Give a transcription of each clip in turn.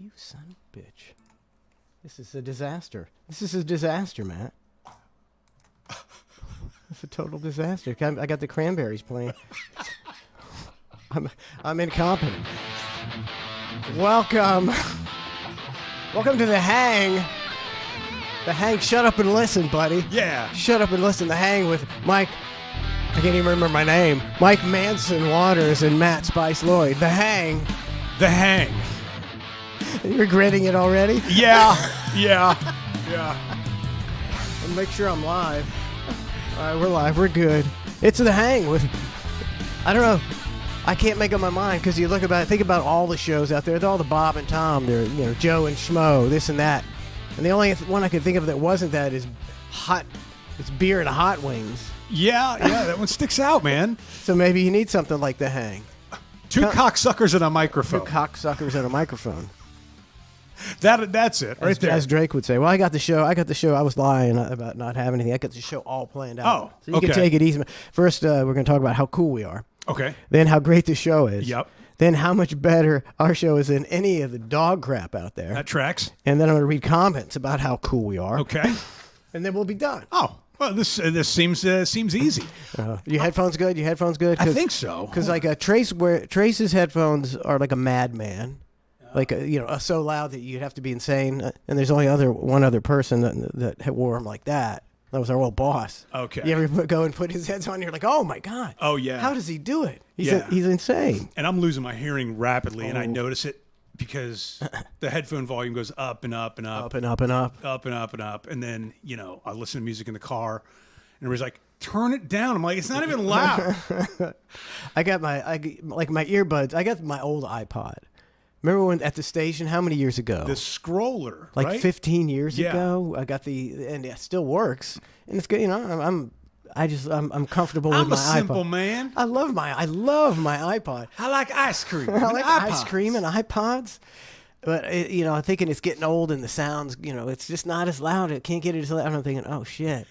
You son of a bitch. This is a disaster. This is a disaster, Matt. It's a total disaster. I got the Cranberries playing. I'm incompetent. Welcome. Welcome to The Hang. The Hang, shut up and listen, buddy. Yeah. Shut up and listen. The Hang with Mike. I can't even remember my name. Mike Manson Waters and Matt Spice Lloyd. The Hang. The Hang. Are you regretting it already? Yeah. Yeah. I'll make sure I'm live. All right, we're live. We're good. It's The Hang with, I don't know. I can't make up my mind because you think about all the shows out there. They're all the Bob and Tom. They're, Joe and Schmo, this and that. And the only one I could think of that wasn't that is hot. It's beer and hot wings. Yeah, that one sticks out, man. So maybe you need something like The Hang. Two cocksuckers and a microphone. Two cocksuckers and a microphone. That's it, right there. As Drake would say. Well, I got the show. I was lying about not having anything. I got the show all planned out. Oh, so you can take it easy. First, we're going to talk about how cool we are. Okay. Then how great the show is. Yep. Then how much better our show is than any of the dog crap out there. That tracks. And then I'm going to read comments about how cool we are. Okay. And then we'll be done. Oh, well, this seems easy. Your headphones good? Your headphones good? I think so. Because Trace's headphones are like a madman. Like, so loud that you'd have to be insane. And there's only one other person that wore them like that. That was our old boss. Okay. You ever go and put his heads on? You're like, oh, my God. Oh, yeah. How does he do it? He's insane. And I'm losing my hearing rapidly, and I notice it because the headphone volume goes up and up and up. Up and up and up. Up and up and up. And then, I listen to music in the car, and everybody's like, turn it down. I'm like, it's not even loud. I got my earbuds. I got my old iPod. Remember when at the station? How many years ago? The scroller, like right? 15 years ago. I got and it still works, and it's good. I'm comfortable with my iPod. I'm a simple man. I love my iPod. I like ice cream. I like ice cream and iPods. But I'm thinking it's getting old, and the sounds, it's just not as loud. It can't get it as loud. I'm thinking, oh shit,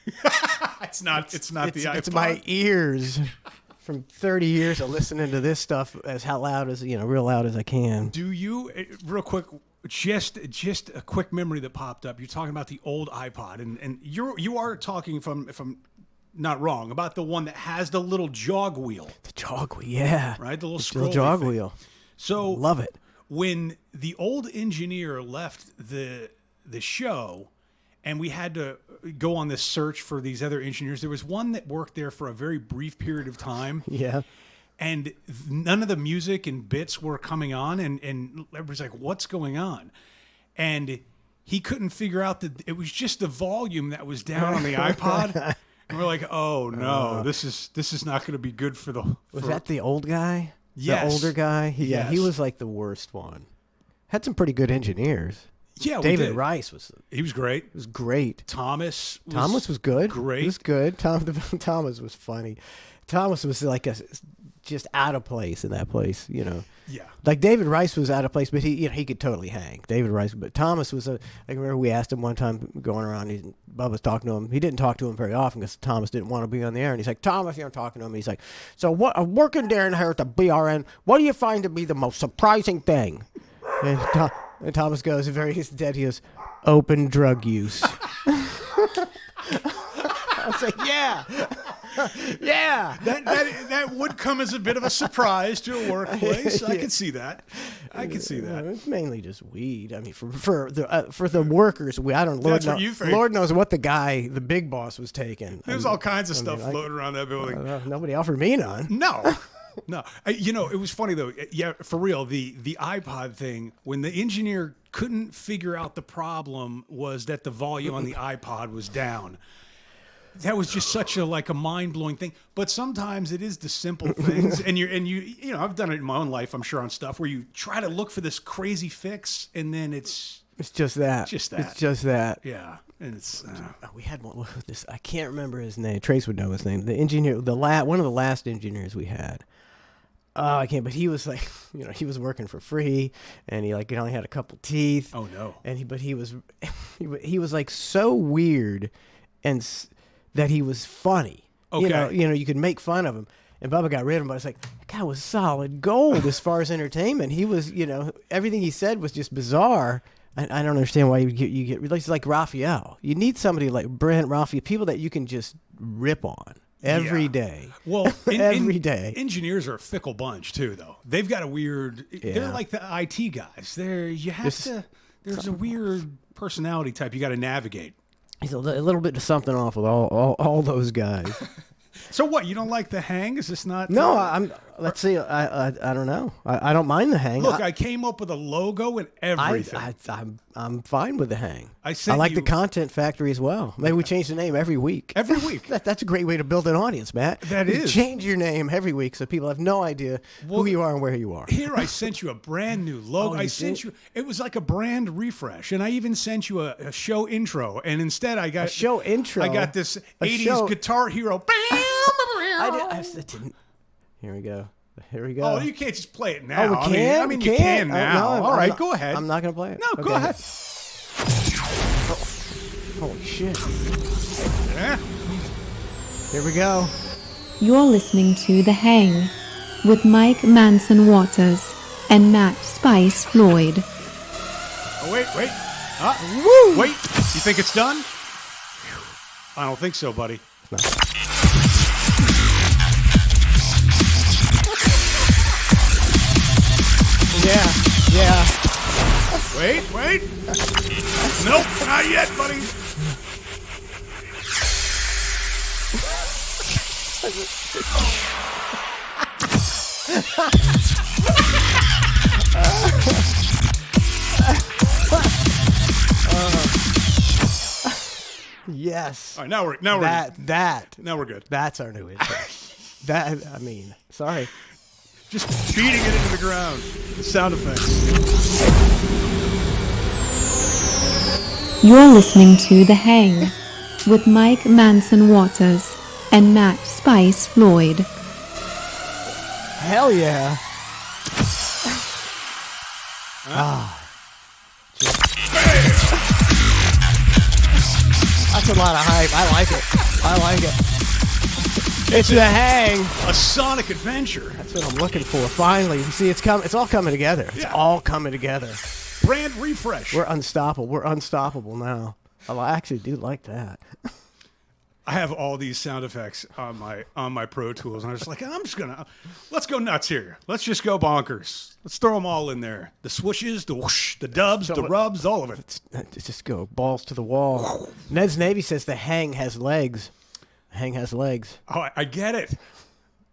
it's not the iPod. It's my ears. From 30 years of listening to this stuff as real loud as I can. Do you, real quick, just a quick memory that popped up. You're talking about the old iPod, and you are talking, if I'm not wrong, about the one that has the little jog wheel. The jog wheel, yeah. Right, the little jog thing. Wheel. So love it. When the old engineer left the show, and we had to go on this search for these other engineers. There was one that worked there for a very brief period of time. Yeah. And none of the music and bits were coming on. And everybody's like, what's going on? And he couldn't figure out that it was just the volume that was down on the iPod. And we're like, oh, no, this is not going to be good for the... Was that the old guy? Yes. The older guy? Yes. He was like the worst one. Had some pretty good engineers. Yeah, David Rice was. He was great. It was great. Thomas was good. Great. He was good. Thomas was funny. Thomas was like just out of place in that place. Yeah. Like David Rice was out of place, but he could totally hang. David Rice, but Thomas was I remember we asked him one time going around. Bubba was talking to him. He didn't talk to him very often because Thomas didn't want to be on the air. And he's like, Thomas, I'm talking to him. He's like, so what? Working there in here at the BRN, what do you find to be the most surprising thing? And Thomas goes, he's dead. He goes, open drug use. I was like, yeah. Yeah. That would come as a bit of a surprise to a workplace. I can see that. It's mainly just weed. I mean, for the workers, I don't. That's what you think. Lord knows what the big boss was taking. There's all kinds of stuff floating around that building. Nobody offered me none. No. No, it was funny though. Yeah, for real. The iPod thing, when the engineer couldn't figure out the problem, was that the volume on the iPod was down. That was just such a mind blowing thing. But sometimes it is the simple things, and you I've done it in my own life. I'm sure on stuff where you try to look for this crazy fix, and then it's just that. It's just that. Yeah, and it's. We had one. I can't remember his name. Trace would know his name. The engineer, one of the last engineers we had. Oh, I can't. But he was like, he was working for free, and he only had a couple teeth. Oh no! But he was, he was like so weird, and that he was funny. Okay. You could make fun of him, and Bubba got rid of him. But it's like that guy was solid gold as far as entertainment. He was, everything he said was just bizarre. I don't understand why you get released like Raphael. You need somebody like Brent, Raphael, people that you can just rip on every day. Well, every day. Engineers are a fickle bunch too, though. They've got a weird. They're like the IT guys. There's a weird personality type you got to navigate. He's a little bit of something off with all those guys. So what? You don't like the hang? Is this not? No, let's see. I don't know. I don't mind the hang. Look, I came up with a logo and everything. I'm fine with the hang. I like the Content Factory as well. Maybe we change the name every week. Every week. That's a great way to build an audience, Matt. That is. Change your name every week so people have no idea who you are and where you are. Here, I sent you a brand new logo. I sent you. It was like a brand refresh, and I even sent you a show intro. And instead, I got a show intro. I got this '80s Guitar Hero. I didn't. Here we go. Oh, you can't just play it now. Oh, we can? I mean, you can now. No, all right, go ahead. I'm not going to play it. No, go ahead. Holy shit. Yeah. Here we go. You're listening to The Hang with Mike Manson Waters and Matt Spice Floyd. Oh, wait. Woo! Wait, you think it's done? I don't think so, buddy. No. Yeah. Wait. Nope, not yet, buddy. Yes. All right, now we're now we're good. That's our new intro. Sorry. Just beating it into the ground. The sound effects. You're listening to The Hang with Mike Manson Waters and Matt Spice Floyd. Hell yeah. That's a lot of hype. I like it. It's The Hang. A sonic adventure. That's what I'm looking for. Finally. You see, it's all coming together. It's all coming together. Brand refresh. We're unstoppable. We're unstoppable now. I actually do like that. I have all these sound effects on my Pro Tools, and I was like, let's go nuts here. Let's just go bonkers. Let's throw them all in there. The swooshes, the whoosh, the dubs, the rubs, all of it. Let's just go balls to the wall. Ned's Navy says the hang has legs. The hang has legs. Oh, I get it.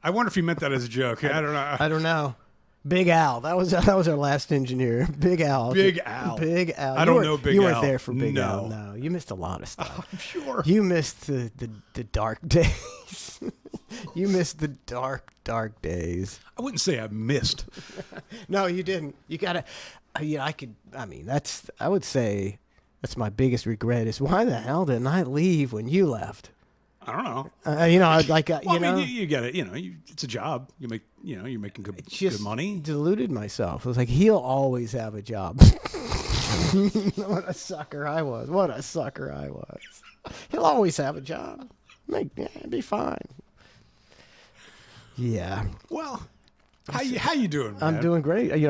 I wonder if he meant that as a joke. I don't know. I don't know. Big Al. That was our last engineer. Big Al. Big Al. I don't know Big Al. You weren't there for Big No. Al. No, you missed a lot of stuff. I'm sure. You missed the dark days. You missed the dark days. I wouldn't say I missed. No, you didn't. You gotta. I would say that's my biggest regret is why the hell didn't I leave when you left? I don't know. You get it. It's a job. You make, you're making good money. Deluded myself. I was like, he'll always have a job. What a sucker I was. He'll always have a job. Be fine. Yeah. Well, how you doing, man? I'm doing great. I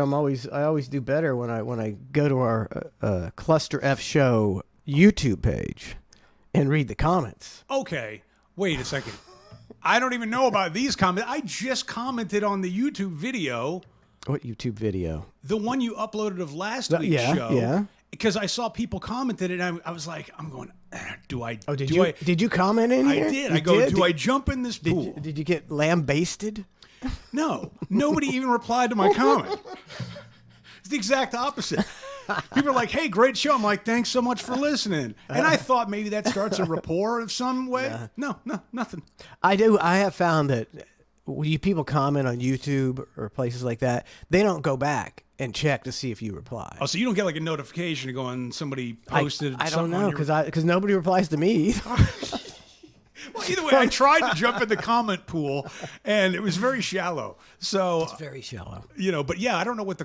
always do better when I go to our Cluster F Show YouTube page and read the comments. Okay, wait a second. I don't even know about these comments. I just commented on the YouTube video. What YouTube video? The one you uploaded of last week's show. Yeah. Because I saw people commented, and I was like, Did you comment in here? I did. Do I jump in this pool? Did you get lambasted? No. Nobody even replied to my comment. It's the exact opposite. People are like, hey, great show. I'm like, thanks so much for listening. And I thought maybe that starts a rapport of some way. No, nothing. I have found that when people comment on YouTube or places like that, they don't go back and check to see if you reply. Oh, so you don't get like a notification going, somebody posted I don't know, because nobody replies to me. Well, either way, I tried to jump in the comment pool, and it was very shallow. So it's very shallow. But yeah, I don't know what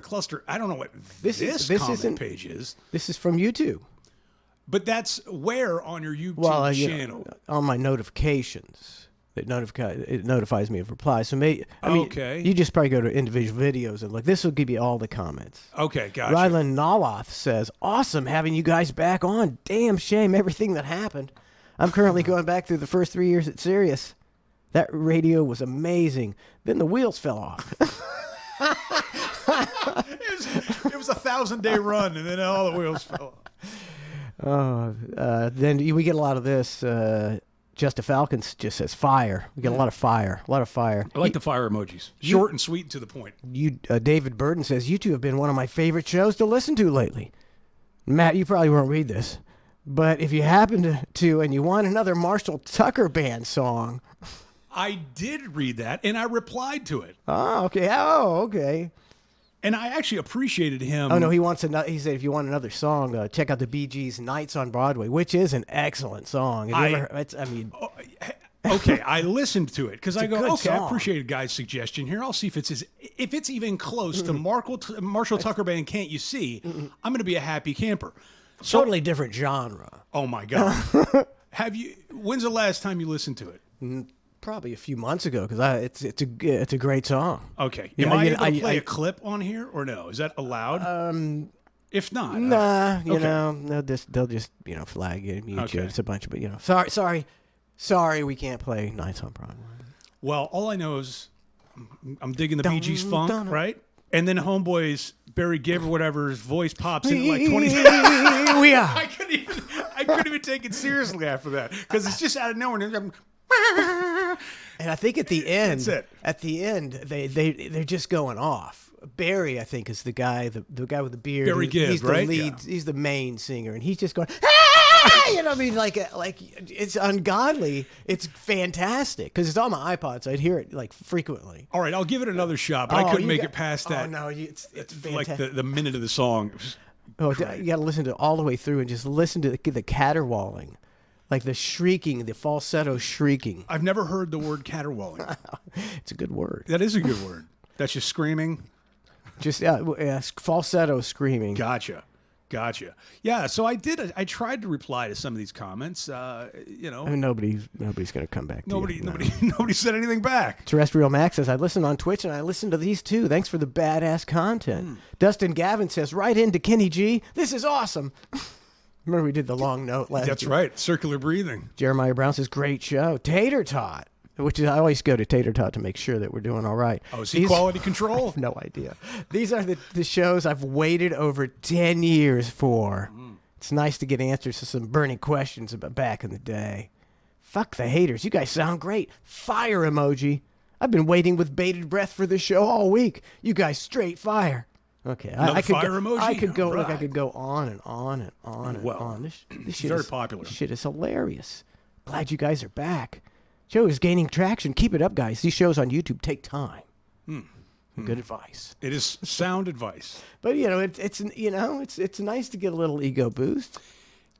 I don't know what this comment page is. This is from YouTube. But that's where on your YouTube channel? On my notifications. It notifies me of replies. So Okay. you just probably go to individual videos and look. This will give you all the comments. Okay, gotcha. Rylan Noloth says, "Awesome having you guys back on. Damn shame everything that happened. I'm currently going back through the first 3 years at Sirius. That radio was amazing. Then the wheels fell off." It was a 1,000-day run, and then all the wheels fell off. Then we get a lot of this. Just a Falcons just says fire. We get a lot of fire. I like the fire emojis. Short and sweet and to the point. David Burden says, "You two have been one of my favorite shows to listen to lately." Matt, you probably won't read this, but if you happen to and you want another Marshall Tucker Band song. I did read that, and I replied to it. Oh, okay. Oh, okay. And I actually appreciated him. Oh, no, he wants another. He said, if you want another song, check out the Bee Gees' Nights on Broadway, which is an excellent song. Have you ever, Okay, I listened to it because I go, good okay, I song. appreciate a guy's suggestion here. I'll see if it's even close to Marshall Tucker Band. Can't you see? I'm going to be a happy camper. totally different genre. Oh my God. When's the last time you listened to it? Probably a few months ago, because it's a great song. Okay. You Am know, I you- able to play I- a clip on here or no? Is that allowed? If not, Nah, you okay. know, they'll just flag you, mute you. Okay. It's a bunch of sorry, we can't play Nights on Broadway. Well, all I know is I'm digging the Bee Gees funk, dun. right? And then Homeboy's Barry Gibb or whatever, his voice pops in at like 20 We are. I couldn't even take it seriously after that because it's just out of nowhere. And And I think at the end, That's it. They're just going off. Barry, I think, is the guy, the guy with the beard. Barry Gibb, he's the right? lead. Yeah. He's the main singer, and he's just going. "Ah!" You know, what I mean, like it's ungodly. It's fantastic because it's on my iPod, so I'd hear it like frequently. all right, I'll give it another shot, but I couldn't make it past that. Oh no, it's like fantastic. the minute of the song. It was You got to listen to it all the way through and just listen to the caterwauling, like the shrieking, the falsetto shrieking. I've never heard the word caterwauling. It's a good word. That is a good word. That's just screaming. Just falsetto screaming. Gotcha. Yeah, so I tried to reply to some of these comments. I mean, nobody's going to come back. To you. No. Nobody said anything back. Terrestrial Max says, "I listen on Twitch and I listen to these too. Thanks for the badass content." Dustin Gavin says, "Right into Kenny G. This is awesome." Remember we did the long note last That's year? right. Circular breathing. Jeremiah Brown says, "Great show." Tater Tot, which is I always go to Tater Tot to make sure that we're doing all right. Oh, is he quality control? No idea. These are the shows I've waited over 10 years for. It's nice to get answers to some burning questions about back in the day. Fuck the haters. You guys sound great. Fire emoji. I've been waiting with bated breath for this show all week. You guys straight fire. Okay, Another I could fire go, emoji? I could go. Look, I Right. could go on and on and on and Well, on. This shit very is popular. This shit is hilarious. Glad you guys are back. Show is gaining traction. Keep it up, guys. These shows on YouTube take time. Good advice. It is sound advice. But it's nice to get a little ego boost.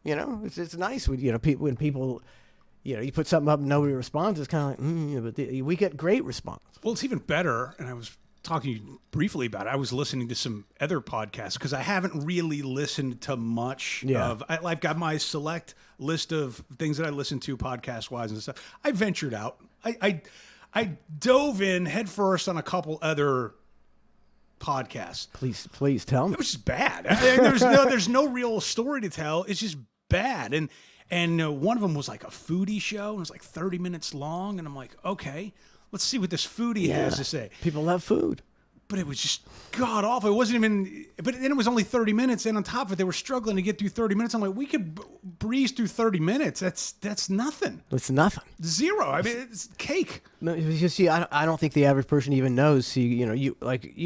It's nice when when people you put something up and nobody responds. It's kind of like we get great response. Well, it's even better, and I was talking to you briefly about it. I was listening to some other podcasts because I haven't really listened to much of. I've got my select list of things that I listen to podcast-wise and stuff. I ventured out. I dove in headfirst on a couple other podcasts. Please tell me. It was just bad. There's no real story to tell. It's just bad. And one of them was like a foodie show, and it was like 30 minutes long. And I'm like, okay, let's see what this foodie has to say. People love food. But it was just god awful. It wasn't even. But then it was only 30 minutes, and on top of it, they were struggling to get through 30 minutes. I'm like, we could breeze through 30 minutes. That's nothing. It's nothing. Zero. I mean, it's cake. No, you see, I don't think the average person even knows. See, you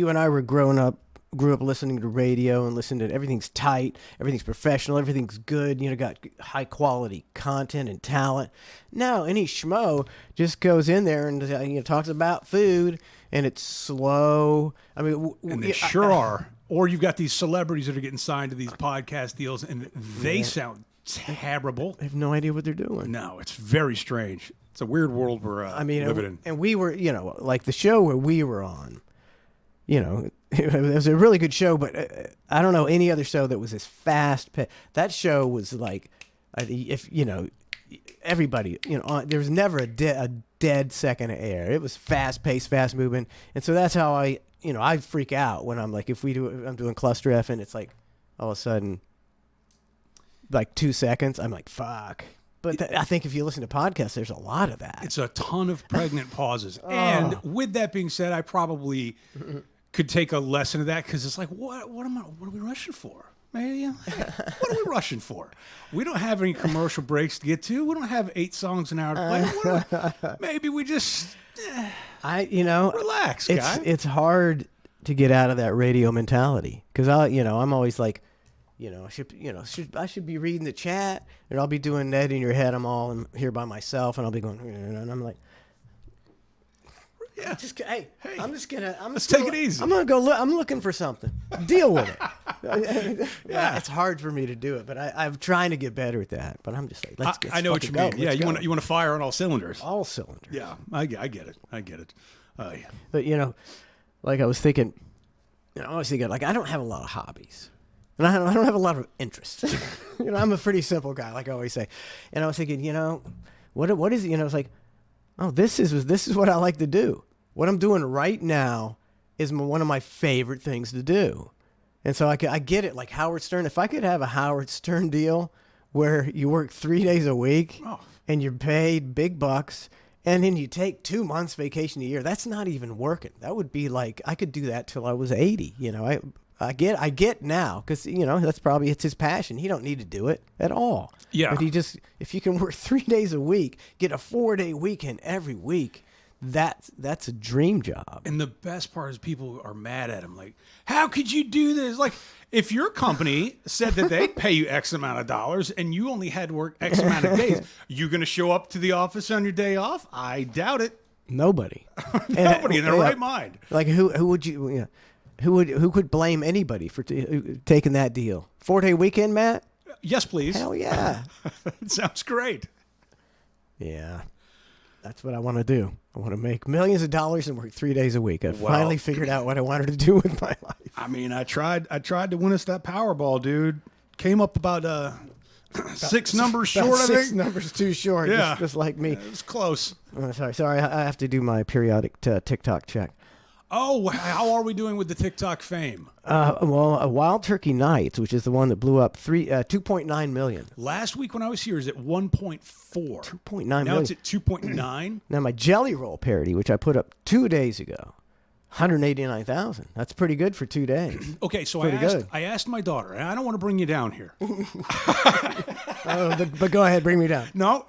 and I grew up listening to radio and listening to everything's tight, everything's professional, everything's good. Got high quality content and talent. Now any schmo just goes in there and talks about food, and it's slow. I mean, And they sure are. Or you've got these celebrities that are getting signed to these podcast deals, and they sound terrible. I have no idea what they're doing. No, it's very strange. It's a weird world we're living in. And we were, like the show where we were on, it was a really good show, but I don't know any other show that was as fast. That show was like, if everybody, there was never a dead second of air. It was fast paced, fast moving, and so that's how I freak out when I'm like, if I'm doing cluster F and it's like all of a sudden like 2 seconds, I'm like, fuck. But I think if you listen to podcasts, there's a lot of that. It's a ton of pregnant pauses. And with that being said, I probably could take a lesson of that, because it's like, what are we rushing for? Man, what are we rushing for? We don't have any commercial breaks to get to. We don't have 8 songs an hour to play. Maybe we just relax, guy. It's hard to get out of that radio mentality, because I'm always like, I should be reading the chat, and I'll be doing that in your head. I'm all here by myself, and I'll be going, and I'm like, yeah, let's take it easy. I'm gonna go. I'm looking for something. Deal with it. Yeah, it's hard for me to do it, but I'm trying to get better at that. But I'm just like, let's I know what you mean. Yeah, you want to fire on all cylinders. All cylinders. Yeah, I get it. Yeah. But like I was thinking, I was thinking, like, I don't have a lot of hobbies. And I don't have a lot of interests. I'm a pretty simple guy, like I always say. And I was thinking, what is it? It's like, oh, this is what I like to do. What I'm doing right now is one of my favorite things to do. And so I get it, like Howard Stern. If I could have a Howard Stern deal where you work 3 days a week and you're paid big bucks, and then you take 2 months vacation a year, that's not even working. That would be like, I could do that till I was 80. I get now, because that's probably, it's his passion. He don't need to do it at all. Yeah. But if you can work 3 days a week, get a 4-day weekend every week, that's a dream job. And the best part is people are mad at him. Like, how could you do this? Like, if your company said that they'd pay you X amount of dollars and you only had to work X amount of days, you going to show up to the office on your day off? I doubt it. Nobody. Nobody in their right mind. Like, who would you? Who could blame anybody for taking that deal? 4-day weekend, Matt? Yes, please. Hell yeah. It sounds great. Yeah. That's what I want to do. I want to make millions of dollars and work 3 days a week. I've finally figured out what I wanted to do with my life. I mean, I tried to win us that Powerball, dude. Came up about 6 numbers short, I think. 6 numbers too short, Yeah. just like me. It was close. Sorry. I have to do my periodic TikTok check. Oh, how are we doing with the TikTok fame? Wild Turkey Nights, which is the one that blew up 2.9 million. Last week when I was here, is at 1.4. 2.9 now million. it's at 2.9. Now my Jelly Roll parody, which I put up 2 days ago, 189,000. That's pretty good for 2 days. Okay, so Pretty I asked my daughter, and I don't want to bring you down here. But go ahead, bring me down. No,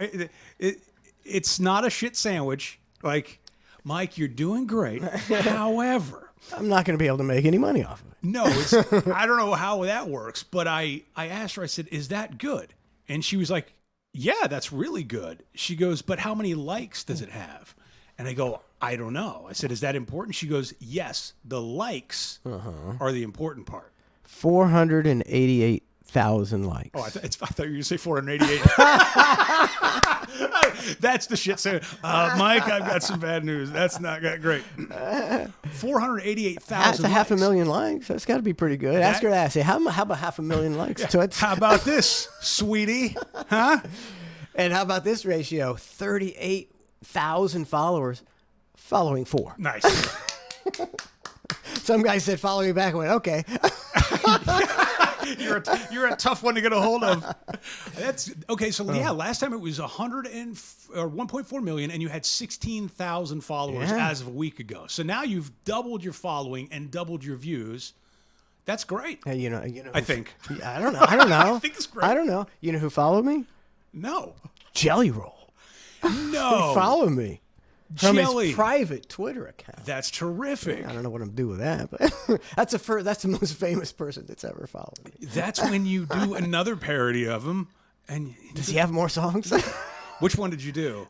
it's not a shit sandwich. Like, Mike, you're doing great. However, I'm not going to be able to make any money off of it. no, I don't know how that works. But I asked her, I said, is that good? And she was like, yeah, that's really good. She goes, but how many likes does it have? And I go, I don't know. I said, is that important? She goes, yes, the likes are the important part. 488,000 likes. Oh, I thought you were going to say 488. That's the shit. So, Mike, I've got some bad news. That's not that great. 488,000. That's a 500,000 likes. That's got to be pretty good. Ask her that. Say, how about 500,000 likes? Yeah. How about this, sweetie? Huh? And how about this ratio? 38,000 followers following 4. Nice. Some guy said, follow me back. I went, okay. You're a tough one to get a hold of. That's okay. So yeah, last time it was 1.4 million, and you had 16,000 followers as of a week ago. So now you've doubled your following and doubled your views. That's great. You know. I think. I don't know. I think it's great. I don't know. You know who followed me? No. Jelly Roll. No. Follow me. From Jelly. his private Twitter account. That's terrific. I don't know what I'm doing with that, but that's the most famous person that's ever followed me. That's when you do another parody of him. And does he have more songs? Which one did you do?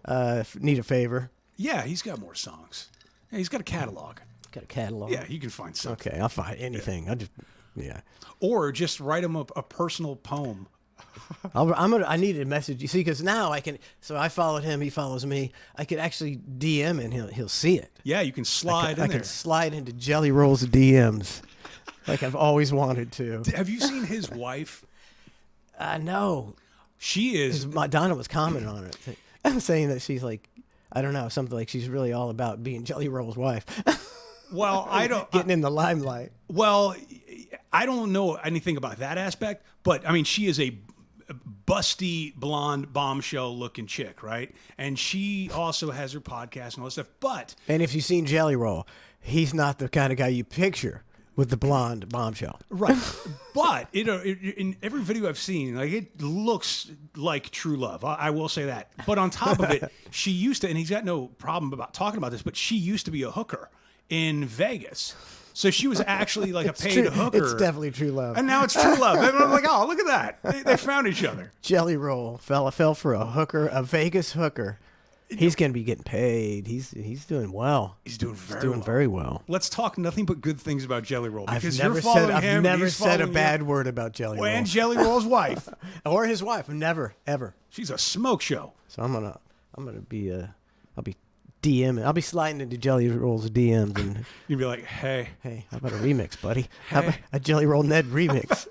Need a Favor. Yeah, he's got more songs. Yeah, he's got a catalog. Got a catalog. Yeah, you can find something. Okay, I'll find anything. Or just write him a personal poem. I need a message. You see, because now I can. So I followed him. He follows me. I could actually DM and he'll see it. Yeah, you can slide in there. I can slide into Jelly Roll's DMs, like I've always wanted to. Have you seen his wife? No. She is. Donna was commenting on it. I'm saying that she's like, I don't know, something like she's really all about being Jelly Roll's wife, Well, I don't. getting in the limelight. Well, I don't know anything about that aspect, but I mean, she is a busty, blonde, bombshell-looking chick, right? And she also has her podcast and all this stuff. But And if you've seen Jelly Roll, he's not the kind of guy you picture with the blonde bombshell. right, but in every video I've seen, like it looks like true love. I will say that. But on top of it, she used to, and he's got no problem about talking about this, but she used to be a hooker in Vegas. So she was actually like a paid True- hooker. It's definitely true love. And now it's true love. And I'm like, oh, look at that. They found each other. Jelly Roll fell for a hooker, a Vegas hooker. He's going to be getting paid. He's doing well. He's doing Very well. Let's talk nothing but good things about Jelly Roll I've because never you're following said him. I've never he's said a following bad you. word about Jelly Roll And Jelly Roll's wife. or his wife. Never ever. She's a smoke show. So I'm gonna be I'll be DMing. I'll be sliding into Jelly Roll's DMs and You'd be like, hey, how about a remix, buddy? How about a Jelly Roll Ned remix?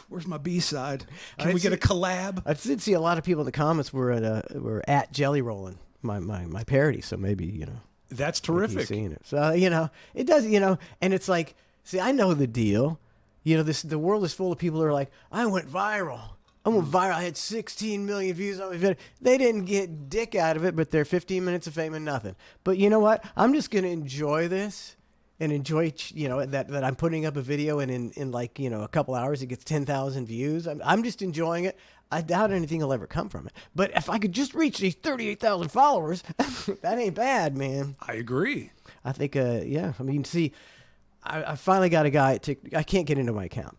where's my B-side? Can I we get see- a collab? I did see a lot of people in the comments were at Jelly Rollin'. My parody, so maybe That's you've terrific. seen it. So it does, and it's like, see, I know the deal. The world is full of people who are like, I went viral. I had 16 million views on my video. They didn't get dick out of it, but they're 15 minutes of fame and nothing. But you know what? I'm just gonna enjoy this and enjoy, that I'm putting up a video and in like a couple hours it gets 10,000 views. I'm just enjoying it. I doubt anything will ever come from it. But if I could just reach these 38,000 followers, that ain't bad, man. I agree. I think, yeah. I mean, see, I finally got a guy at I can't get into my account.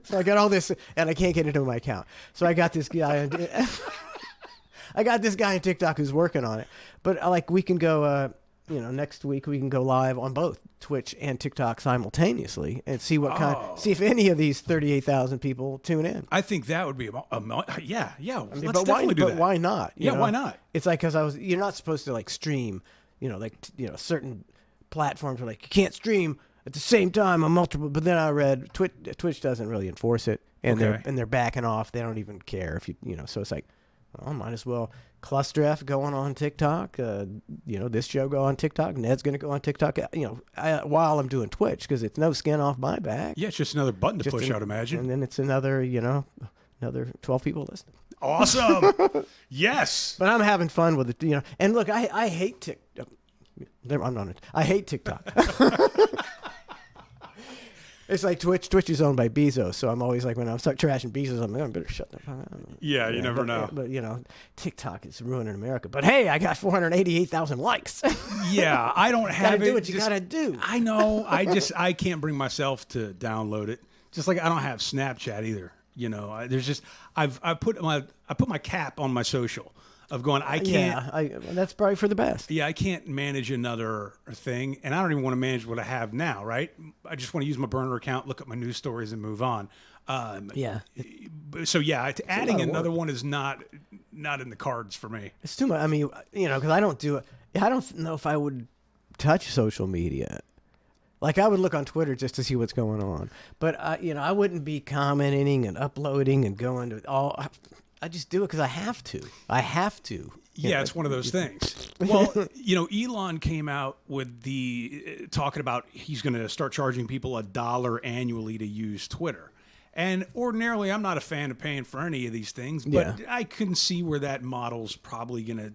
So I got all this, and I can't get into my account. So I got this guy. I got this guy on TikTok who's working on it. But like, we can go, next week we can go live on both Twitch and TikTok simultaneously and see see if any of these 38,000 people tune in. I think that would be yeah. I mean, Let's definitely do that. why not? Yeah, why not? It's like, because you're not supposed to like stream, certain platforms are like, you can't stream at the same time on multiple. But then I read Twitch doesn't really enforce it, and Okay. they're backing off. They don't even care if so it's like, well, might as well Cluster F going on TikTok. This show go on TikTok. Ned's gonna go on TikTok. While I'm doing Twitch, because it's no skin off my back. Yeah, it's just another button to Just push, an- I'd imagine. And then it's another 12 people listening. Awesome. Yes. But I'm having fun with it, And look, I hate TikTok. I'm on it. I hate TikTok. It's like Twitch. Twitch is owned by Bezos, so I'm always like, when I start trashing Bezos, I'm like, I better shut the fuck up. Yeah, you never know. But TikTok is ruining America. But hey, I got 488,000 likes. Yeah, I don't have Gotta it. do what you Just- gotta do. I know. I can't bring myself to download it. Just like I don't have Snapchat either. I put my cap on my social of going. I can't. Yeah, that's probably for the best. Yeah, I can't manage another thing, and I don't even want to manage what I have now. Right? I just want to use my burner account, look at my news stories, and move on. Yeah, So yeah, adding lot of another work. one is not in the cards for me. it's too much. I mean, because I don't do it. I don't know if I would touch social media. Like, I would look on Twitter just to see what's going on, but I wouldn't be commenting and uploading and going to all. I just do it because I have to. Yeah, it's one of those things. Well, Elon came out with the talking about he's going to start charging people $1 annually to use Twitter. And ordinarily, I'm not a fan of paying for any of these things, but Yeah. I can see where that model's probably going to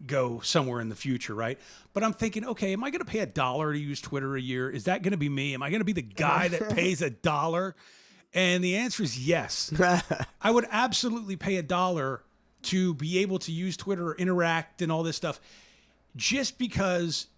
go somewhere in the future, right? But I'm thinking, okay, am I going to pay $1 to use Twitter a year? Is that going to be me? Am I going to be the guy that pays $1? And the answer is yes. I would absolutely pay $1 to be able to use Twitter or interact and all this stuff, just because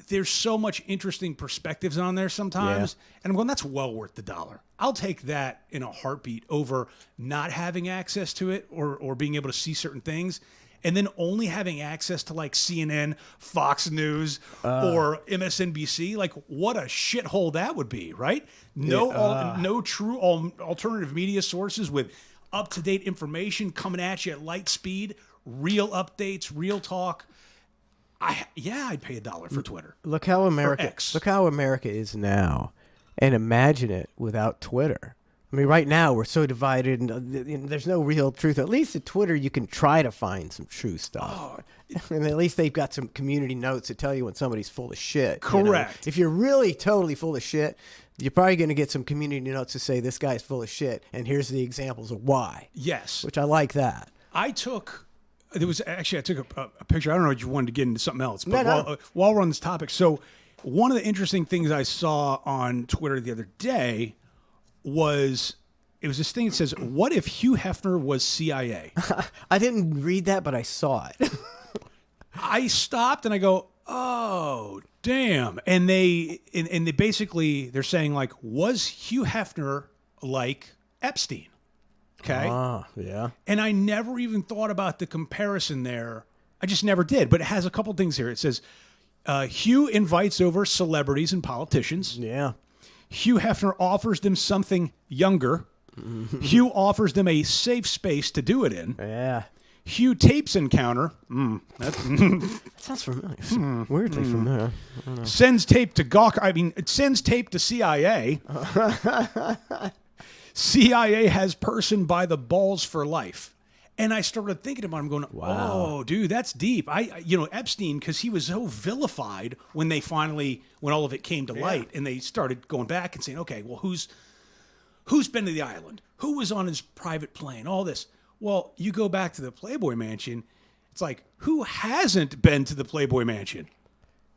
there's so much interesting perspectives on there sometimes. And I'm going, that's well worth the $1. I'll take that in a heartbeat over not having access to it or being able to see certain things. And then only having access to like CNN, Fox News, or MSNBC, like what a shithole that would be, right? No true alternative media sources with up-to-date information coming at you at light speed, real updates, real talk. I'd pay $1 for Twitter. Look how America X. is now, and imagine it without Twitter. I mean, right now we're so divided, and there's no real truth. At least at Twitter, you can try to find some true stuff. And at least they've got some community notes that tell you when somebody's full of shit. Correct. If you're really totally full of shit, you're probably going to get some community notes to say this guy's full of shit, and here's the examples of why. Yes. Which I like that. I took a picture. I don't know if you wanted to get into something else, but No. while we're on this topic, so one of the interesting things I saw on Twitter the other day was this thing that says, "What if Hugh Hefner was CIA?" I didn't read that, but I saw it. I stopped and I go, "Oh, damn!" And they basically they're saying like, was Hugh Hefner like Epstein? Okay. Yeah. And I never even thought about the comparison there. I just never did. But it has a couple things here. It says, Hugh invites over celebrities and politicians. Yeah. Hugh Hefner offers them something younger. Hugh offers them a safe space to do it in. Yeah. Hugh tapes encounter. That sounds familiar. Weirdly familiar. Sends tape to Gawker. I mean, it sends tape to CIA. CIA has person by the balls for life. And I started thinking about him going, oh, dude, that's deep. Epstein, because he was so vilified when all of it came to light, and they started going back and saying, okay, well, who's been to the island? Who was on his private plane? All this. Well, you go back to the Playboy Mansion. It's like, who hasn't been to the Playboy Mansion?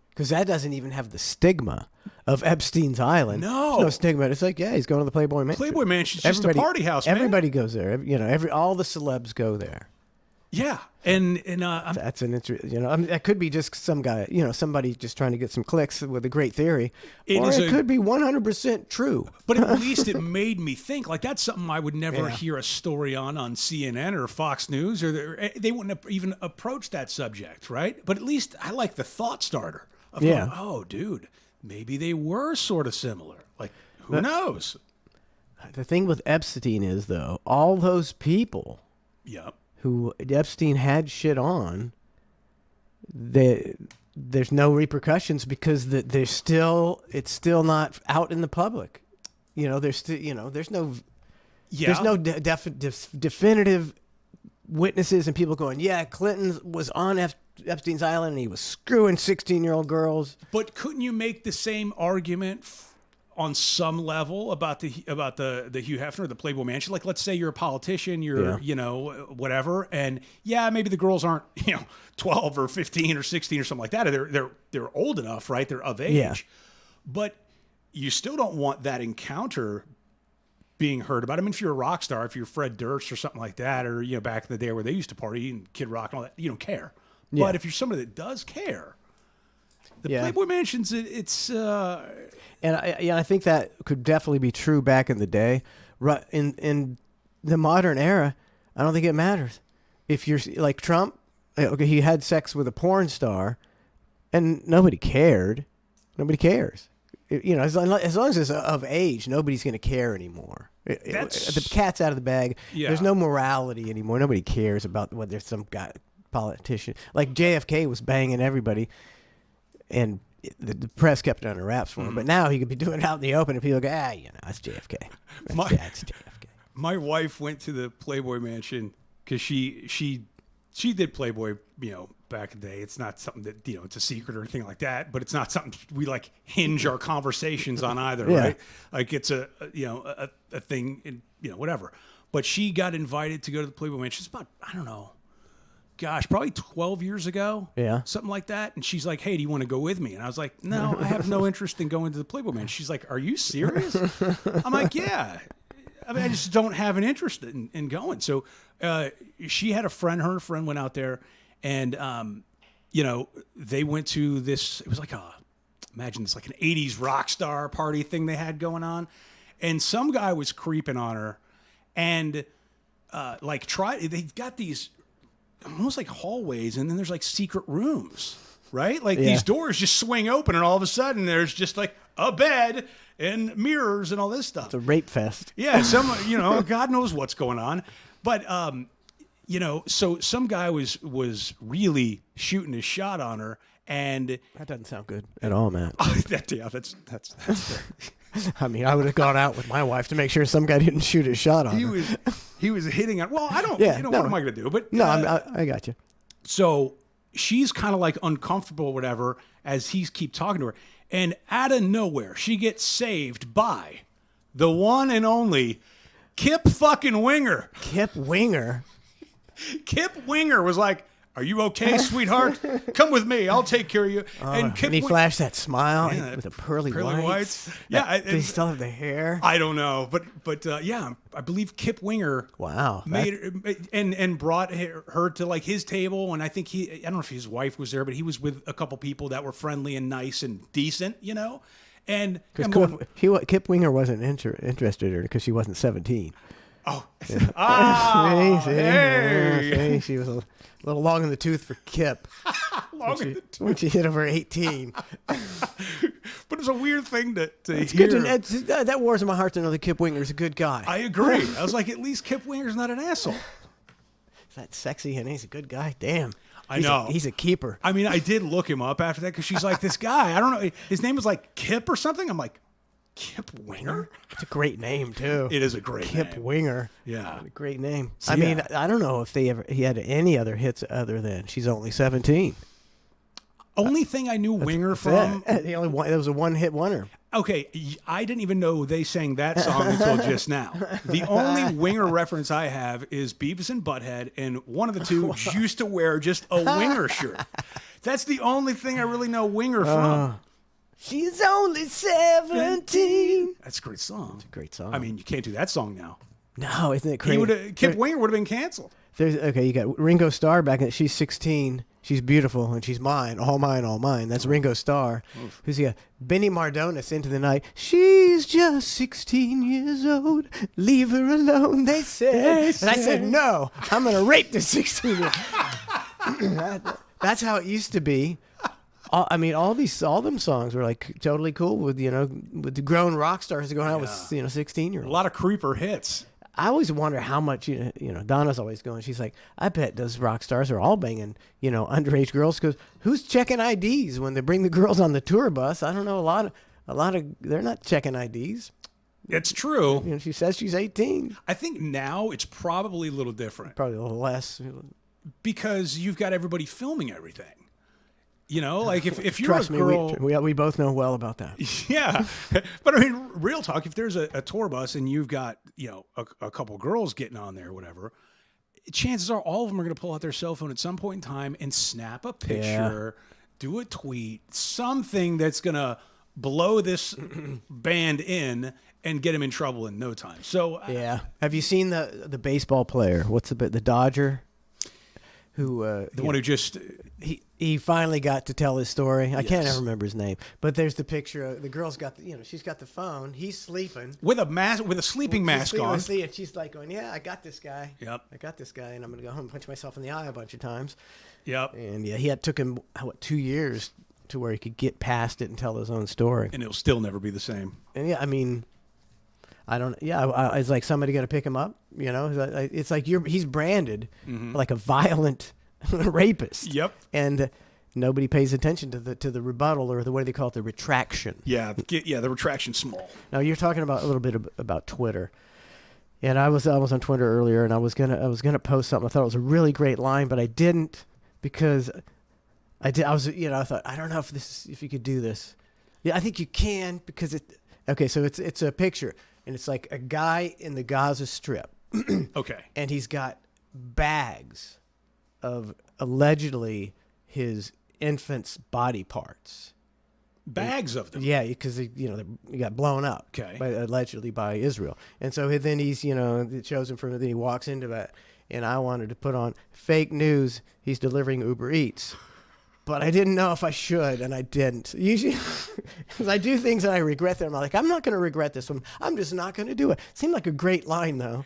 Because that doesn't even have the stigma of Epstein's Island. No. There's no stigma. It's like, yeah, he's going to the Playboy Mansion. Playboy Mansion's just a party house, man. Everybody goes there. All the celebs go there. Yeah, and That's an interesting. That could be just some guy. Somebody just trying to get some clicks with a great theory, or it could be 100% true. But at least it made me think. Like, that's something I would never hear a story on CNN or Fox News, or they wouldn't even approach that subject, right? But at least I like the thought starter of going, oh, dude, maybe they were sort of similar. Like, who knows? The thing with Epstein is, though, all those people who Epstein had shit on, there's no repercussions because it's still not out in the public. There's still, there's no definitive witnesses and people going, yeah, Clinton was on Epstein's Island and he was screwing 16-year-old girls. But couldn't you make the same argument on some level about the Hugh Hefner, the Playboy Mansion? Like, let's say you're a politician, you're whatever, and maybe the girls aren't 12 or 15 or 16 or something like that. They're old enough, right? They're of age, but you still don't want that encounter being heard about. I mean, if you're a rock star, if you're Fred Durst or something like that, or back in the day where they used to party and Kid Rock and all that, you don't care. Yeah. But if you're somebody that does care, the Playboy Mansion's it's. And I think that could definitely be true back in the day. Right in the modern era, I don't think it matters. If you're like Trump, okay, he had sex with a porn star, and nobody cared. Nobody cares. As long as it's of age, nobody's going to care anymore. The cat's out of the bag. Yeah. There's no morality anymore. Nobody cares about whether some guy politician like JFK was banging everybody, and the press kept it under wraps for him. But now he could be doing it out in the open, and people go, it's JFK. That's JFK. My wife went to the Playboy Mansion because she did Playboy, back in the day. It's not something that, it's a secret or anything like that, but it's not something we like hinge our conversations on either, right? Like it's a thing, in, whatever. But she got invited to go to the Playboy Mansion. It's about, I don't know, probably 12 years ago. Yeah. Something like that. And she's like, hey, do you want to go with me? And I was like, no, I have no interest in going to the Playboy Mansion. She's like, are you serious? I'm like, yeah. I mean, I just don't have an interest in going. So she had her and a friend went out there, and, they went to this, it was like imagine it's like an 80s rock star party thing they had going on. And some guy was creeping on her, and they've got these almost like hallways, and then there's like secret rooms, right? Like these doors just swing open, and all of a sudden there's just like a bed and mirrors and all this stuff. It's a rape fest. Yeah, God knows what's going on. But so some guy was really shooting his shot on her, and that doesn't sound good at all, man. that's fair. I mean, I would have gone out with my wife to make sure some guy didn't shoot a shot on her. He was hitting on. Well, I don't. Yeah, what no. am I going to do? But No, I got you. so she's kind of like uncomfortable or whatever as he's keep talking to her, and out of nowhere she gets saved by the one and only Kip fucking Winger. Kip Winger. Kip Winger was like, "Are you okay, sweetheart? Come with me. I'll take care of you." And Kip And he Wing- flashed that smile Yeah, with the pearly whites. Yeah, Does he still have the hair? I don't know, but yeah, I believe Kip Winger Wow. made and brought her to like his table, and I think I don't know if his wife was there, but he was with a couple people that were friendly and nice and decent, you know. And I'm going, Kip Winger wasn't interested in her because she wasn't 17. oh, See? hey, See? She was a little long in the tooth for Kip long in the tooth. when she hit over 18. But it's a weird thing to It's hear. good that warms my heart to know that Kip Winger's a good guy. I agree. I was like, at least Kip Winger's not an asshole. He's that sexy and he's a good guy. Damn. I know. He's a keeper. I mean, I did look him up after that because she's like, this guy, I don't know. His name was like Kip or something. I'm like, Kip Winger? It's a great name too. It is a great Kip name. Winger. Yeah. A great name. So, I mean, yeah. I don't know if he had any other hits other than She's Only 17. Only thing I knew Winger from. The only one, it was a one-hit wonder. Okay, I didn't even know they sang that song until just now. The only Winger reference I have is Beavis and Butthead, and one of the two used to wear just a Winger shirt. That's the only thing I really know Winger from. She's only 17. That's a great song. Great song. I mean, you can't do that song now. No, isn't it crazy? Kip Winger would have been canceled. You got Ringo Starr back in. She's 16. She's beautiful and she's mine, all mine, all mine. That's Ringo Starr. Who's he? Benny Mardones, Into the Night. She's just 16 years old. Leave her alone, they said. And I said, no, I'm going to rape this 16-year-old. That's how it used to be. All them songs were like totally cool with with the grown rock stars going out with 16-year-olds. A lot of creeper hits. I always wonder how much Donna's always going. She's like, I bet those rock stars are all banging underage girls because who's checking IDs when they bring the girls on the tour bus? I don't know. A lot of they're not checking IDs. It's true. She says she's 18. I think now it's probably a little different Probably a little less. because you've got everybody filming everything. Like if you're Trust a me, girl, we both know well about that. yeah. But I mean, real talk. If there's a tour bus and you've got a couple girls getting on there, or whatever, chances are all of them are going to pull out their cell phone at some point in time and snap a picture, do a tweet, something that's going to blow this band in and get him in trouble in no time. So Yeah. Have you seen the baseball player? What's the Dodger? Who the one who just he finally got to tell his story. I can't ever remember his name, but there's the picture. Of, the girl's got she's got the phone. He's sleeping with a sleeping mask on. And she's like going, "Yeah, I got this guy. Yep. I got this guy, and I'm gonna go home and punch myself in the eye a bunch of times." Yep. And took him 2 years to where he could get past it and tell his own story. And it'll still never be the same. And I mean, I don't. Yeah, is like somebody gonna pick him up? It's like he's branded like a violent rapist. Yep. And nobody pays attention to the rebuttal or the way they call it, the retraction. Yeah. The retraction's small. Now you're talking about a little bit about Twitter, and I was on Twitter earlier, and I was gonna post something. I thought it was a really great line, but I didn't because I thought I don't know if you could do this. Yeah, I think you can because so it's a picture. And it's like a guy in the Gaza Strip. Okay. And he's got bags of allegedly his infant's body parts. Bags of them. Yeah, because he got blown up. Okay. Allegedly by Israel. And so then he's it shows him then he walks into that. And I wanted to put on fake news. He's delivering Uber Eats. But I didn't know if I should, and I didn't. Usually, because I do things and I regret them. I'm like, I'm not going to regret this one. I'm just not going to do it. Seemed like a great line, though.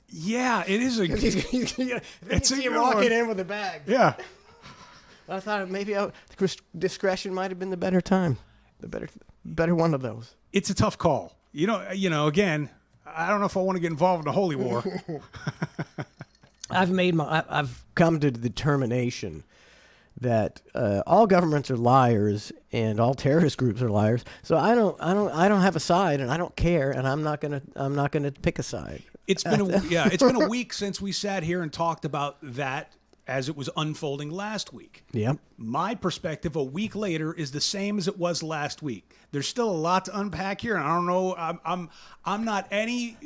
Yeah, it is a. It's a walking in with a bag. Yeah. I thought maybe discretion might have been the better time, the better one of those. It's a tough call. Again, I don't know if I want to get involved in a holy war. I've come to the determination that all governments are liars and all terrorist groups are liars. So I don't have a side, and I don't care, and I'm not gonna pick a side. It's been it's been a week since we sat here and talked about that as it was unfolding last week. Yep. My perspective a week later is the same as it was last week. There's still a lot to unpack here, and I don't know. I'm not any.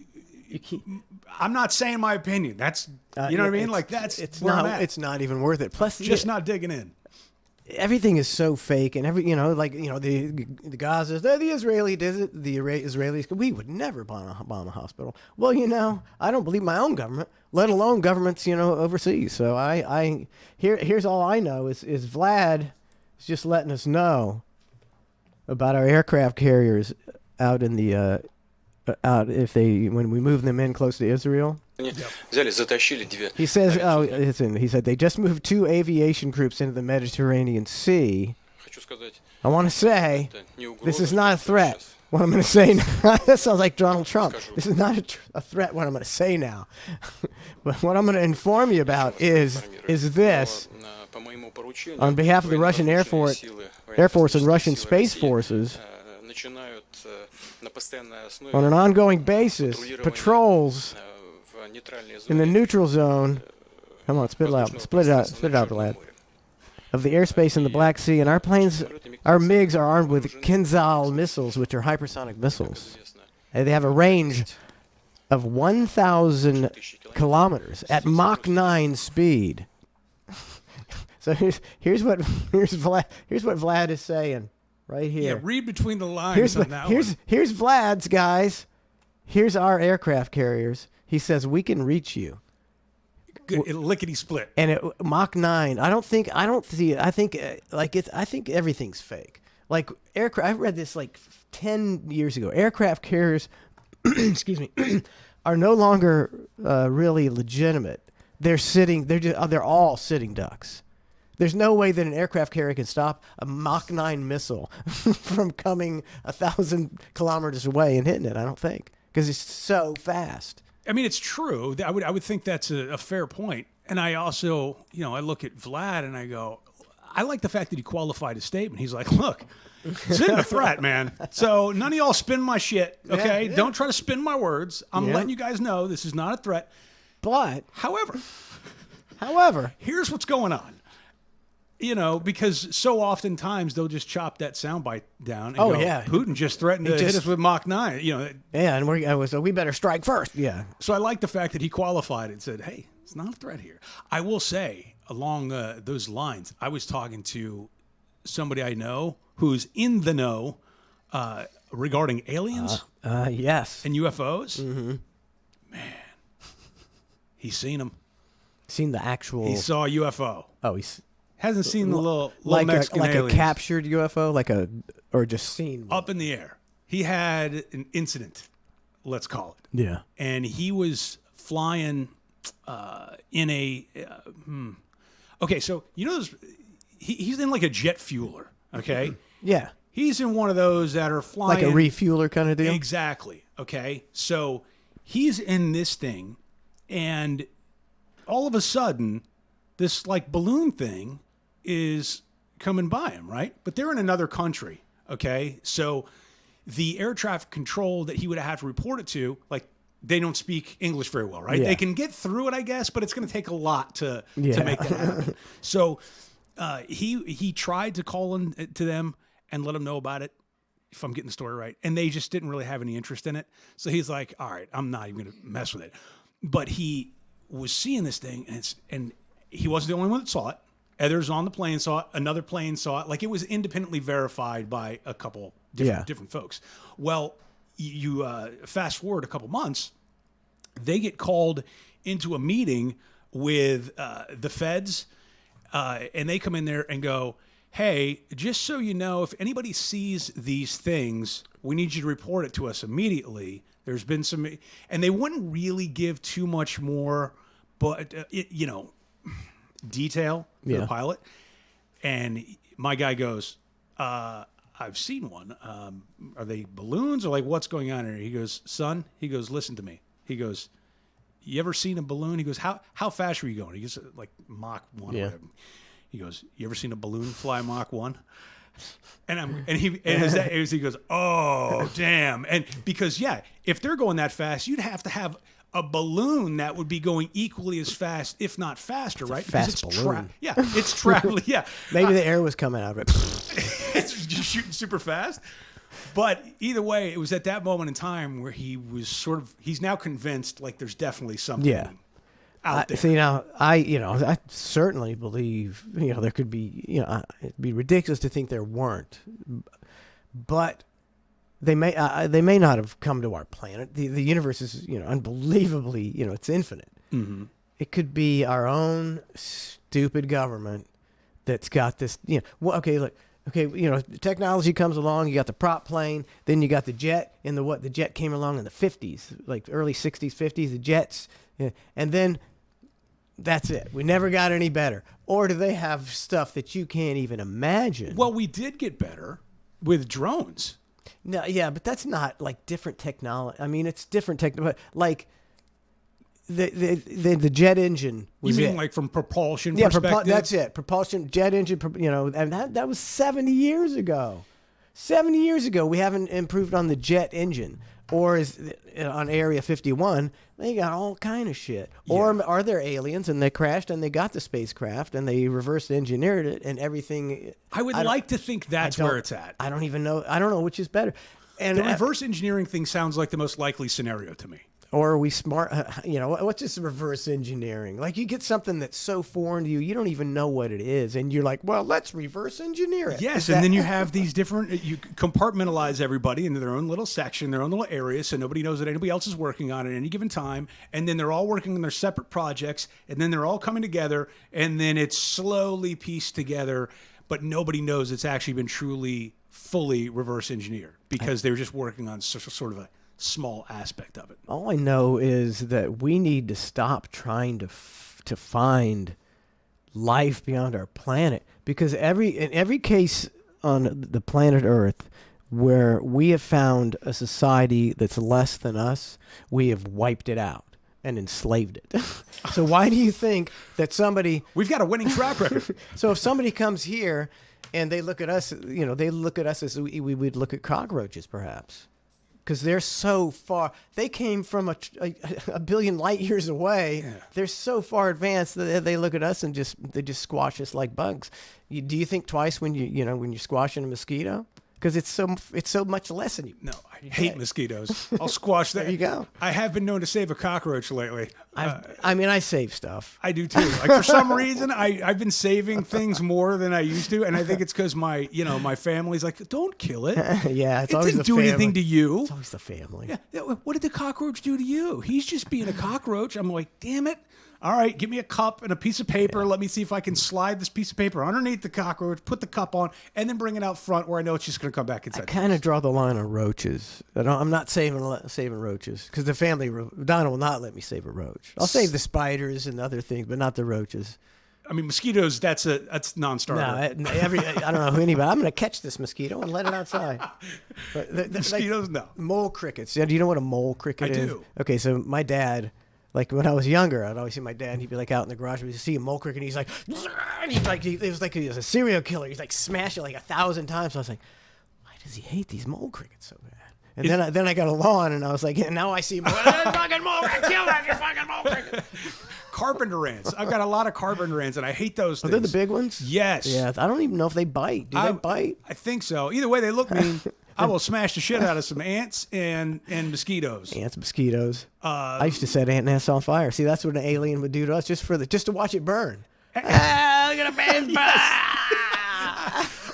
I'm not saying my opinion. That's you know what I mean. Like that's it's where I'm not at. it's not even worth it. Plus, Just not digging in. everything is so fake, and the Gaza, the Israeli did it. The Israelis, we would never bomb a hospital. Well, I don't believe my own government, let alone governments overseas. So here's all I know is Vlad is just letting us know about our aircraft carriers out in the when we move them in close to Israel. He says, he said they just moved 2 aviation groups into the Mediterranean Sea. I want to say, this is not a threat. What I'm going to say now, that sounds like Donald Trump. This is not a threat, what I'm going to say now. But what I'm going to inform you about is this. On behalf of the Russian Air Force and Russian Space Forces, on an ongoing basis, patrols in the neutral zone. Come on, spit it out, Vlad. Of the airspace in the Black Sea, and our MiGs are armed with Kinzhal missiles, which are hypersonic missiles. And they have a range of 1,000 kilometers at Mach 9 speed. So here's what Vlad is saying right here. Yeah, read between the lines on that one. Here's Vlad's, guys. Here's our aircraft carriers. He says we can reach you. Lickety split. And at Mach 9, I think everything's fake. Like aircraft, I read this like 10 years ago. Aircraft carriers, excuse me, are no longer really legitimate. They're all sitting ducks. There's no way that an aircraft carrier can stop a Mach 9 missile from coming 1,000 kilometers away and hitting it. I don't think, because it's so fast. I mean, it's true. I would think that's a fair point. And I also, I look at Vlad and I go, I like the fact that he qualified his statement. He's like, look, this isn't a threat, man. So none of y'all spin my shit, okay? Yeah. Don't try to spin my words. I'm letting you guys know this is not a threat. But, However, here's what's going on. Because so oftentimes they'll just chop that soundbite down and go, Putin just threatened to hit us with Mach 9. Yeah, and so we better strike first. Yeah. So I like the fact that he qualified and said, hey, it's not a threat here. I will say, along those lines, I was talking to somebody I know who's in the know regarding aliens Yes. and UFOs. Mm-hmm. Man, he's seen them. Seen the actual... He saw a UFO. Oh, he's... Hasn't seen the little like Mexican a aliens. captured UFO, or just seen one? Up in the air. He had an incident, let's call it. Yeah. And he was flying in a... Okay, so he's in like a jet fueler, okay? Yeah. He's in one of those that are flying... Like a refueler kind of deal? Exactly, okay? So he's in this thing, and all of a sudden, this like balloon thing is coming by him, right? But they're in another country, okay? So the air traffic control that he would have to report it to, like, they don't speak English very well, right? Yeah. They can get through it, I guess, but it's going to take a lot to make that happen. So he tried to call in to them and let them know about it, if I'm getting the story right, and they just didn't really have any interest in it. So he's like, all right, I'm not even going to mess with it. But he was seeing this thing, and he wasn't the only one that saw it. Others on the plane saw it. Another plane saw it. Like, it was independently verified by a couple different folks. Well, you fast forward a couple months, they get called into a meeting with the feds, and they come in there and go, hey, just so you know, if anybody sees these things, we need you to report it to us immediately. There's been some... And they wouldn't really give too much more, but, detail to the pilot. And my guy goes, I've seen one. Are they balloons or like what's going on here? He goes, son, listen to me. He goes, you ever seen a balloon? He goes, how fast were you going? He goes, like Mach 1 or whatever. He goes, you ever seen a balloon fly Mach 1? He goes, oh, damn. And because, yeah, if they're going that fast, you'd have to have a balloon that would be going equally as fast, if not faster, right? fast balloon. It's traveling. Yeah. Maybe the air was coming out of it. It's just shooting super fast. But either way, it was at that moment in time where he was he's now convinced like there's definitely something out there. See, now, I certainly believe, there could be, it'd be ridiculous to think there weren't. But they may not have come to our planet. The universe is, unbelievably, it's infinite. Mm-hmm. It could be our own stupid government that's got this, technology comes along, you got the prop plane, then you got the jet, and the jet came along in the 50s, like early 60s, 50s, the jets, and then that's it. We never got any better. Or do they have stuff that you can't even imagine? Well, we did get better with drones. No, yeah, but that's not like different technology. I mean, it's different technology. Like the jet engine was You mean it. like from propulsion Yeah, perspective? that's it. Propulsion, jet engine, and that was 70 years ago. 70 years ago, we haven't improved on the jet engine. Or is on Area 51, they got all kind of shit. Yeah. Or are there aliens and they crashed and they got the spacecraft and they reverse engineered it and everything? I would like to think that's where it's at. I don't even know. I don't know which is better. And The reverse engineering thing sounds like the most likely scenario to me. Or are we smart? What's this reverse engineering? Like you get something that's so foreign to you, you don't even know what it is. And you're like, well, let's reverse engineer it. Yes, and then you have these different, you compartmentalize everybody into their own little section, their own little area, so nobody knows that anybody else is working on it at any given time. And then they're all working on their separate projects, and then they're all coming together, and then it's slowly pieced together, but nobody knows it's actually been truly, fully reverse engineered because they were just working on sort of a small aspect of it. All I know is that we need to stop trying to find life beyond our planet, because in every case on the planet Earth where we have found a society that's less than us, we have wiped it out and enslaved it. So why do you think that somebody... We've got a winning track record. So if somebody comes here and they look at us, they look at us as we would look at cockroaches, perhaps. Because they're so far, they came from a billion light years away. Yeah. They're so far advanced that they look at us and they just squash us like bugs. Do you think twice when when you're squashing a mosquito? Because it's so much less than you. No, I hate mosquitoes. I'll squash that. There you go. I have been known to save a cockroach lately. I save stuff. I do too. Like for some reason, I've been saving things more than I used to, and I think it's because my family's like, don't kill it. Yeah, it didn't do anything to you. It's always the family. Yeah. What did the cockroach do to you? He's just being a cockroach. I'm like, damn it. All right, give me a cup and a piece of paper. Let me see if I can slide this piece of paper underneath the cockroach, put the cup on, and then bring it out front where I know it's just going to come back inside. I kind of draw the line on roaches. I'm not saving roaches because the family, Donna will not let me save a roach. I'll save the spiders and other things, but not the roaches. I mean, mosquitoes, that's non-starter. No, I don't know who anybody. I'm going to catch this mosquito and let it outside. But mosquitoes, no. Mole crickets. Yeah, do you know what a mole cricket is? I do. Okay, so my dad... Like when I was younger, I'd always see my dad. He'd be like out in the garage. We'd see a mole cricket. And he's like, and it was like he was a serial killer. He's like smashed it like 1,000 times. So I was like, why does he hate these mole crickets so bad? And then I got a lawn, and I was like, and now I see fucking mole cricket. Kill that fucking mole cricket. Carpenter ants. I've got a lot of carpenter ants, and I hate those things. Are they the big ones? Yes. Yeah. I don't even know if they bite. Do they bite? I think so. Either way, they look mean. I will smash the shit out of some ants and mosquitoes. Ants, mosquitoes. I used to set ant nests on fire. See, that's what an alien would do to us, just to watch it burn. Look at a man burn.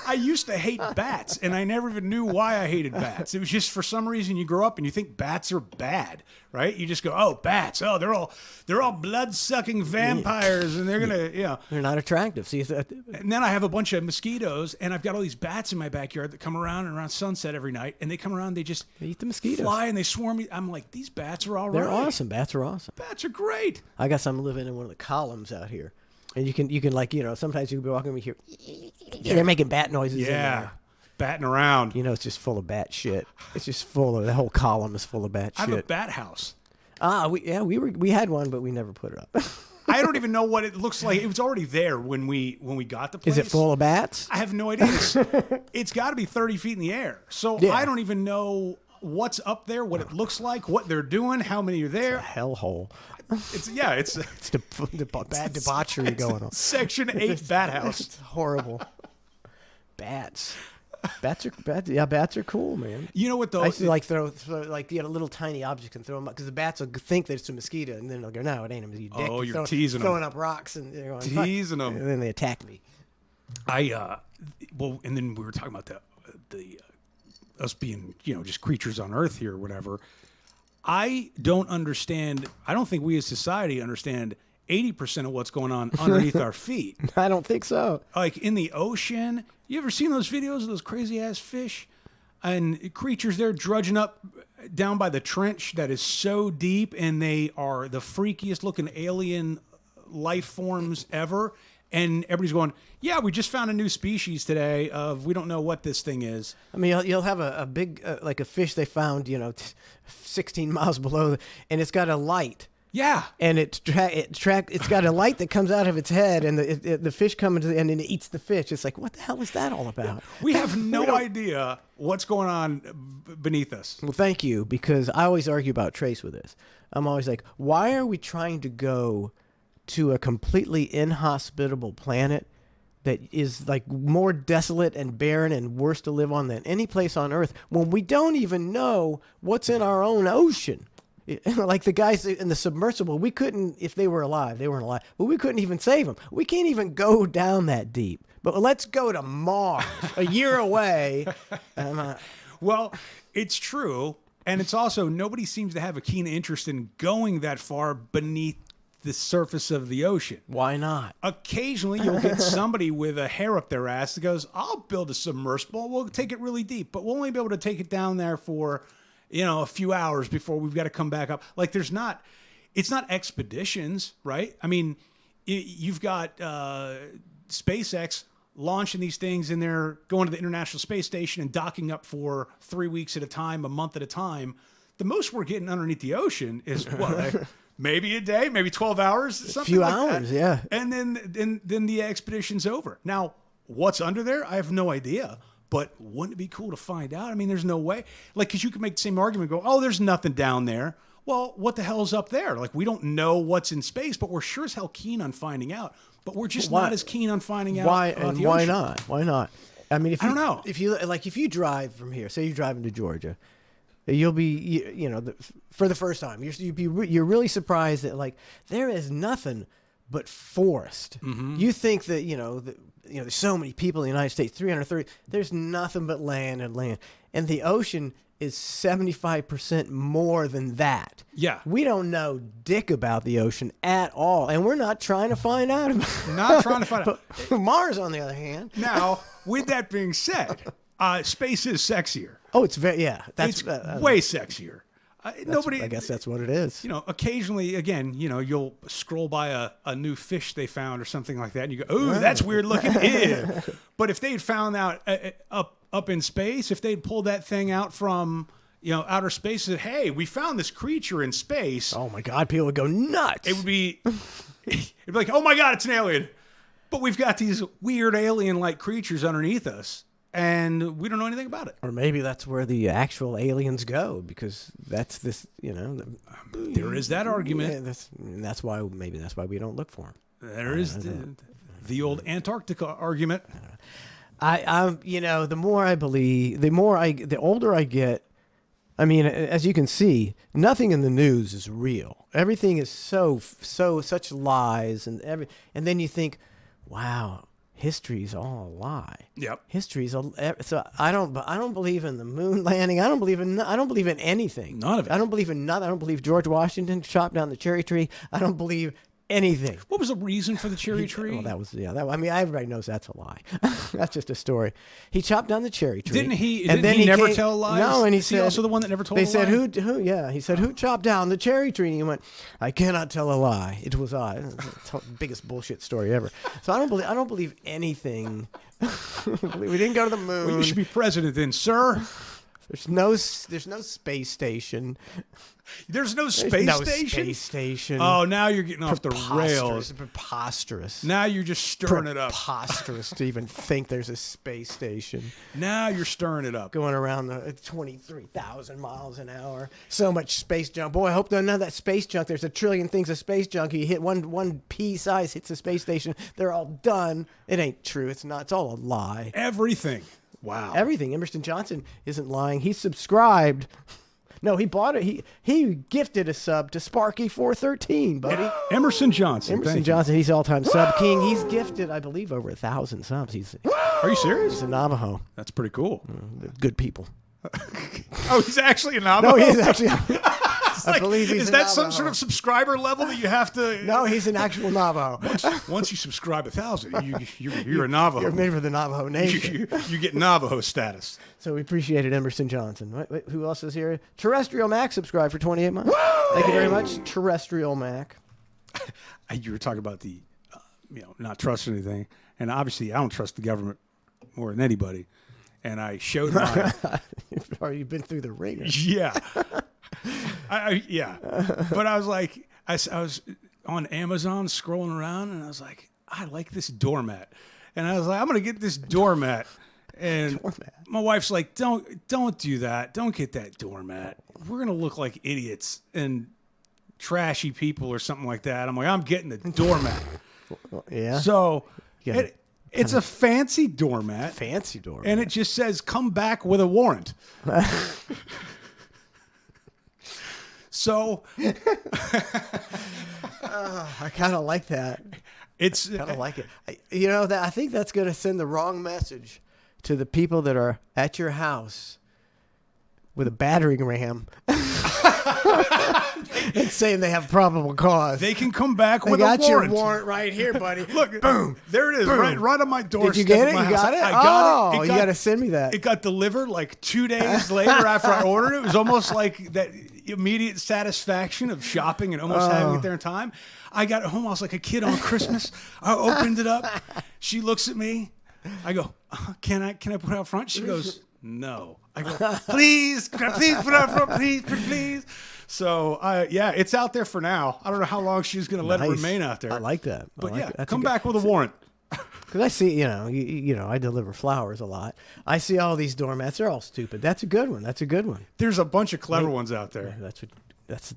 I used to hate bats, and I never even knew why I hated bats. It was just for some reason you grow up and you think bats are bad, right? You just go, oh, bats. Oh, they're all blood-sucking vampires, and they're gonna, They're not attractive. See, and then I have a bunch of mosquitoes, and I've got all these bats in my backyard that come around and around sunset every night, and they come around, they eat the mosquitoes, fly, and they swarm me. I'm like, these bats are all right. They're awesome. Bats are awesome. Bats are great. I got some living in one of the columns out here. And you can like, sometimes you can be walking and you hear, they're making bat noises. Yeah, batting around. It's just full of bat shit. It's just full of, the whole column is full of bat shit. I have a bat house. We had one, but we never put it up. I don't even know what it looks like. It was already there when we got the place. Is it full of bats? I have no idea. It's got to be 30 feet in the air. So Yeah. I don't even know what's up there, what it looks like, what they're doing, how many are there. Hellhole. It's It's the bad debauchery going on. Section 8 bat house. It's horrible. Bats. Bats are cool, man. You know what though? I used to like throw like a little tiny object and throw them up because the bats will think that it's a mosquito, and then they'll go, "No, it ain't a mosquito." Oh, you're teasing 'em. throwing up rocks and they're going, "Fuck." Teasing 'em. and then they attack me. Well, and then we were talking about the us being, just creatures on Earth here or whatever. I don't understand. I don't think we as society understand 80% of what's going on underneath our feet. I don't think so. Like in the ocean, you ever seen those videos of those crazy ass fish and creatures there drudging up down by the trench that is so deep, and they are the freakiest looking alien life forms ever. And everybody's going, yeah, we just found a new species today of, we don't know what this thing is. I mean, you'll have a big like a fish they found 16 miles below, and it's got a light. Yeah. And it's got a light that comes out of its head, and the fish comes and then it eats the fish. It's like, what the hell is that all about? We have no idea what's going on beneath us. Well, thank you, because I always argue about Trace with this. I'm always like, why are we trying to go to a completely inhospitable planet that is like more desolate and barren and worse to live on than any place on Earth when we don't even know what's in our own ocean? Like the guys in the submersible, we couldn't, if they were alive, they weren't alive, but we couldn't even save them. We can't even go down that deep. But let's go to Mars, a year away. Well, it's true. And it's also, nobody seems to have a keen interest in going that far beneath the surface of the ocean. Why not? Occasionally, you'll get somebody with a hair up their ass that goes, I'll build a submersible. We'll take it really deep, but we'll only be able to take it down there for a few hours before we've got to come back up. Like it's not expeditions, right? I mean, you've got SpaceX launching these things and they're going to the International Space Station and docking up for 3 weeks at a time, a month at a time. The most we're getting underneath the ocean is what, like maybe a day, maybe 12 hours, something a few like hours, that. yeah. And then the expedition's over. Now, what's under there? I have no idea. But wouldn't it be cool to find out? I mean, there's no way. Like, because you could make the same argument and go, oh, there's nothing down there. Well, what the hell's up there? Like, we don't know what's in space, but we're sure as hell keen on finding out. But we're just not as keen on finding out. Why about and the why ocean. not? Why not? I mean, I don't know. If you drive from here, say you're driving to Georgia, you'll be for the first time you're really surprised that like there is nothing but forest. Mm-hmm. You think that there's so many people in the United States, 330. There's nothing but land and land, and the ocean is 75% more than that. Yeah. We don't know dick about the ocean at all, and we're not trying to find out about it. Not trying to find out. But Mars, on the other hand. Now, with that being said, space is sexier. Oh, it's very, yeah. It's way sexier. Nobody. I guess that's what it is. Occasionally, again, you'll scroll by a new fish they found or something like that, and you go, "Ooh, that's weird looking." Ew. But if they'd found out up in space, if they'd pulled that thing out from outer space, and said, "Hey, we found this creature in space," Oh my God, people would go nuts. it'd be like, "Oh my God, it's an alien!" But we've got these weird alien-like creatures underneath us, and we don't know anything about it. Or maybe that's where the actual aliens go, because that's this, There is that argument. Yeah, that's why we don't look for them. There is the old Antarctica argument. The more I believe, the older I get. I mean, as you can see, nothing in the news is real. Everything is such lies, and then you think, wow, history's all a lie. Yep. So I don't believe in the moon landing. I don't believe in anything. None of it. I don't believe in nothing. I don't believe George Washington chopped down the cherry tree. I don't believe anything. What was the reason for the cherry tree? Well, everybody knows that's a lie. That's just a story. He chopped down the cherry tree. Didn't he never tell lies? No, and he Is said, he also the one that never told they a said, lie? who? Yeah, he said, who chopped down the cherry tree? And he went, I cannot tell a lie. It was I. It's the biggest bullshit story ever. So I don't believe anything. We didn't go to the moon. Well, you should be president then, sir. There's no space station. There's no There's space no station. Space station. Oh, now you're getting off the Preposterous. rails. Preposterous. Now you're just stirring it up. Preposterous to even think there's a space station Now you're stirring it up. going around the 23,000 miles an hour. So much space junk. Boy, I hope none of that space junk. There's a trillion things of space junk. You hit one pea size hits the space station. They're all done. It ain't true. It's not. It's all a lie. Everything. Wow. Everything. Emerson Johnson isn't lying. He subscribed. No, he bought it. He gifted a sub to Sparky 413, buddy. Emerson Johnson. Emerson thank Johnson, he's all-time sub king. He's gifted, I believe, over 1,000 subs. He's you. Are you serious? a Navajo. That's pretty cool. They're good people. Oh, he's actually a Navajo? No, he's actually. It's I like, believe he's is a that some Navajo. sort of subscriber level that you have to? No, he's an actual Navajo. Once you subscribe 1,000, you're a Navajo. You're made for the Navajo Nation. You get Navajo status. So we appreciated Emerson Johnson. Wait, who else is here? Terrestrial Mac subscribed for 28 months. Thank you very much, Terrestrial Mac. You were talking about the, not trusting anything, and obviously I don't trust the government more than anybody. And I showed my, You've been through the ringer. yeah, yeah. But I was like, I was on Amazon scrolling around, and I was like, I like this doormat, and I was like, I'm gonna get this doormat. And my wife's like, don't do that. Don't get that doormat. We're gonna look like idiots and trashy people or something like that. I'm like, I'm getting the doormat. Yeah. So Yeah. it's a fancy doormat. Fancy doormat. And it just says, come back with a warrant. So I kind of like that. it's Kind of like it. I think that's going to send the wrong message to the people that are at your house with a battering ram and saying they have probable cause. they can come back They with got a warrant. your warrant right here, buddy. Look, boom. there it is, Boom. right on my doorstep. Did you get of it? my You house. got it? I got it. You got to send me that. It got delivered like 2 days later after I ordered it. It was almost like that immediate satisfaction of shopping and almost having it there in time. I got it home. I was like a kid on Christmas. I opened it up. She looks at me. I go, can I put it out front? She goes, no. I go, please, can I please put it out front, please. So, yeah, it's out there for now. I don't know how long she's going to let it Nice. remain out there. I like that. But That's a come good- back with a warrant. Because I see, I deliver flowers a lot. I see all these doormats. They're all stupid. That's a good one. There's a bunch of clever ones out there. That's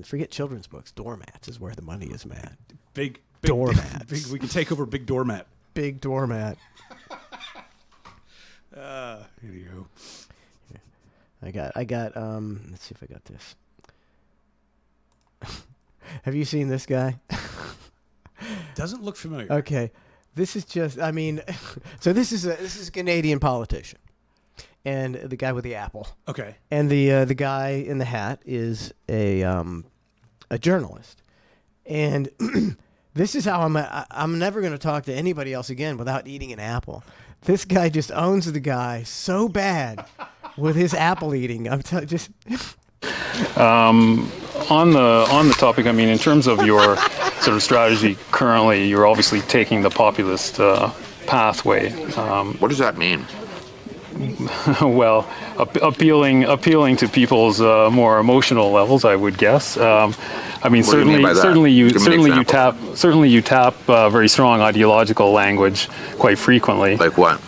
forget children's books. Doormats is where the money is, man. Big Doormats. we can take over Big Doormat. Big doormat. Here you go. I got let's see if I got this. Have you seen this guy? Doesn't look familiar. Okay. This is just so this is a Canadian politician. And the guy with the apple. Okay. And the guy in the hat is a journalist. And this is how I'm never going to talk to anybody else again without eating an apple. This guy just owns the guy so bad with his apple eating. I'm telling just On the topic, in terms of your sort of strategy currently, you're obviously taking the populist pathway. What does that mean? Well, appealing to people's more emotional levels, I would guess. What do you mean by that? certainly Give me an example. you tap very strong ideological language quite frequently. Like what?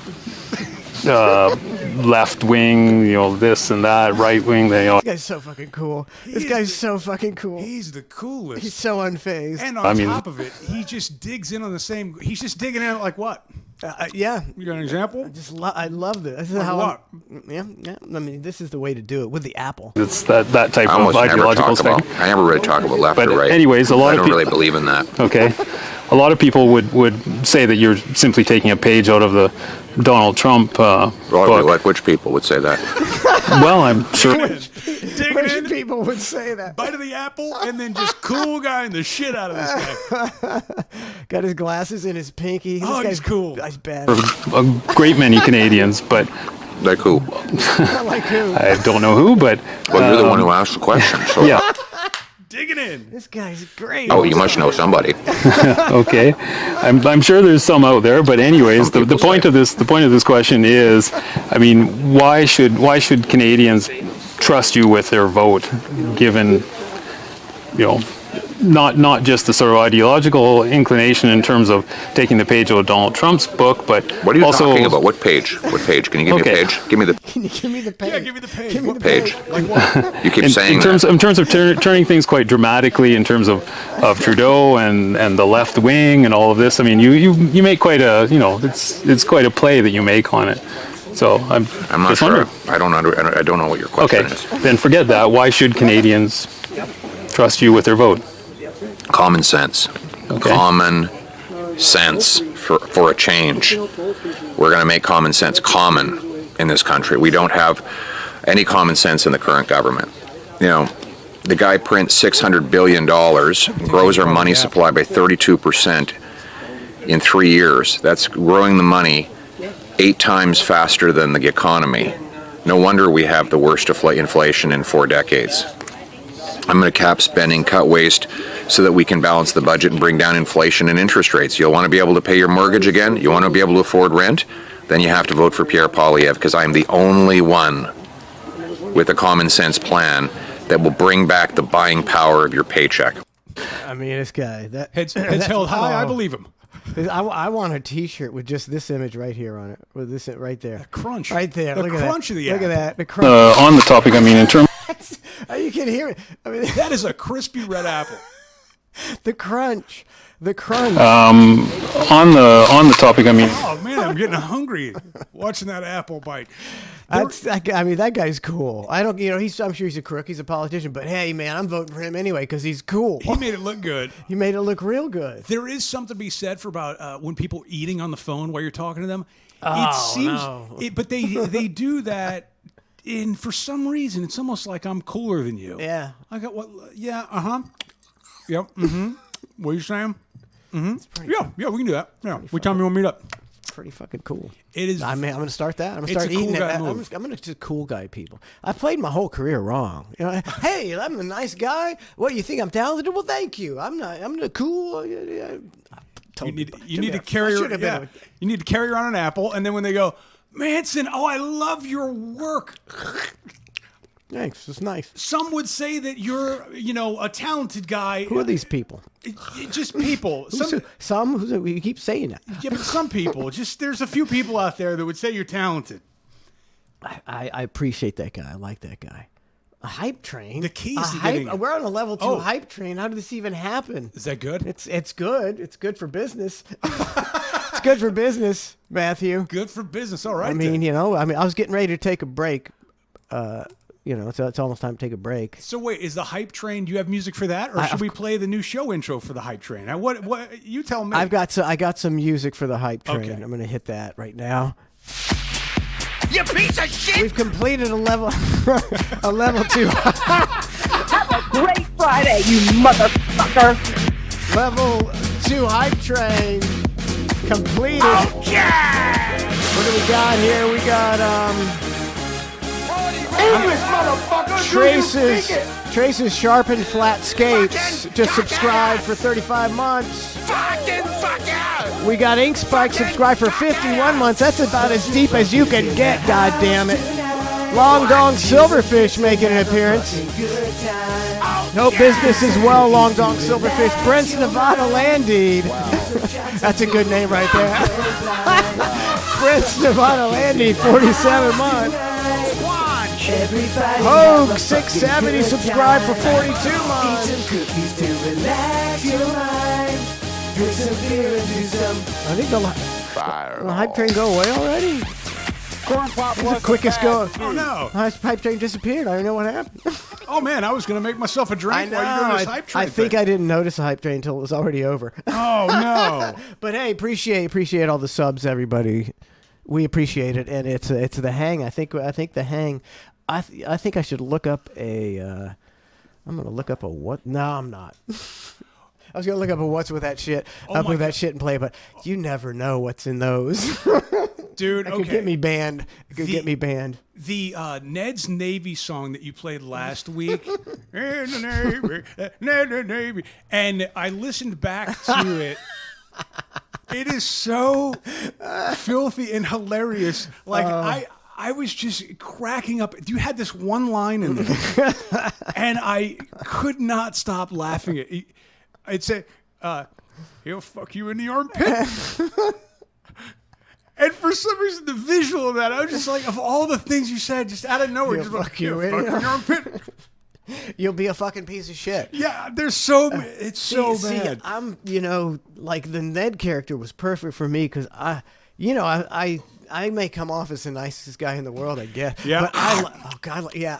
Left wing, this and that, right wing. this guy's so fucking cool. This guy's so fucking cool. He's the coolest. He's so unfazed. And on top of it, he just digs in on the same. He's just digging in like what? Yeah. You got an example? I love this. This is Like how what? yeah. This is the way to do it with the apple. It's that type I of almost never ideological talk about. spectrum. I never really talk about left But or right. anyways, a lot I of don't people really believe in that. Okay. A lot of people would say that you're simply taking a page out of the Donald Trump Well, book. like which people would say that? Well, I'm sure. Digging Which in, people would say that. bite of the apple, and then just cool guying the shit out of this guy. Got his glasses and his pinky. This Oh, guy's he's cool. Guy's bad. A great many Canadians, but Like who? Not like who? I don't know who. But Well, you're the one who asked the question. So yeah. Digging in. This guy's great. Oh, you must know somebody. Okay, I'm sure there's some out there, but anyways, the point of this question is, I mean, why should Canadians trust you with their vote, given, you know, not just the sort of ideological inclination in terms of taking the page out of Donald Trump's book, but What are you also talking about? What page? What page? Can you give me Okay. a page? Give me the Can you give me the page? Yeah, give me the page. Give me What the page. Like what? You keep in saying terms that. of turning things quite dramatically in terms of Trudeau and the left wing and all of this. I mean, you make quite a, you know, it's quite a play that you make on it. So I'm I'm not just sure. wondering. I don't know what your question Okay, is. then forget that. Why should Canadians trust you with their vote? Common sense. Okay. Common sense for a change. We're going to make common sense common in this country. We don't have any common sense in the current government. You know, the guy prints $600 billion, grows our money supply by 32% in 3 years. That's growing the money 8 times faster than the economy. No wonder we have the worst inflation in 4 decades. I'm going to cap spending, cut waste, so that we can balance the budget and bring down inflation and interest rates. You'll want to be able to pay your mortgage again? You want to be able to afford rent? Then you have to vote for Pierre Poilievre, because I'm the only one with a common sense plan that will bring back the buying power of your paycheck. I mean, this guy. Heads held high. I believe him. I want a T-shirt with just this image right here on it, with this right there. Crunch. Right there. The Look crunch at that. of the Look at app. that. The crunch. On the topic, I mean, in terms. You can hear it. I mean, That is a crispy red apple. the crunch. The crunch. On the topic, I mean, Oh man, I'm getting hungry watching that apple bite. I mean, that guy's cool. I don't, you know, I'm sure he's a crook. He's a politician, but hey, man, I'm voting for him anyway because he's cool. He made it look good. He made it look real good. There is something to be said for about when people are eating on the phone while you're talking to them. Oh, It seems, no. but they do that. And for some reason, it's almost like I'm cooler than you. Yeah. I got what? Yeah. Yep. Mm-hmm. What are you saying? Mm-hmm. Yeah. We can do that. Yeah. What time you want to meet up? Pretty fucking cool. It is. I mean, I'm gonna start that. I'm gonna It's start a cool eating guy it. move. I'm gonna just cool guy people. I played my whole career wrong. You know, hey, I'm a nice guy. What, you think I'm talented? Well, thank you. I'm not. I'm the cool. You need to carry. You need to carry around an apple, and then when they go, Manson, oh, I love your work. Thanks. It's nice. Some would say that you're, a talented guy. Who are these people? Just people. You keep saying that. Yeah, but some people. There's a few people out there that would say you're talented. I appreciate that guy. I like that guy. A hype train. The keys A to hype, getting- We're on a level 2 Oh. hype train. How did this even happen? Is that good? It's good. It's good for business. It's good for business, Matthew. Good for business. All right. I mean, I was getting ready to take a break. So it's almost time to take a break. So wait, is the hype train? Do you have music for that, or should we play the new show intro for the hype train? Now, what you tell me? I got some music for the hype train. Okay. I'm gonna hit that right now. You piece of shit! We've completed a level a level 2 Great Friday, you motherfucker! level 2 hype train completed. Yeah! What do we got here? We got English, motherfucker! Trace's sharpened flat skates. Just subscribe for 35 months. Fucking fuck out! We got Ink Spike subscribe for 51 months. That's about as deep as you can get, God damn it. Long Dong Silverfish making an appearance. Hope business is well, Long Dong Silverfish. Brent's Nevada Landede. That's a good name right there. Brent's Nevada Landede, 47 months. Hogue 670 subscribe for 42 months. I think the hype train go away already. The quickest go. Oh no! Hype train disappeared. I don't know what happened. Oh man, I was gonna make myself a drink while you're doing this hype train. I think thing. I didn't notice the hype train until it was already over. Oh no! But hey, appreciate all the subs, everybody. We appreciate it, and it's the hang. I think the hang. I think I should look up a. I'm gonna look up a what? No, I'm not. I was gonna look up a what's with that shit, Oh my with that God. shit and play, but you never know what's in those. Dude, It could get me banned. It could get me banned. The Ned's Navy song that you played last week, in the Navy, and I listened back to it. It is so filthy and hilarious. Like I was just cracking up. You had this one line in there, and I could not stop laughing. I'd say, "He'll fuck you in the armpit." And for some reason, the visual of that, I was just like, of all the things you said, just out of nowhere, He'll just fuck like, you "He'll in fuck you in your armpit." You'll be a fucking piece of shit. Yeah, there's so it's so bad. I'm, like the Ned character was perfect for me because I may come off as the nicest guy in the world, I guess. Yeah. But oh God, yeah.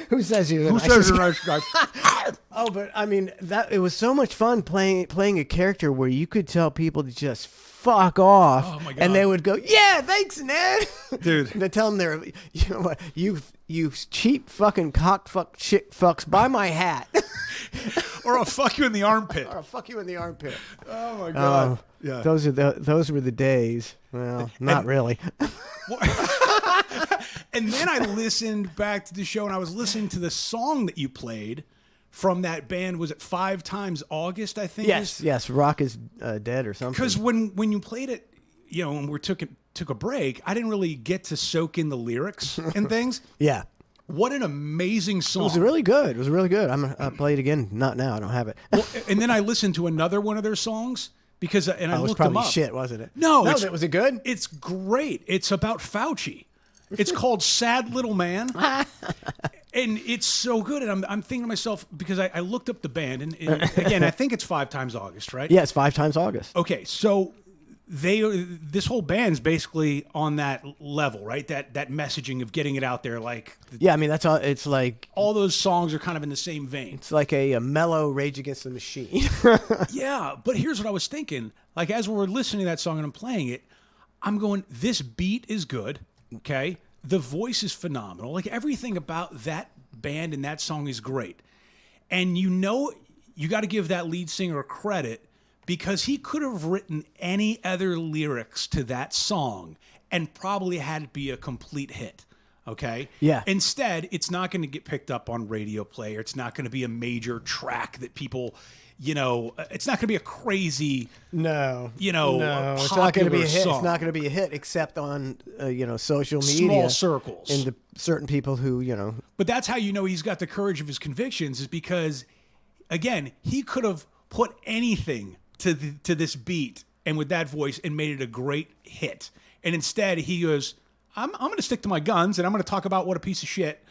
Who says you're the Who nicest says you're guy? nice guy? Oh, but I mean that it was so much fun playing a character where you could tell people to just fuck off, Oh, my God. and they would go, "Yeah, thanks, Ned." Dude. And they tell them they're, you know what, you cheap fucking cock fuck shit fucks, buy my hat, Or I'll fuck you in the armpit. or I'll fuck you in the armpit. Oh my god. Oh, Yeah. those were the days. Well, not really. And then I listened back to the show, and I was listening to the song that you played from that band. Was it 5 Times August? I think. Yes. Rock is dead or something. Because when you played it, when we took a break, I didn't really get to soak in the lyrics and things. Yeah. What an amazing song! It was really good. It was really good. I'm gonna play it again. Not now. I don't have it. Well, and then I listened to another one of their songs because, and I It was looked them probably up. shit, wasn't it? No, was it good? It's great. It's about Fauci. It's called "Sad Little Man," and it's so good. And I'm thinking to myself because I looked up the band, and again, I think it's 5 Times August, right? Yeah, it's 5 Times August. Okay, so this whole band's basically on that level, right? That messaging of getting it out there, like Yeah, I mean that's all. It's like those songs are kind of in the same vein. it's like a mellow Rage Against the Machine. Yeah, but here's what I was thinking. Like as we're listening to that song and I'm playing it, I'm going, this beat is good. Okay. The voice is phenomenal. Like everything about that band and that song is great. And you got to give that lead singer credit because he could have written any other lyrics to that song and probably had it be a complete hit. Okay. Yeah. Instead, it's not going to get picked up on radio play, or it's not going to be a major track that people, it's not going to be a crazy, No, it's not going to be a hit. song. It's not going to be a hit except on social media, Small circles. and the certain people who But that's how you know he's got the courage of his convictions, is because, again, he could have put anything to this beat and with that voice and made it a great hit. And instead, he goes, I'm going to stick to my guns and I'm going to talk about what a piece of shit,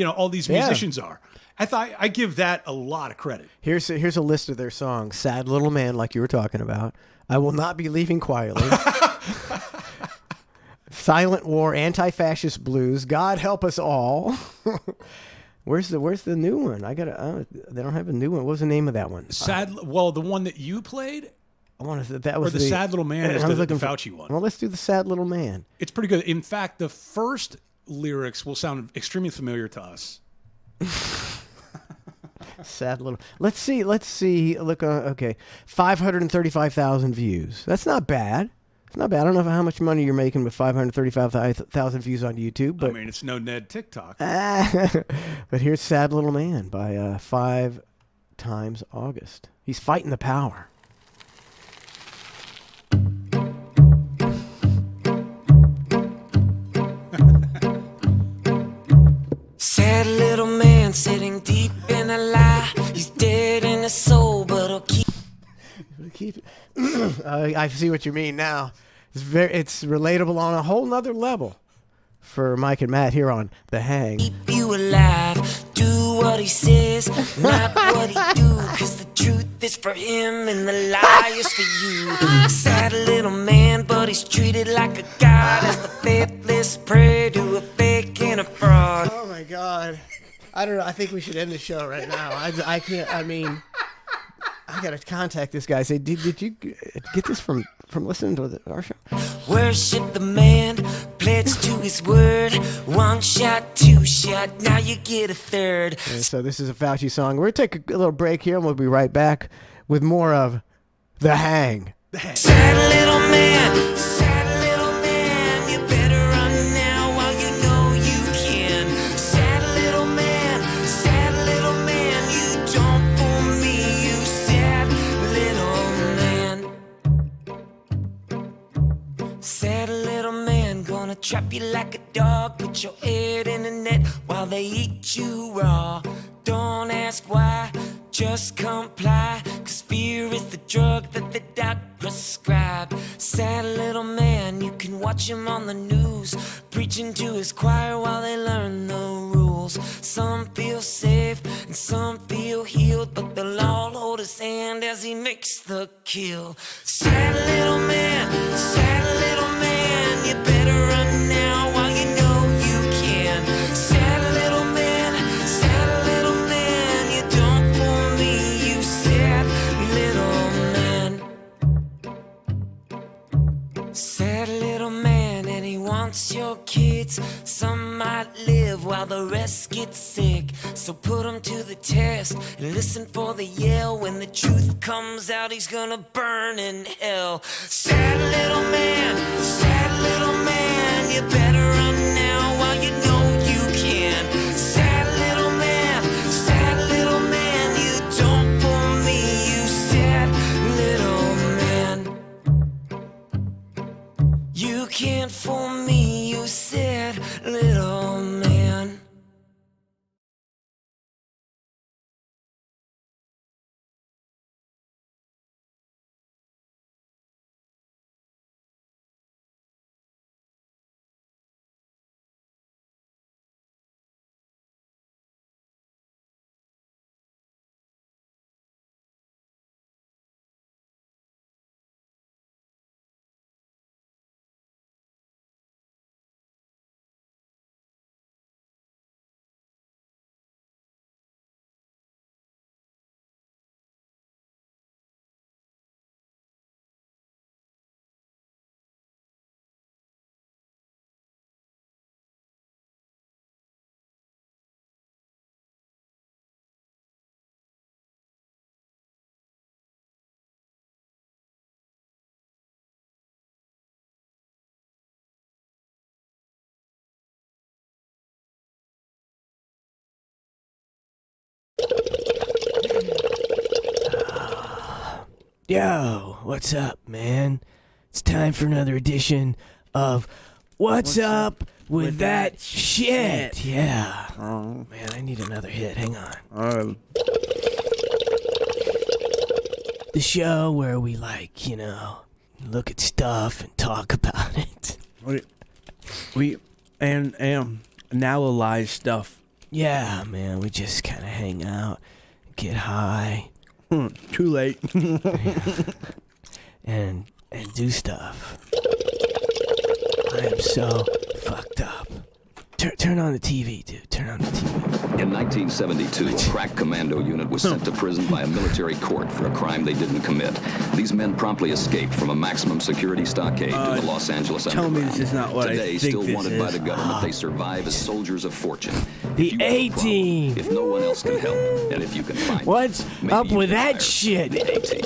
all these musicians are. I give that a lot of credit. Here's a list of their songs: "Sad Little Man," like you were talking about. "I Will Not Be Leaving Quietly." "Silent War," "Anti-Fascist Blues," "God Help Us All." Where's the new one? They don't have a new one. What was the name of that one? The one that you played, I want to. That was or the Sad Little Man is I was the looking for- Fauci one. Well, let's do the "Sad Little Man." It's pretty good. In fact, the first lyrics will sound extremely familiar to us. Sad little. Let's see. Look. Okay, 535,000 views. That's not bad. It's not bad. I don't know how much money you're making with 535,000 views on YouTube, but I mean, it's no Ned TikTok. but here's "Sad Little Man" by 5 Times August. He's fighting the power. Sad little man sitting deep in a lie. He's dead in his soul, but he'll keep I see what you mean now. It's relatable on a whole nother level for Mike and Matt here on The Hang. you alive. Do what he says, not what he do. Cause the truth is for him and the lie is for you. Sad little man, but he's treated like a god. As the faithless prey to a fake and a fraud. Oh my God. I don't know. I think we should end the show right now. I can't. I mean, I gotta contact this guy. Say, did you get this from listening to our show? Worship the man, pledge to his word. One shot, two shot, now you get a third. And so this is a Fauci song. We're going to take a little break here, and we'll be right back with more of The Hang. Sad little man, you better run now while you know you can. Sad little man, you don't fool me, you sad little man. Sad little man, gonna trap you like a dog, put your head in a net while they eat you raw. Don't ask why, just comply, 'cause fear is the drug that the doc prescribed. Sad little man, you can watch him on the news, preaching to his choir while they learn the rules. Some feel safe and some feel healed, but they'll all hold his hand as he makes the kill. Sad little man, you better run now while you know you can. Sad little man, you don't fool me, you sad little man. Sad little man, and he wants your kids. Some might live while the rest get sick. So put him to the test and listen for the yell. When the truth comes out, he's gonna burn in hell. Sad little man, you better run now while you know you can. Sad little man, you don't fool me, you sad little man. You can't fool me, you sad little man. Yo, what's up, man? It's time for another edition of What's Up with That Shit? Yeah. Oh, man, I need another hit. Hang on. The show where we, like, you know, look at stuff and talk about it. We analyze stuff. Yeah, man, we just kind of hang out, get high. Too late. and do stuff. I am so fucked up. Turn on the TV, dude. Turn on the TV. In 1972, a crack commando unit was sent to prison by a military court for a crime they didn't commit. These men promptly escaped from a maximum security stockade to the Los Angeles Tell me underground. this is not what Today, I think still this wanted is. by the government, they survive as soldiers of fortune. The A-Team. If no one else can help, and if you can find What's maybe up you with can that hire shit? the A-Team.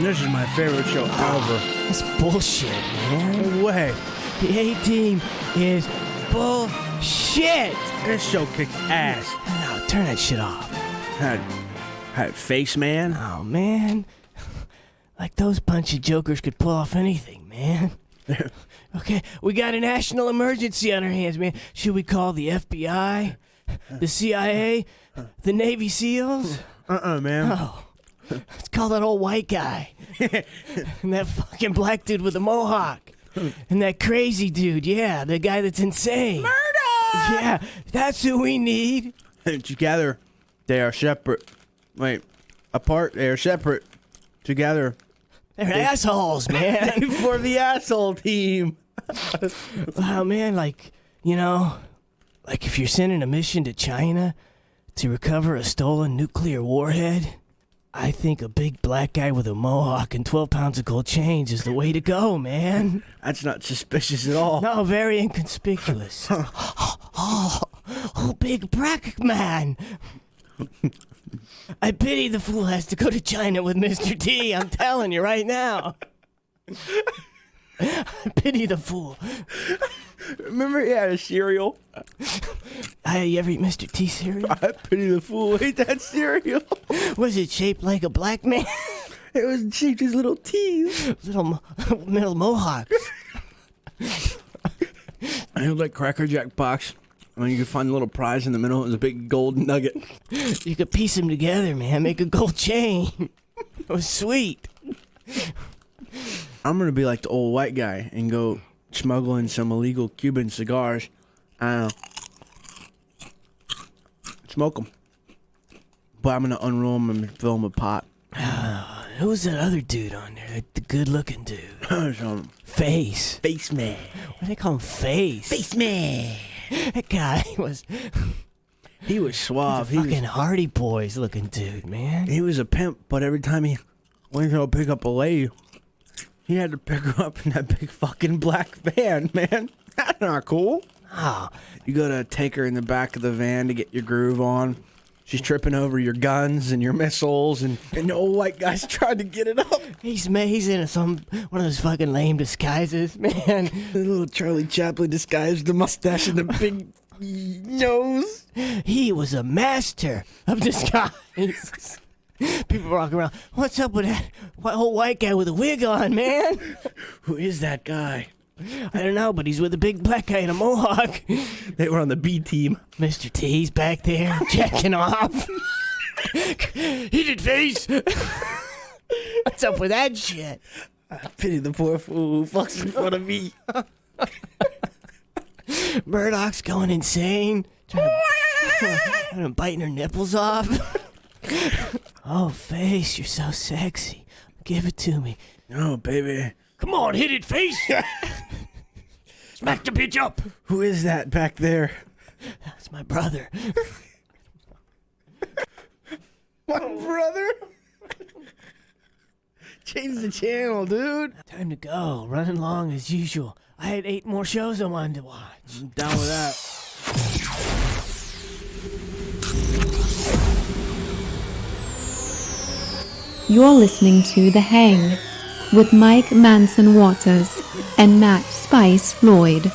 This is my favorite show ever. That's bullshit, man. No way. The A-Team is bullshit. This show kicks ass. No, turn that shit off. Had Face Man. Oh, man. Like those bunch of jokers could pull off anything, man. Okay, we got a national emergency on our hands, man. Should we call the FBI? The CIA? The Navy SEALs? Man. Oh. Let's call that old white guy. And that fucking black dude with the mohawk. And that crazy dude, yeah, the guy that's insane. Murder! Yeah, that's who we need. Together, they are separate. Wait, apart, they are separate. Together. They're assholes, man. For the asshole team. Oh, man, like, you know, like if you're sending a mission to China to recover a stolen nuclear warhead, I think a big black guy with a mohawk and 12 pounds of gold chains is the way to go, man. That's not suspicious at all. No, very inconspicuous. Oh, big black man. I pity the fool has to go to China with Mr. T. I'm telling you right now. I pity the fool. Remember he had a cereal? You ever eat Mr. T cereal? I pity the fool who ate that cereal. Was it shaped like a black man? It was shaped as little T's. Little mohawks. I had like Cracker Jack box. And you could find a little prize in the middle. It was a big gold nugget. You could piece them together, man. Make a gold chain. It was sweet. I'm gonna be like the old white guy and go smuggle in some illegal Cuban cigars. Smoke them. But I'm gonna unroll them and fill them with pot. Who was that other dude on there? The good-looking dude. Face. Face man. What do they call him? Face. Face man. That guy was... He was suave. He was fucking Hardy Boys looking dude, man. He was a pimp, but every time he went to go pick up a lady, he had to pick her up in that big fucking black van, man. That's not cool. Oh. You gotta take her in the back of the van to get your groove on. She's tripping over your guns and your missiles, and the old white guy's trying to get it up. He's in one of those fucking lame disguises, man. The little Charlie Chaplin disguise, the mustache and the big nose. He was a master of disguise. People walking around, what's up with that old white guy with a wig on, man? Who is that guy? I don't know, but he's with a big black guy in a mohawk. They were on the B team. Mr. T's back there checking off. Heated face. What's up with that shit? I pity the poor fool who fucks in front of me. Murdoch's going insane. Trying to biting her nipples off. Oh, Face, you're so sexy. Give it to me. No, baby. Come on, hit it, Face. Smack the bitch up. Who is that back there? That's my brother. My brother? Change the channel, dude. Time to go. Running long as usual. I had 8 more shows I wanted to watch. I'm down with that. You're listening to The Hang with Mike Manson Waters and Matt Spice Floyd.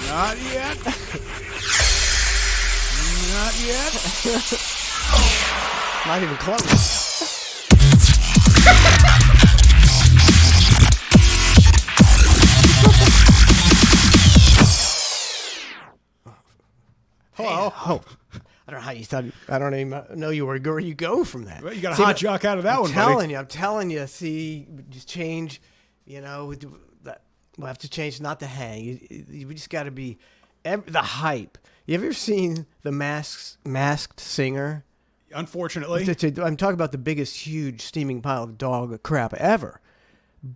Not yet. Not yet. Not even close. Hello. Oh, I don't know how you thought. I don't even know where you go from that. Well, you got a hot jock out of that one, buddy. I'm telling you. See, just change. You know, we'll have to change. Not the hang. We just got to be the hype. You ever seen the Masked Singer? Unfortunately, I'm talking about the biggest, huge, steaming pile of dog crap ever.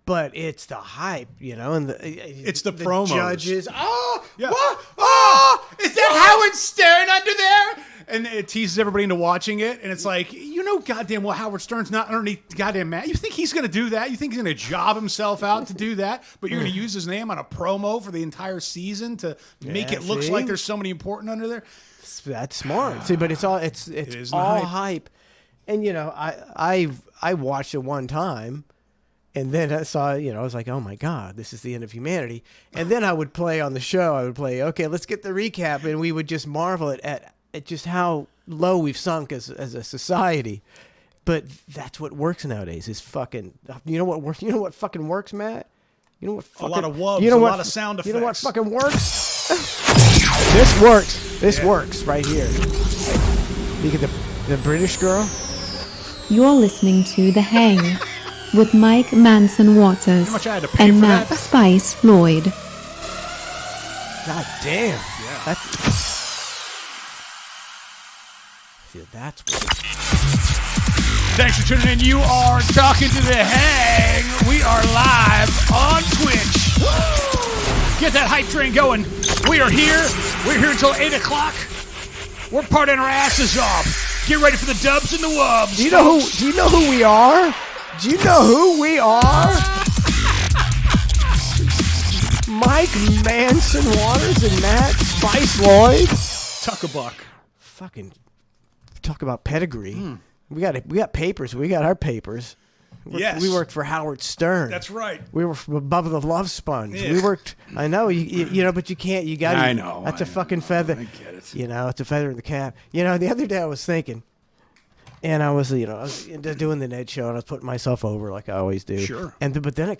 But it's the hype, you know, and it's the promos. Judges. Oh, yeah. What? Oh, is that Howard Stern under there? And it teases everybody into watching it, and it's like, you know, goddamn well, Howard Stern's not underneath the goddamn mat. You think he's going to do that? You think he's going to job himself out to do that? But you're going to use his name on a promo for the entire season to make it look like there's somebody important under there? That's smart. See, but it's all all hype. And you know, I watched it one time. And then I saw, you know, I was like, oh my God, this is the end of humanity. And then I would play on the show. I would play, okay, let's get the recap. And we would just marvel at just how low we've sunk as a society. But that's what works nowadays is fucking, you know what fucking works, Matt? You know what fucking, a lot of wubs, you know a what, lot of sound effects. You know what fucking works? This works. This works right here. You get the British girl. You're listening to The Hang with Mike Manson Waters How much I had to pay and for Matt that? Spice Floyd. God damn. Yeah. That's, See, that's what. Thanks for tuning in. You are talking to The Hang. We are live on Twitch. Get that hype train going. We are here. We're here until 8 o'clock. We're partying our asses off. Get ready for the dubs and the wubs. Do you know who we are? Do you know who we are? Mike Manson Waters and Matt Spice Lloyd. Tuck-a-buck. Fucking talk about pedigree. We got papers. We got our papers. Yes. We worked for Howard Stern. That's right. We were from above the Love Sponge. Yeah. We worked. I know you know, but you can't. You got. I know. That's a fucking feather. I get it. You know, it's a feather in the cap. You know, the other day I was thinking, and I was doing the Ned show, and I was putting myself over like I always do. Sure. But then I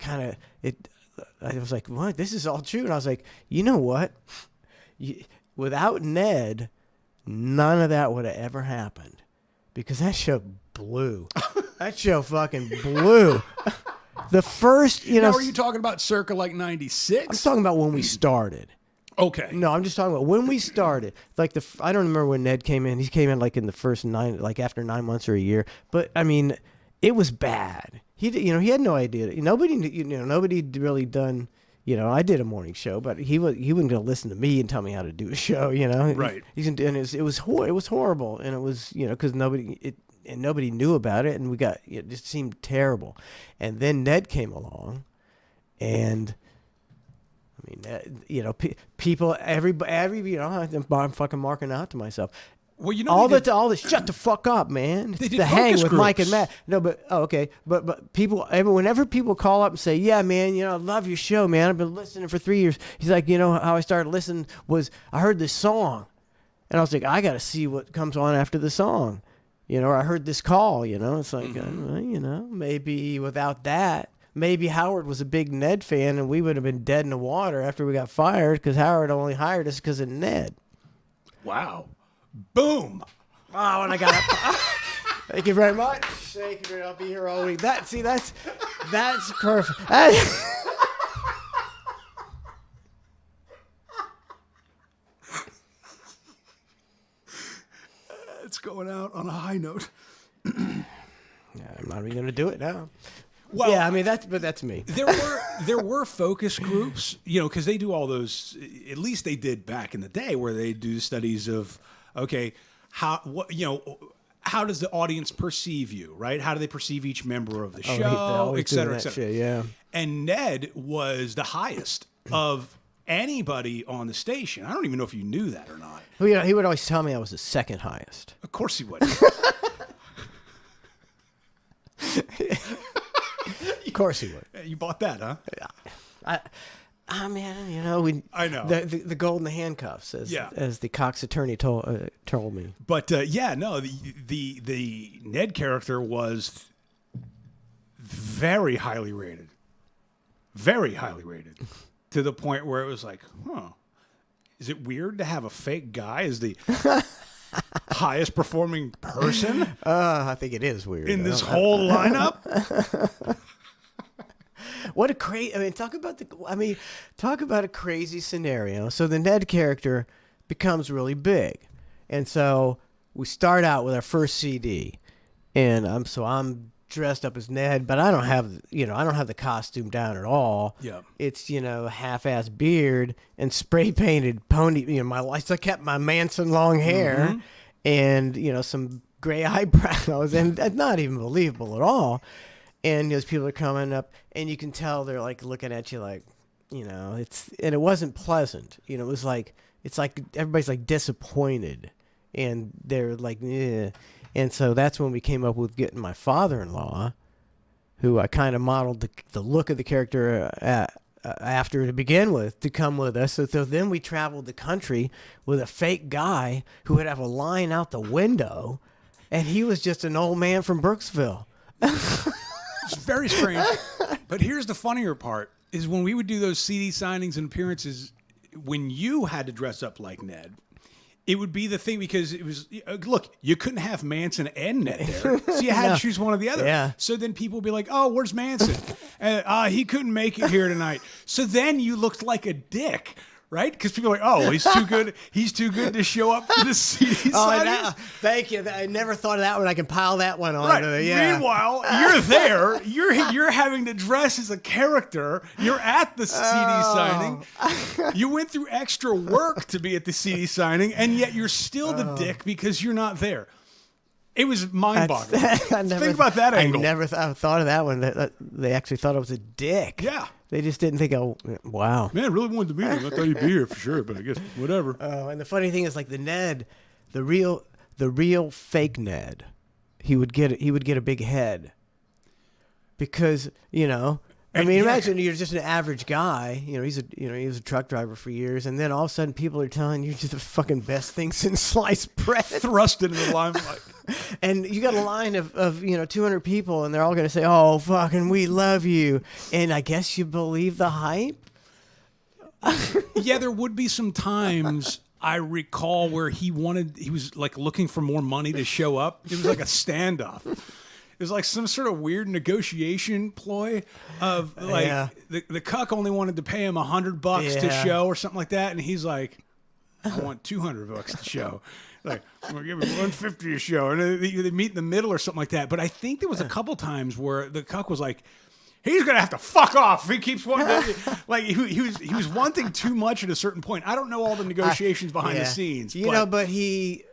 was like, what? This is all true. And I was like, you know what? Without Ned, none of that would have ever happened. Because that show blew. That show fucking blew. The first, Now, are you talking about circa like 96? I'm talking about when we started. Okay. No, I'm just talking about when we started. Like I don't remember when Ned came in. He came in like in the first after 9 months or a year. But I mean, it was bad. He had no idea. Nobody really done. I did a morning show, but he wasn't going to listen to me and tell me how to do a show. Right. It was horrible, and it was because nobody knew about it, and it just seemed terrible. And then Ned came along, and I mean, people, everybody, I'm fucking marking out to myself. Well, all the shut the fuck up, man. They It's did the Hang focus with Mike groups. and Matt. No, but okay, but people, whenever people call up and say, "Yeah, man, I love your show, man. I've been listening for 3 years." He's like, how I started listening was I heard this song, and I was like, I got to see what comes on after the song, or I heard this call, It's like, maybe without that. Maybe Howard was a big Ned fan, and we would have been dead in the water after we got fired because Howard only hired us because of Ned. Wow. Boom. Oh, and I got it. Thank you very much. Thank you very much. I'll be here all week. That's perfect. It's going out on a high note. I'm not even going to do it now. Well, yeah, I mean that's me. There were focus groups, because they do all those. At least they did back in the day, where they do studies of, okay, how does the audience perceive you, right? How do they perceive each member of the show, et cetera, et cetera. Shit, yeah. And Ned was the highest of anybody on the station. I don't even know if you knew that or not. Well, he would always tell me I was the second highest. Of course he would. Of course he would. You bought that, huh? Man, I know the golden handcuffs, as the Cox attorney told me. But the Ned character was very highly rated, to the point where it was like, is it weird to have a fake guy as the highest performing person? I think it is weird in this whole lineup. What a talk about a crazy scenario. So the Ned character becomes really big, and so we start out with our first CD, and I'm dressed up as Ned, but I don't have the costume down at all. Yeah, it's half-ass beard and spray painted pony. I kept my Manson long hair, and some gray eyebrows, and that's not even believable at all. And those people are coming up, and you can tell they're like looking at you like, and it wasn't pleasant. It was like it's like everybody's like disappointed, and they're like, eh. And so that's when we came up with getting my father-in-law, who I kind of modeled the look of the character after to begin with, to come with us. So then we traveled the country with a fake guy who would have a line out the window, and he was just an old man from Brooksville. It's very strange. But here's the funnier part, is when we would do those CD signings and appearances, when you had to dress up like Ned, it would be the thing, because it was, look, you couldn't have Manson and Ned there, so you had to choose one or the other. Yeah. So then people would be like, oh, where's Manson? He couldn't make it here tonight. So then you looked like a dick, right? Because people are like, oh, he's too good. He's too good to show up for the CD signings. Thank you. I never thought of that one. I can pile that one on. Right. Yeah. Meanwhile, you're there. You're having to dress as a character. You're at the CD signing. You went through extra work to be at the CD signing, and yet you're still the dick because you're not there. It was mind-boggling. Think about that angle. I never thought of that one. They actually thought I was a dick. Yeah. They just didn't think, oh, wow. Man, I really wanted to be here. I thought you'd be here for sure, but I guess whatever. Oh, and the funny thing is, like the Ned, the real fake Ned, he would get a big head because I mean, imagine you're just an average guy. He was a truck driver for years, and then all of a sudden, people are telling you just the fucking best thing since sliced bread, thrust into the limelight. And you got a line of 200 people, and they're all going to say, "Oh, fucking, we love you," and I guess you believe the hype. Yeah, there would be some times I recall where he was like looking for more money to show up. It was like a standoff. It was like some sort of weird negotiation ploy of like the cuck only wanted to pay him $100 to show or something like that, and he's like, I want $200 to show. Like, I'm gonna give me $150 to show, and they meet in the middle or something like that. But I think there was a couple times where the cuck was like, he's gonna have to fuck off if he keeps wanting to, like he was wanting too much at a certain point. I don't know all the negotiations behind the scenes, but he.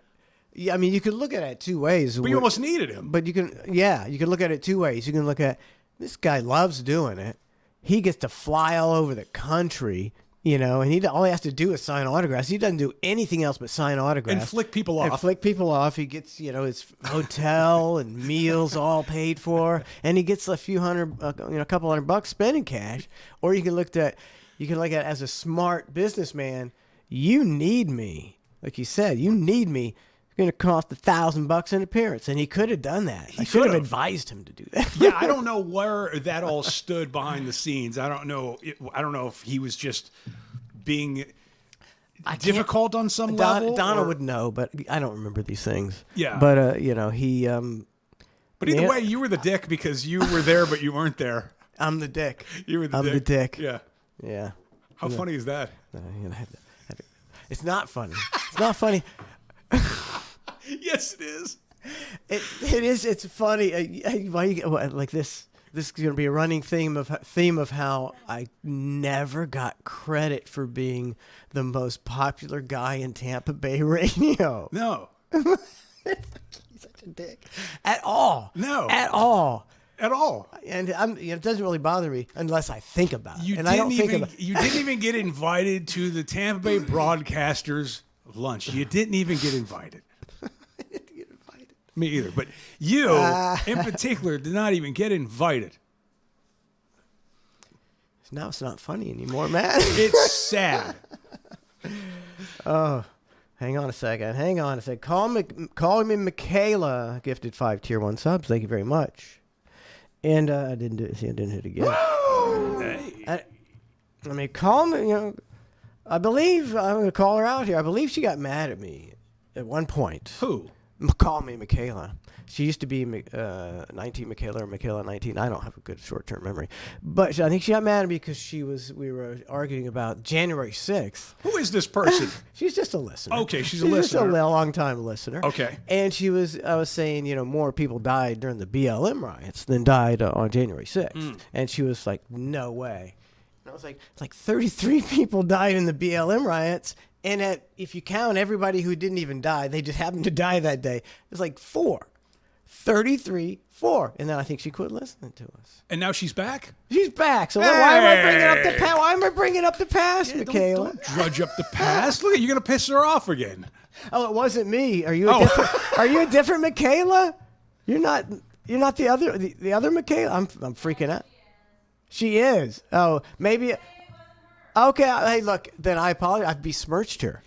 Yeah, I mean, you could look at it two ways. But you almost needed him. But you can look at it two ways. You can look at, this guy loves doing it. He gets to fly all over the country, and all he has to do is sign autographs. He doesn't do anything else but sign autographs. And flick people off. He gets, his hotel and meals all paid for, and he gets a few hundred, a couple $100 spending cash. Or you can look at as a smart businessman, you need me. Like you said, you need me. Going to cost $1,000 an appearance, and he could have done that. I should have advised him to do that. Yeah, I don't know where that all stood behind the scenes. I don't know if he was just being difficult on some level. Donna would know, but I don't remember these things. Yeah, but he. But either way, you were the dick because you were there, but you weren't there. I'm the dick. You were the dick. I'm the dick. Yeah. Yeah. How funny is that? It's not funny. It's not funny. Yes, it is. It is. It's funny. Like this. This is going to be a running theme of how I never got credit for being the most popular guy in Tampa Bay radio. No. He's such a dick. At all. No. At all. At all. And it doesn't really bother me unless I think about it. You didn't even get invited to the Tampa Bay broadcasters lunch. You didn't even get invited. I didn't get invited. Me either. But you, in particular, did not even get invited. Now it's not funny anymore, man. It's sad. Oh, hang on a second. Call me Michaela. Gifted 5 tier 1 subs. Thank you very much. And I didn't do it. See, I didn't hit it again. Hey. I mean, call me. I believe I'm going to call her out here. I believe she got mad at me at one point. Who? Call me Michaela. She used to be 19 Michaela or Michaela 19. I don't have a good short-term memory, but I think she got mad at me because we were arguing about January 6th. Who is this person? She's just a listener. Okay, she's a listener. Just a long-time listener. Okay. And I was saying, more people died during the BLM riots than died on January 6th. And she was like, no way. And I was like, it's like 33 people died in the BLM riots. And if you count everybody who didn't even die, they just happened to die that day. It's like 4. 33, 4. And then I think she quit listening to us. And now she's back? She's back. So why am I bringing up the past? Why am I bringing up the past, Michaela? Don't drudge up the past. Look, you're going to piss her off again. Oh, it wasn't me. Are you a different Michaela? You're not the other Michaela? I'm freaking out. She is. Oh, maybe. Okay. Hey, look, then I apologize. I besmirched her.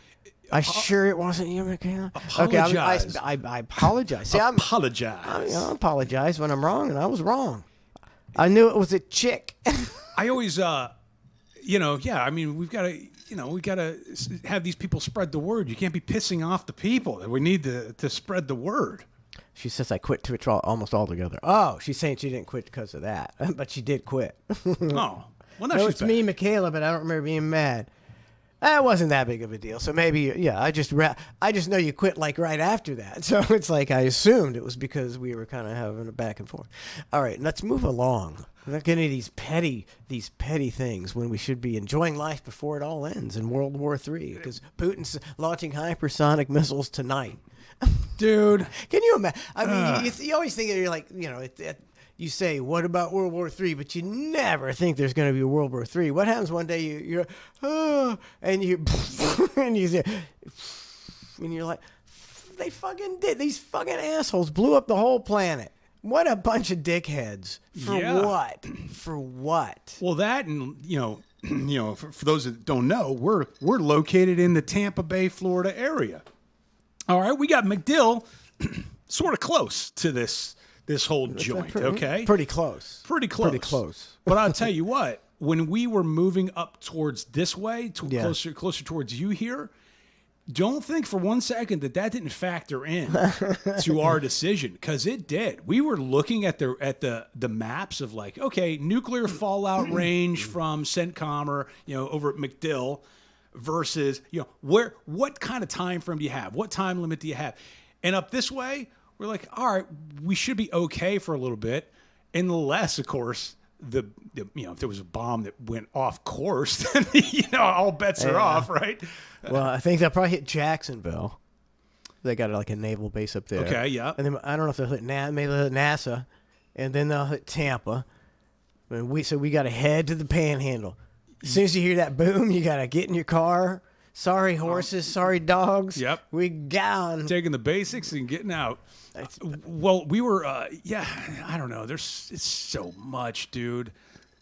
I sure it wasn't you, Michaela. Apologize. Okay, I apologize. See, apologize. I apologize when I'm wrong, and I was wrong. I knew it was a chick. I always, I mean, we've got to have these people spread the word. You can't be pissing off the people. We need to spread the word. She says I quit Twitch almost altogether. Oh, she's saying she didn't quit because of that, but she did quit. Oh, well, no, it's me, Michaela, but I don't remember being mad. That wasn't that big of a deal. So maybe, yeah, I just know you quit like right after that. So it's like I assumed it was because we were kind of having a back and forth. All right, let's move along. We're not getting these petty things when we should be enjoying life before it all ends in World War III, because Putin's launching hypersonic missiles tonight. Dude, can you imagine? I mean, you always think you're like, you say, what about World War III? But you never think there's going to be a World War III. What happens one day you're and you and you're like, they fucking did. These fucking assholes blew up the whole planet. What a bunch of dickheads. For what? For what? Well, that and for those that don't know, we're located in the Tampa Bay, Florida area. All right, we got MacDill sort of close to this whole joint, okay? Pretty close. Pretty close. But I'll tell you what, when we were moving up towards this way, closer towards you here, don't think for one second that didn't factor in to our decision, because it did. We were looking at the maps of like, okay, nuclear fallout range from CENTCOM or over at MacDill versus what kind of time frame do you have? What time limit do you have? And up this way, we're like, all right, we should be okay for a little bit, unless, of course, the if there was a bomb that went off course, then all bets are off, right? Well, I think they'll probably hit Jacksonville. They got like a naval base up there. Okay, yeah. And then I don't know if they'll hit maybe they'll hit NASA, and then they'll hit Tampa. And we got to head to the Panhandle. As soon as you hear that boom, you got to get in your car. Sorry horses, sorry dogs. Yep. We gone. Taking the basics and getting out. Well, we were, I don't know. It's so much, dude.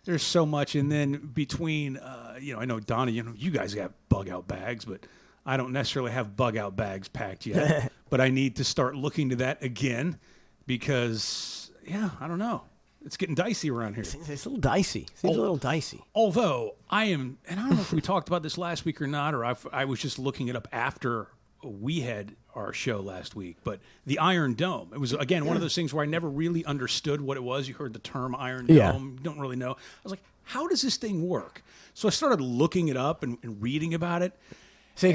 There's so much. And then between, I know, Donna, you guys have bug out bags, but I don't necessarily have bug out bags packed yet. But I need to start looking to that again because, I don't know. It's getting dicey around here. It's a little dicey. Seems a little dicey. Although I am, and I don't know if we talked about this last week or not, or I was just looking it up after we had our show last week, but the Iron Dome. It was, again, one of those things where I never really understood what it was. You heard the term Iron Dome. You don't really know. I was like, how does this thing work? So I started looking it up and reading about it. So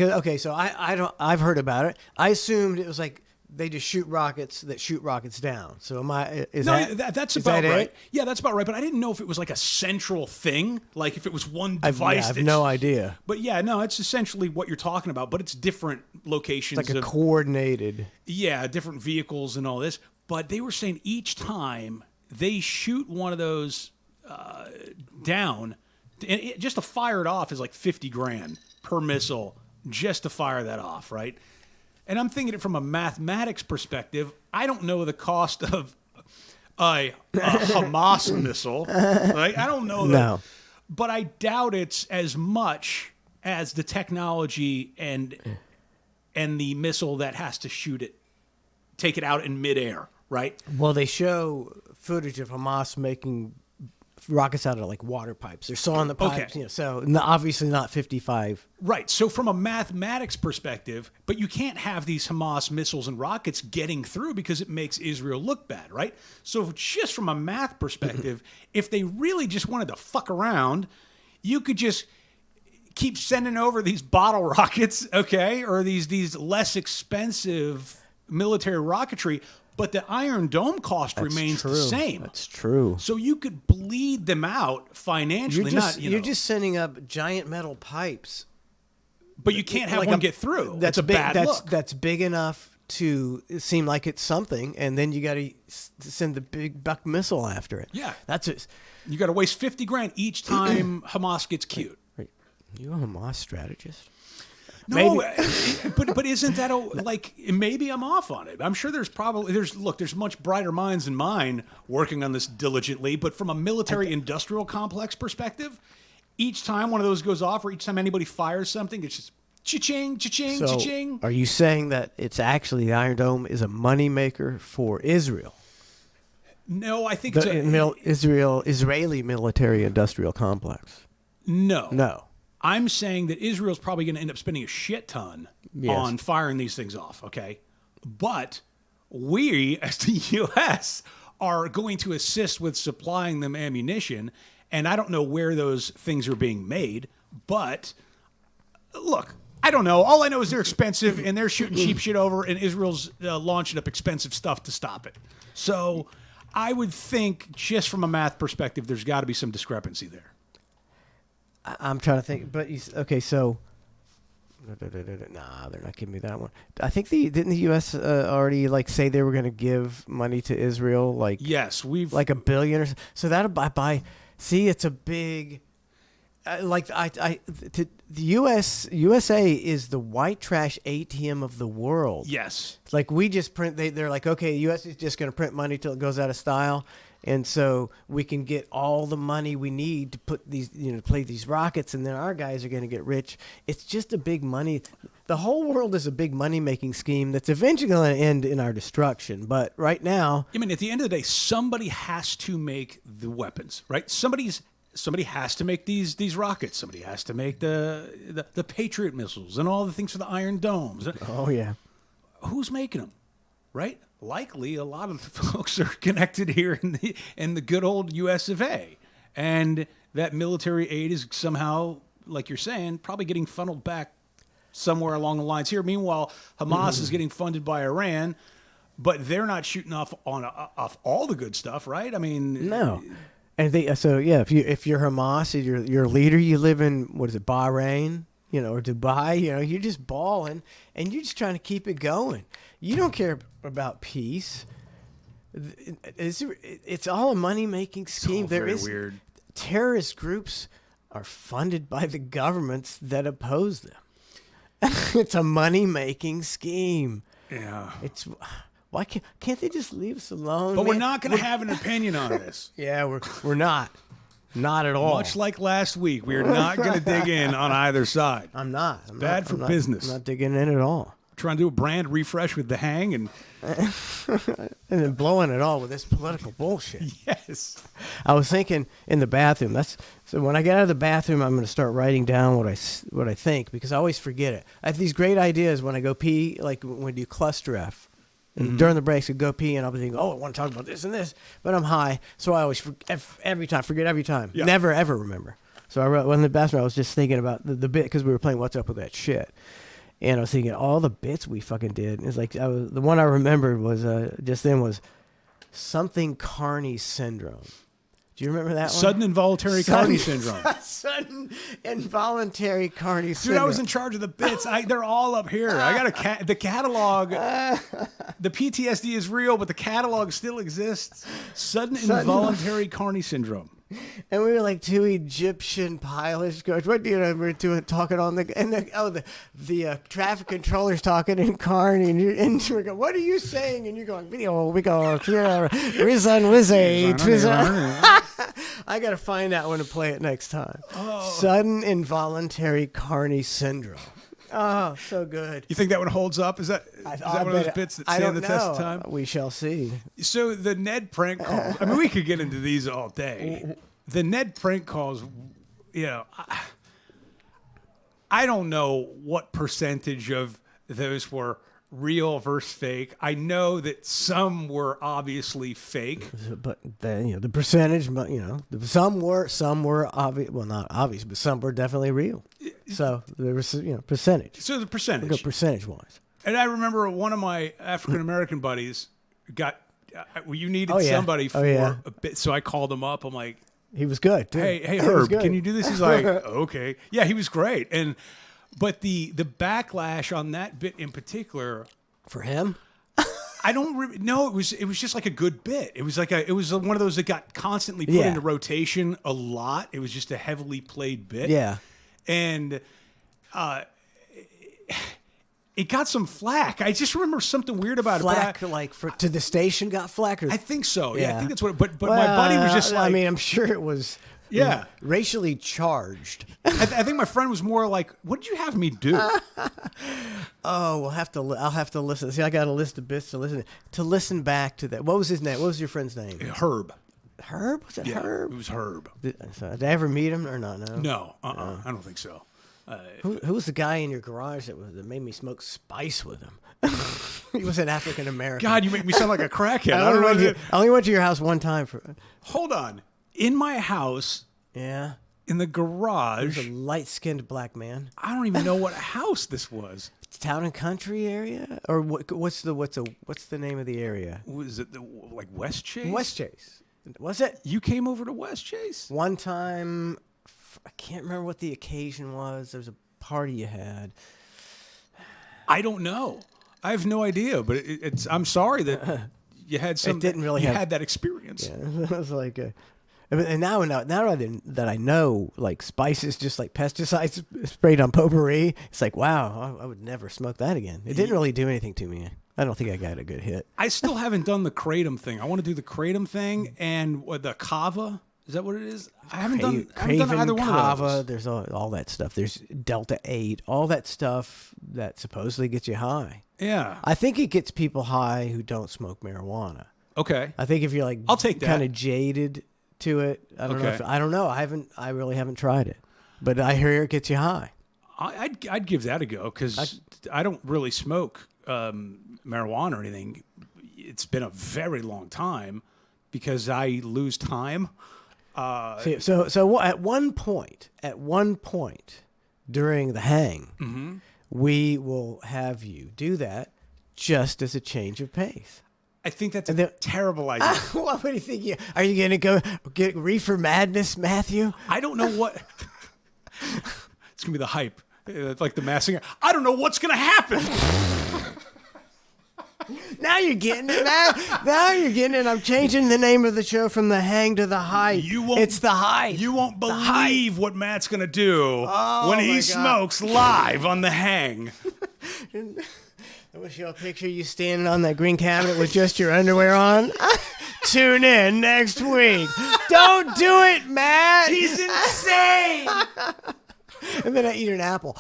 I've heard about it. I assumed it was like they just shoot rockets down. So that's about right. Yeah, that's about right. But I didn't know if it was like a central thing, like if it was one device. I have no idea. But it's essentially what you're talking about. But it's different locations. It's like a coordinated. Yeah, different vehicles and all this. But they were saying each time they shoot one of those down, and just to fire it off is like $50,000 per missile just to fire that off, right? And I'm thinking it from a mathematics perspective. I don't know the cost of a Hamas missile. Right? I don't know that. No. But I doubt it's as much as the technology and the missile that has to take it out in midair, right? Well, they show footage of Hamas making rockets out of like water pipes. They're sawing the pipes, so obviously not 55. Right. So from a mathematics perspective, but you can't have these Hamas missiles and rockets getting through because it makes Israel look bad, right? So just from a math perspective, if they really just wanted to fuck around, you could just keep sending over these bottle rockets, okay, or these less expensive military rocketry. But the Iron Dome cost remains the same. That's true. So you could bleed them out financially. You're just sending up giant metal pipes. But you can't have one get through. That's a bad look. That's big enough to seem like it's something, and then you got to send the big buck missile after it. Yeah. That's it. You got to waste $50,000 each time Hamas gets cute. Are you a Hamas strategist? No, but isn't that maybe I'm off on it. I'm sure there's much brighter minds than mine working on this diligently, but from a military industrial complex perspective, each time one of those goes off or each time anybody fires something, it's just cha-ching, cha-ching, so cha-ching. Are you saying that it's actually the Iron Dome is a moneymaker for Israel? No, I think Israeli military industrial complex. No. I'm saying that Israel's probably going to end up spending a shit ton on firing these things off, okay? But we, as the U.S., are going to assist with supplying them ammunition, and I don't know where those things are being made, but Look, I don't know. All I know is they're expensive, and they're shooting cheap shit over, and Israel's launching up expensive stuff to stop it. So I would think, just from a math perspective, there's got to be some discrepancy there. I'm trying to think, but okay, so nah, they're not giving me that one. I think didn't the U.S. Already like say they were going to give money to Israel, like yes, we've like $1 billion or so. So that'll buy. See, it's a big. The USA is the white trash ATM of the world. Yes. Like we just print. They're like, okay, U.S. is just going to print money till it goes out of style. And so we can get all the money we need to put these, play these rockets, and then our guys are going to get rich. It's just a big money. The whole world is a big money-making scheme that's eventually going to end in our destruction. But right now, I mean, at the end of the day, somebody has to make the weapons, right? Somebody has to make these rockets. Somebody has to make the Patriot missiles and all the things for the Iron Domes. Oh yeah, who's making them, right? Likely a lot of the folks are connected here in the good old US of A. And that military aid is somehow, like you're saying, probably getting funneled back somewhere along the lines here. Meanwhile, Hamas is getting funded by Iran, but they're not shooting off all the good stuff, right? I mean, no. And if you're Hamas, you're a leader, you live in Bahrain, or Dubai, you're just balling and you're just trying to keep it going. You don't care about peace. It's all a money-making scheme. There is weird. Terrorist groups are funded by the governments that oppose them. It's a money-making scheme. Yeah. Why can't they just leave us alone? But we're not going to have an opinion on this. Yeah, we're not. Not at all. Much like last week, we are not going to dig in on either side. I'm not. It's bad for business. I'm not digging in at all. Trying to do a brand refresh with The Hang and then blowing it all with this political bullshit. Yes. I was thinking in the bathroom. So when I get out of the bathroom, I'm going to start writing down what I think, because I always forget it. I have these great ideas when I go pee, like when we do cluster F. And during the breaks, I go pee, and I'll be thinking, I want to talk about this and this. But I'm high, so I always forget every time. Yeah. Never, ever remember. So I wrote, when in the bathroom, I was just thinking about the bit, because we were playing What's Up With That Shit. And I was thinking all the bits we fucking did. It's like the one I remembered was just then was something Carney syndrome. Do you remember that one? Sudden involuntary Carney syndrome. Sudden involuntary Carney syndrome. Dude, I was in charge of the bits. They're all up here. I got the catalog. The PTSD is real, but the catalog still exists. Sudden involuntary Carney syndrome. And we were like two Egyptian pilots. What do you know? We're talking on the traffic controllers talking in Carney, and we're going, what are you saying? And you're going, we go, Rizan Wizard. I got to find that one and play it next time. Sudden involuntary Carney syndrome. Oh, so good. You think that one holds up? Is that one of those bits that stand the test of time? We shall see. So the Ned prank calls. I mean, we could get into these all day. The Ned prank calls, I don't know what percentage of those were real versus fake. I know that some were obviously fake, but the percentage, some were obvious. Well, not obvious, but some were definitely real. So there was percentage. So the percentage, we'll go percentage wise. And I remember one of my African American buddies got. You needed somebody for a bit, so I called him up. I'm like, he was good. Too. Hey, Herb, can you do this? He's like, okay, yeah, he was great. But the backlash on that bit in particular for him, I don't know. It was just like a good bit. It was one of those that got constantly put into rotation a lot. It was just a heavily played bit. Yeah, and it got some flack. I just remember something weird about it. Flack, to the station got flack? I think so. Yeah, I think that's what. But my buddy was just like. I mean, I'm sure it was. Yeah, racially charged. I think my friend was more like, "What did you have me do?" I'll have to listen. See, I got a list of bits to listen back to that. What was his name? What was your friend's name? Herb. Herb? Was it Herb? It was Herb. Did I ever meet him or not? No. No. I don't think so. Who was the guy in your garage that made me smoke spice with him? He was an African American. God, you make me sound like a crackhead. I only went to your house one time. Hold on. In my house, yeah, in the There's garage. a light-skinned black man. I don't even know what house this was. Town and country area, or what's the name of the area? Was it like West Chase? West Chase. Was it? You came over to West Chase? One time, I can't remember what the occasion was. There was a party you had. I don't know. I have no idea, but it's. I'm sorry that you had some. It didn't really you have- had that experience. Yeah, it was like and now that I know, like Spice is just like pesticides sprayed on potpourri. It's like, wow, I would never smoke that again. It didn't really do anything to me. I don't think I got a good hit. I still haven't done the kratom thing. I want to do the kratom thing and the kava. Is that what it is? I haven't done either one of Kava, those. there's all that stuff. There's Delta 8, all that stuff that supposedly gets you high. Yeah. I think it gets people high who don't smoke marijuana. Okay. I think if you're like, I'll take that. kind of jaded to it. I don't know. Okay. I don't know. I really haven't tried it, but I hear it gets you high. I'd give that a go because I don't really smoke marijuana or anything. It's been a very long time because I lose time. So at one point during the hang, Mm-hmm. we will have you do that just as a change of pace. I think that's a terrible idea. What do you think? Are you going to go get reefer madness, Matthew? I don't know what. It's going to be the hype. It's like the Masked Singer. I don't know what's going to happen. Now you're getting it, man. Now you're getting it. I'm changing the name of the show from The Hang to The Hype. It's The Hype. You won't believe what Matt's going to do when he smokes live on The Hang. I wish you a picture of you standing on that green cabinet with just your underwear on. Tune in next week. Don't do it, Matt. He's insane. And then I eat an apple.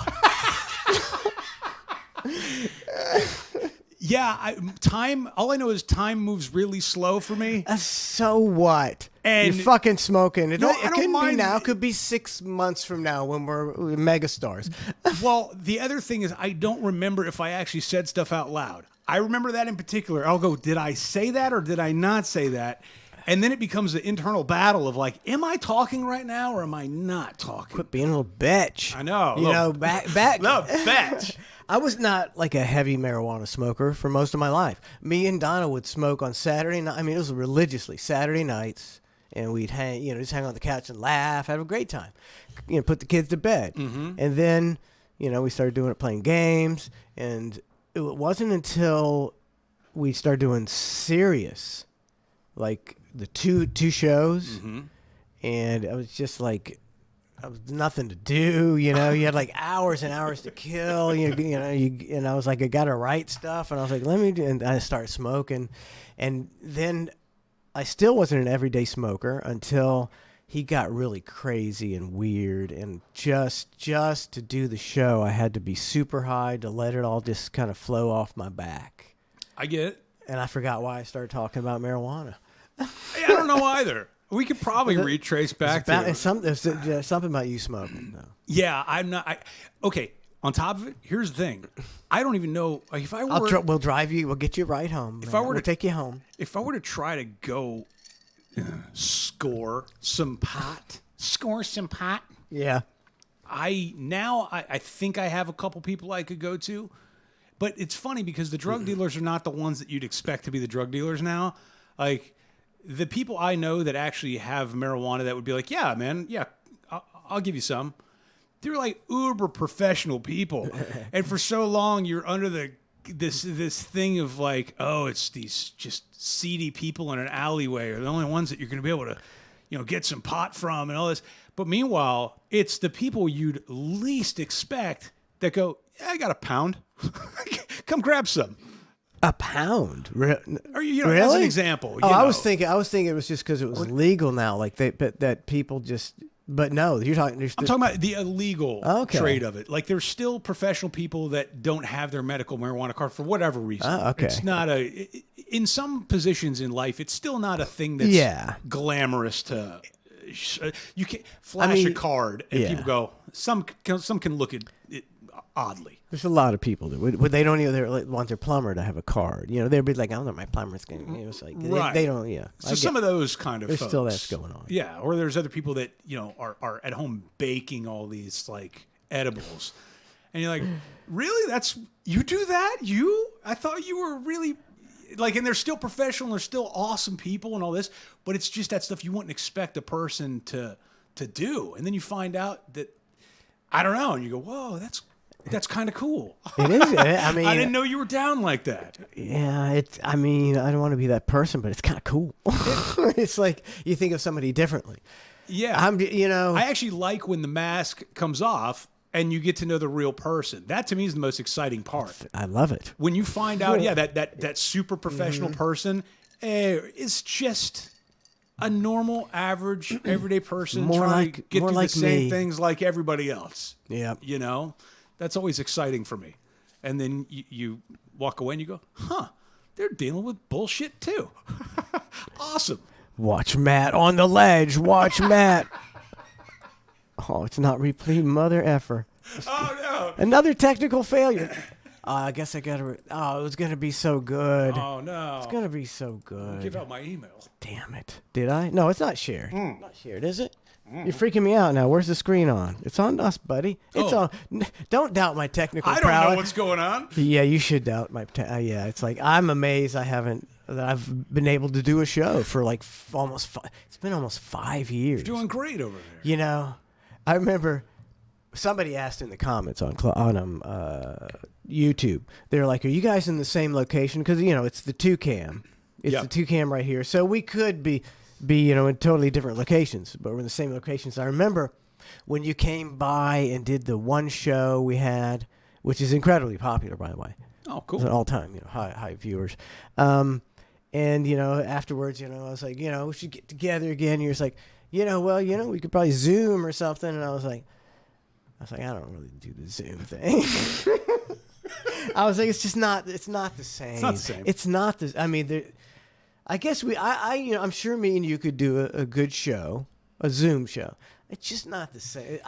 Yeah, time. All I know is time moves really slow for me. So what? And you're fucking smoking. It I couldn't don't mind. be now. It could be 6 months from now when we're megastars. Well, the other thing is I don't remember if I actually said stuff out loud. I remember that in particular. I'll go, did I say that or did I not say that? And then it becomes an internal battle of like, am I talking right now or am I not talking? Quit being a little bitch. I know. You know, back. No, bitch. I was not like a heavy marijuana smoker for most of my life. Me and Donna would smoke on Saturday night. I mean, it was religiously Saturday nights, and we'd just hang on the couch and laugh, have a great time. Put the kids to bed, and then we started doing it, playing games, and it wasn't until we started doing serious, like the two shows, and I was just like. Nothing to do, you had like hours and hours to kill, and I was like, I gotta write stuff, and I was like, let me do, and I started smoking, and then I still wasn't an everyday smoker until he got really crazy and weird, and just to do the show, I had to be super high to let it all just kind of flow off my back. I get it. And I forgot why I started talking about marijuana. I don't know either. We could probably retrace back to there's something about you smoking, though. Yeah, I'm not. Okay, on top of it, here's the thing. I don't even know if I were. We'll drive you. We'll get you right home. If I were we'll to take you home. If I were to try to go score some pot, Yeah. I think I have a couple people I could go to, but it's funny because the drug dealers are not the ones that you'd expect to be the drug dealers now. Like. The people I know that actually have marijuana that would be like, yeah, man, yeah, I'll give you some. They're like uber professional people. And for so long, you're under this thing of like, oh, it's these just seedy people in an alleyway are the only ones that you're going to be able to, get some pot from and all this. But meanwhile, it's the people you'd least expect that go, yeah, I got a pound. Come grab some. A pound, Or, really? As an example. I was thinking it was just because it was legal now, like that people just. But no, you're talking. I'm talking about the illegal Okay. trade of it. Like there's still professional people that don't have their medical marijuana card for whatever reason. Okay. It's not in some positions in life, it's still not a thing that's glamorous to. You can't flash a card and people go. Some can look at it oddly. There's a lot of people that would they don't even want their plumber to have a card. You know, they'd be like, I don't know, my plumber's going to, it's like, Right. they don't, yeah. So some of those kind of there's folks. still that's going on. Yeah, or there's other people that, are at home baking all these like edibles. And you're like, really? You do that? I thought you were really like, and they're still professional, and they're still awesome people and all this, but it's just that stuff you wouldn't expect a person to do. And then you find out that, I don't know, and you go, whoa, that's kind of cool. It is. I mean, I didn't know you were down like that. Yeah, I mean, I don't want to be that person, but it's kind of cool. It's like you think of somebody differently. Yeah. I actually like when the mask comes off and you get to know the real person. That to me is the most exciting part. I love it. When you find out, that super professional person is just a normal, average, everyday person trying to get through the same things like everybody else. Yeah. That's always exciting for me. And then you walk away and you go, huh, they're dealing with bullshit too. Awesome. Watch Matt on the ledge. Watch Matt. Oh, it's not replete, mother effer. Oh, no. Another technical failure. I guess I got to. It was going to be so good. Oh, no. It's going to be so good. Give out my email. Damn it. Did I? No, it's not shared. Not shared, is it? You're freaking me out now. Where's the screen on? It's on us, buddy. It's on. Don't doubt my technical I don't prowess. know what's going on. Yeah, you should doubt my. Yeah, it's like I'm amazed that I've been able to do a show for like it's been almost 5 years. You're doing great over there. I remember somebody asked in the comments on YouTube. They're like, "Are you guys in the same location?" Because it's the 2-cam. It's the 2-cam right here, so we could be in totally different locations, but we're in the same locations. I remember when you came by and did the one show we had, which is incredibly popular, by the way. Oh, cool. It's an all-time, high viewers. And afterwards, I was like, we should get together again. You're just like, we could probably Zoom or something. And I was like, I don't really do the Zoom thing. I was like, it's not the same. It's not the same. It's not the. I mean, I guess I'm sure me and you could do a good show, a Zoom show. It's just not the same.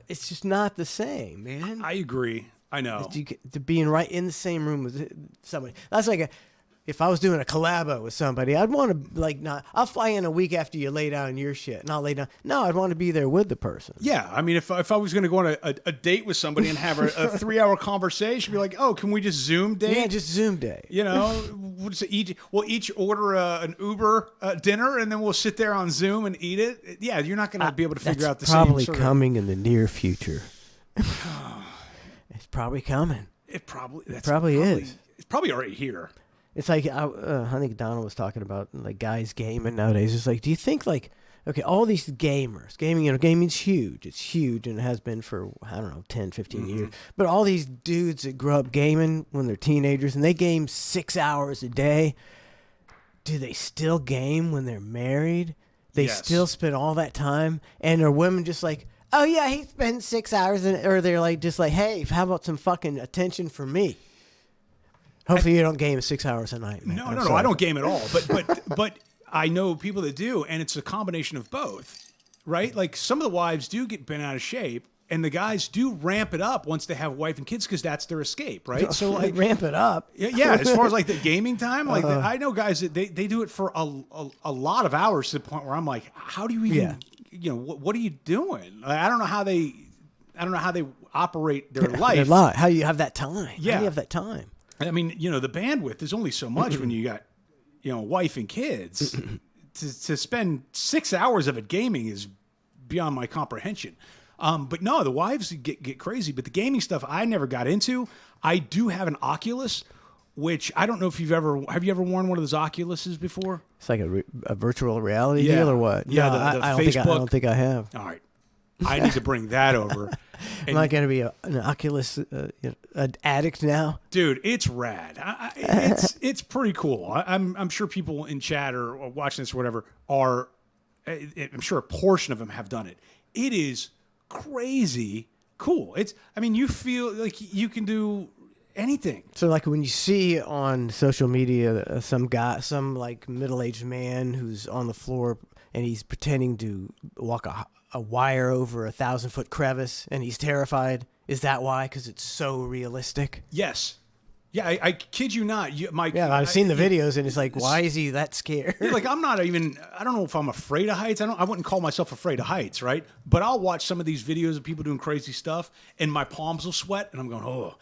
It's just not the same, man. I agree. I know. To being right in the same room with somebody. That's like if I was doing a collabo with somebody, I'd want to I'll fly in a week after you lay down your shit, and I'll lay down. No, I'd want to be there with the person. Yeah, I mean, if I was going to go on a date with somebody and have a 3-hour conversation, be like, oh, can we just Zoom date? Yeah, just Zoom date. We'll each order an Uber dinner, and then we'll sit there on Zoom and eat it. Yeah, you're not going to be able to figure out the probably same. Coming in the near future. It's probably coming. It probably is. It's probably already here. It's like I think Donald was talking about like guys gaming nowadays. It's like, do you think all these gamers, gaming's huge. It's huge and it has been for 10, 15 years. But all these dudes that grew up gaming when they're teenagers and they game 6 hours a day, do they still game when they're married? They still spend all that time, and are women just like, oh yeah, he spends 6 hours, or they're like just like, hey, how about some fucking attention from me? Hopefully you don't game 6 hours a night, man. No, I don't game at all. But I know people that do, and it's a combination of both, right? Like some of the wives do get bent out of shape, and the guys do ramp it up once they have a wife and kids because that's their escape, right? So like ramp it up. Yeah. As far as like the gaming time, like I know guys that they do it for a lot of hours to the point where I'm like, how do you even, what are you doing? Like, I don't know how they operate their life. How do you have that time? Yeah. How do you have that time? I mean, the bandwidth is only so much when you got, wife and kids. to spend 6 hours of it gaming is beyond my comprehension. But no, the wives get crazy. But the gaming stuff I never got into. I do have an Oculus, which I don't know if have you ever worn one of those Oculuses before? It's like a virtual reality deal or what? Yeah, no, the I Facebook. don't think I have. All right. I need to bring that over. I'm not going to be an Oculus an addict now, dude. It's rad. It's pretty cool. I'm sure people in chat or watching this or whatever are. I'm sure a portion of them have done it. It is crazy cool. You feel like you can do anything. So like when you see on social media some like middle-aged man who's on the floor and he's pretending to walk a wire over a 1,000-foot crevice and he's terrified? Is that why? Because it's so realistic? Yes. Yeah, I kid you not. Mike, Yeah, I've seen the videos and it's like, why is he that scared? Like, I don't know if I'm afraid of heights. I wouldn't call myself afraid of heights, right? But I'll watch some of these videos of people doing crazy stuff and my palms will sweat and I'm going, oh.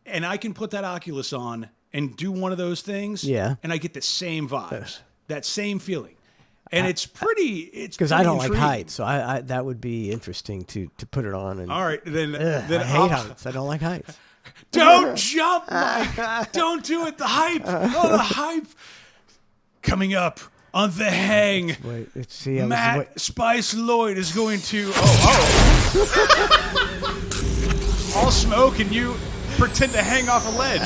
And I can put that Oculus on and do one of those things. Yeah. And I get the same vibes, that same feeling. And it's because I don't like heights, so I that would be interesting to put it on. And, all right, then I hate heights. I don't like heights. Don't jump, Mike. Don't do it. The hype. Oh, the hype. Coming up on The Hang. Wait, let's see. Matt Spice Lloyd is going to. All smoke and you pretend to hang off a ledge.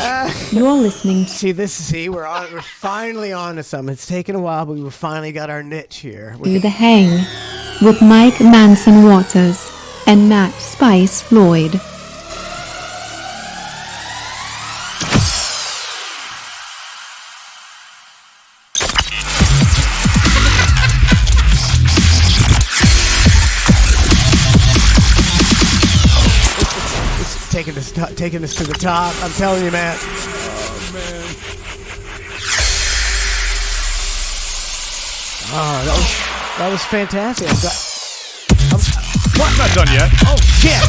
You're listening to we're finally on to something. It's taken a while, but we finally got our niche here. The Hang with Mike Manson Waters and Matt Spice Floyd. Taking us to the top. I'm telling you, man. Oh, man. Oh, that was fantastic. I'm not done yet. Oh, shit.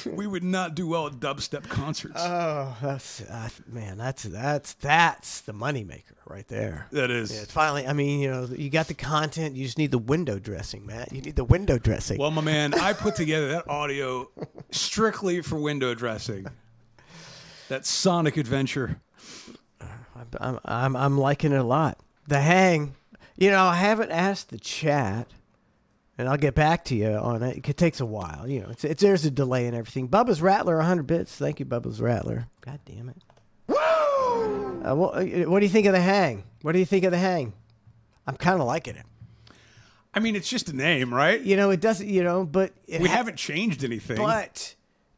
We would not do well at dubstep concerts. Oh, that's the moneymaker right there. That is. Yeah, it's finally, I mean, you got the content. You just need the window dressing, Matt. You need the window dressing. Well, my man, I put together that audio strictly for window dressing. That sonic adventure. I'm liking it a lot. The Hang. I haven't asked the chat. And I'll get back to you on it. It takes a while. There's a delay and everything. Bubba's Rattler, 100 bits. Thank you, Bubba's Rattler. God damn it. Woo! What do you think of The Hang? What do you think of The Hang? I'm kind of liking it. I mean, it's just a name, right? It doesn't, but... We haven't changed anything. But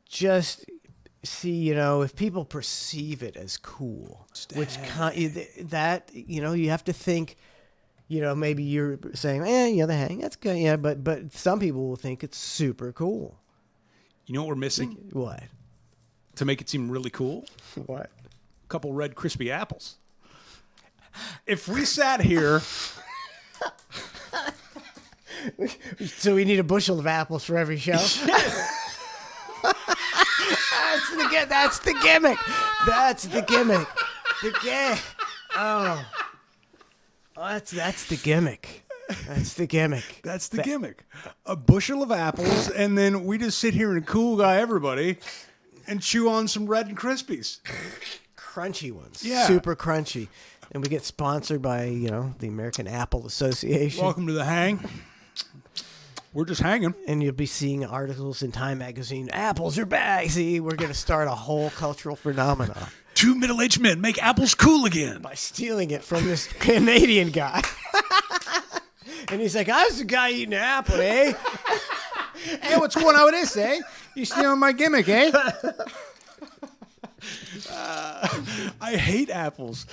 just see, if people perceive it as cool, you have to think... maybe you're saying, The Hang, that's good. Yeah, but some people will think it's super cool. You know what we're missing? What? To make it seem really cool? What? A couple red crispy apples. If we sat here... So we need a bushel of apples for every show? That's the gimmick. That's the gimmick. Oh. That's the gimmick. That's the gimmick. That's the gimmick. A bushel of apples, and then we just sit here and cool guy everybody and chew on some Red and Krispies. Crunchy ones. Yeah. Super crunchy. And we get sponsored by, the American Apple Association. Welcome to The Hang. We're just hanging. And you'll be seeing articles in Time Magazine. Apples are back. See, we're going to start a whole cultural phenomenon. 2 middle-aged men make apples cool again. By stealing it from this Canadian guy. And he's like, I was the guy eating an apple, eh? Hey, what's going on with this, eh? You stealing my gimmick, eh? I hate apples.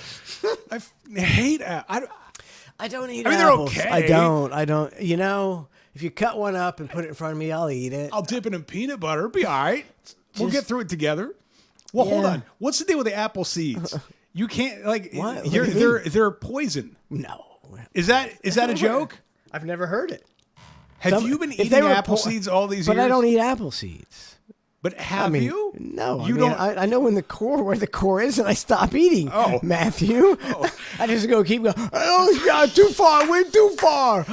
I hate apples. I don't eat I mean, apples. they're okay. I don't. If you cut one up and put it in front of me, I'll eat it. I'll dip it in peanut butter. It'll be all right. We'll get through it together. Well, hold on. What's the deal with the apple seeds? You can't what? They're poison. No. Is that a joke? I've never heard it. Have you been eating apple seeds all these years? But I don't eat apple seeds. But have you? No. I I know where the core is, and I stop eating. Oh, Matthew. Oh. I just keep going. Oh, it's got too far. Went too far.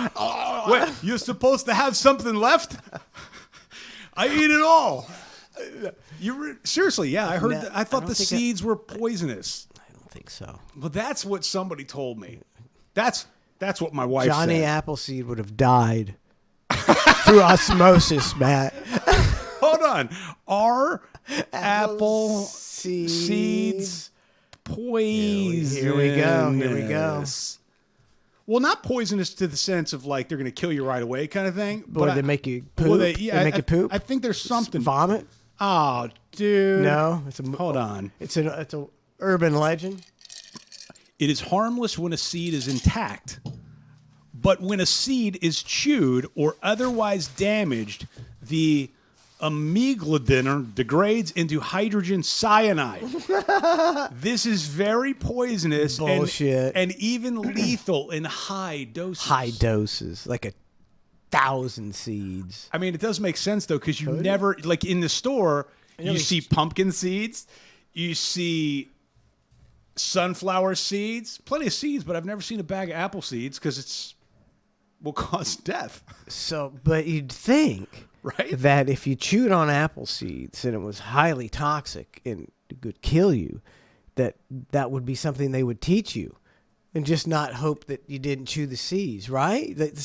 Wait, you're supposed to have something left? I eat it all. Seriously, yeah. I heard. I thought the seeds were poisonous. I don't think so. Well, that's what somebody told me. That's what my wife said. Johnny Appleseed would have died through osmosis, Matt. Hold on. Are apple seeds poisonous? Here we go. Well, not poisonous to the sense of they're going to kill you right away kind of thing. But they make you poop. They make you poop. I think there's something. Vomit. Oh, dude. No, hold on. It's a Urban legend. It is harmless when a seed is intact, but when a seed is chewed or otherwise damaged, the amygdalin degrades into hydrogen cyanide. This is very poisonous Bullshit. and even lethal in high doses. High doses, like 1,000 seeds. I mean, it does make sense, though, because you never, like in the store, you see pumpkin seeds, you see sunflower seeds, plenty of seeds, but I've never seen a bag of apple seeds because it's will cause death. So, but you'd think right? that if you chewed on apple seeds and it was highly toxic and it could kill you, that would be something they would teach you. And just not hope that you didn't chew the seeds, right? That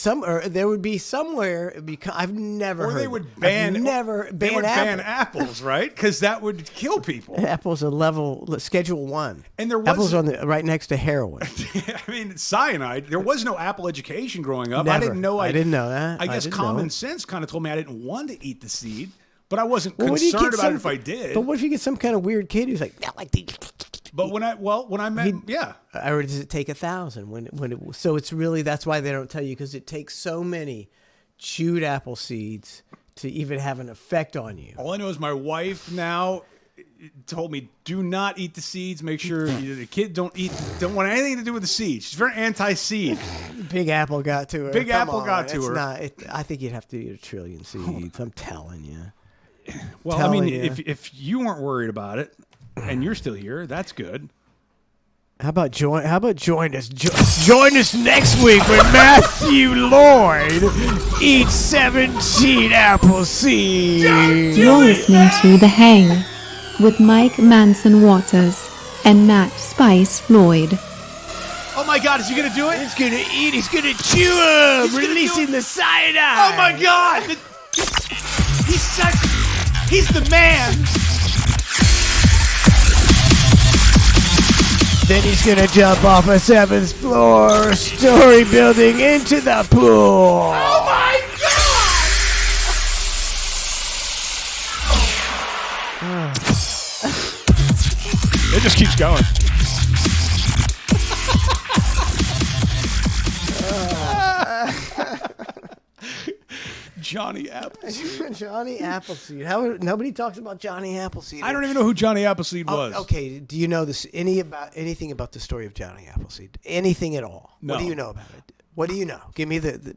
there would be somewhere. I've never. Or heard they would ban. They would ban apples, right? Because that would kill people. Apples are Schedule 1. And there was apples on right next to heroin. I mean, cyanide. There was no apple education growing up. Never. I didn't know. I didn't know that. I guess didn't common know. sense kind of told me I didn't want to eat the seed, but I wasn't Well, what do you concerned get about it if I did. But what if you get some kind of weird kid who's like, "I like these." But when I met, yeah. Or does it take 1,000? So it's really, that's why they don't tell you, because it takes so many chewed apple seeds to even have an effect on you. All I know is my wife now told me, do not eat the seeds. Make sure the kid don't want anything to do with the seeds. She's very anti-seed. Big Apple got to her. Big Come Apple on, got to it's her. Not, I think you'd have to eat 1 trillion seeds. I'm telling you. Well, Telling I mean, you. if you weren't worried about it and you're still here, that's good. How about join us? Join us next week when Matthew Lloyd eats 17 apple seeds. You're listening to The Hang with Mike Manson Waters and Matt Spice Floyd. Oh my God, is he gonna do it? He's gonna eat. He's gonna chew them, releasing the cyanide. Oh my God! He's the man. Then he's gonna jump off a 7th floor story building into the pool. Oh my God! It just keeps going. Johnny Appleseed. Johnny Appleseed. Nobody talks about Johnny Appleseed. I don't even know who Johnny Appleseed was. Okay, do you know anything about the story of Johnny Appleseed? Anything at all? No. What do you know about it? What do you know? Give me the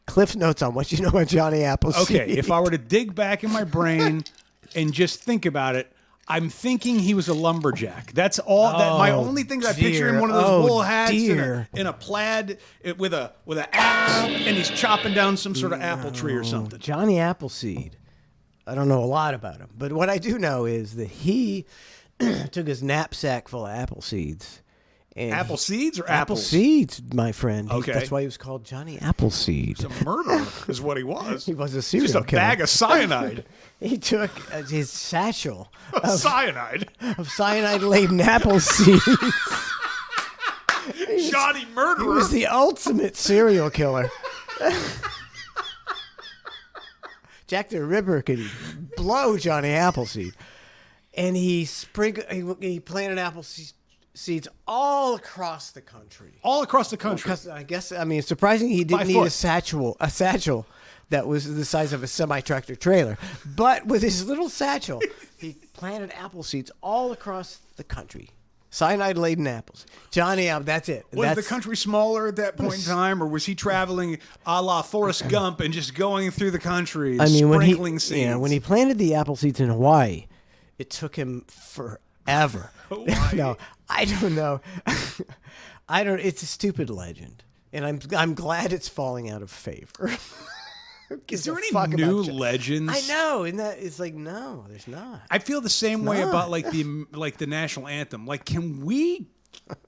Cliff Notes on what you know about Johnny Appleseed. Okay, if I were to dig back in my brain and just think about it, I'm thinking he was a lumberjack. That's all. My only thing that I picture him one of those wool hats in a plaid with an axe, and he's chopping down some sort of apple tree or something. Johnny Appleseed. I don't know a lot about him, but what I do know is that he took his knapsack full of apple seeds. And Apple seeds or apple apples? seeds, my friend. Okay. That's why he was called Johnny Appleseed. He's a murderer, is what he was. He was a serial Just a killer. bag of cyanide. He took his satchel of Cyanide-laden apple seeds. Johnny He Murderer. was the ultimate serial killer. Jack the Ripper could blow Johnny Appleseed, and he planted apple seeds all across the country. All across the country. I guess it's surprising he didn't need foot. a satchel that was the size of a semi-tractor trailer. But with his little satchel, he planted apple seeds all across the country. Cyanide-laden apples. Johnny, that's it. Was the country smaller at that point in time, or was he traveling a la Forrest Gump and just going through the country, sprinkling seeds? When he planted the apple seeds in Hawaii, it took him forever. No, I don't know. It's a stupid legend, and I'm glad it's falling out of favor. Is there any new legends? I know, and it's like no, there's not. I feel the same way about like the national anthem. Like, can we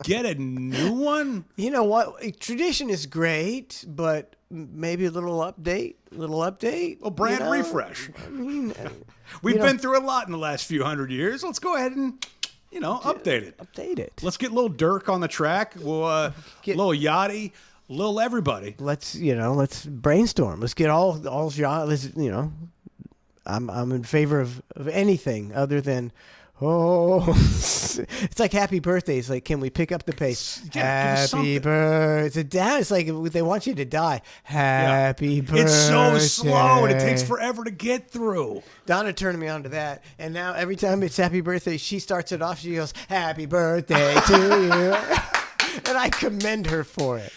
get a new one? You know what? Tradition is great, but maybe a little update. Well, brand refresh. I mean, we've been through a lot in the last few hundred years. Let's go ahead and update it. Update it. Let's get Lil Durk on the track. We'll Lil Yachty. Little everybody. Let's brainstorm. Let's get all genres. I'm in favor of anything other than Oh, it's like happy birthday. It's like, can we pick up the pace? Yeah, give us Happy something. birthday. Down. It's like they want you to die. Happy birthday. It's so slow and it takes forever to get through. Donna turned me on to that, and now every time it's happy birthday, she starts it off. She goes, "Happy birthday to you," and I commend her for it.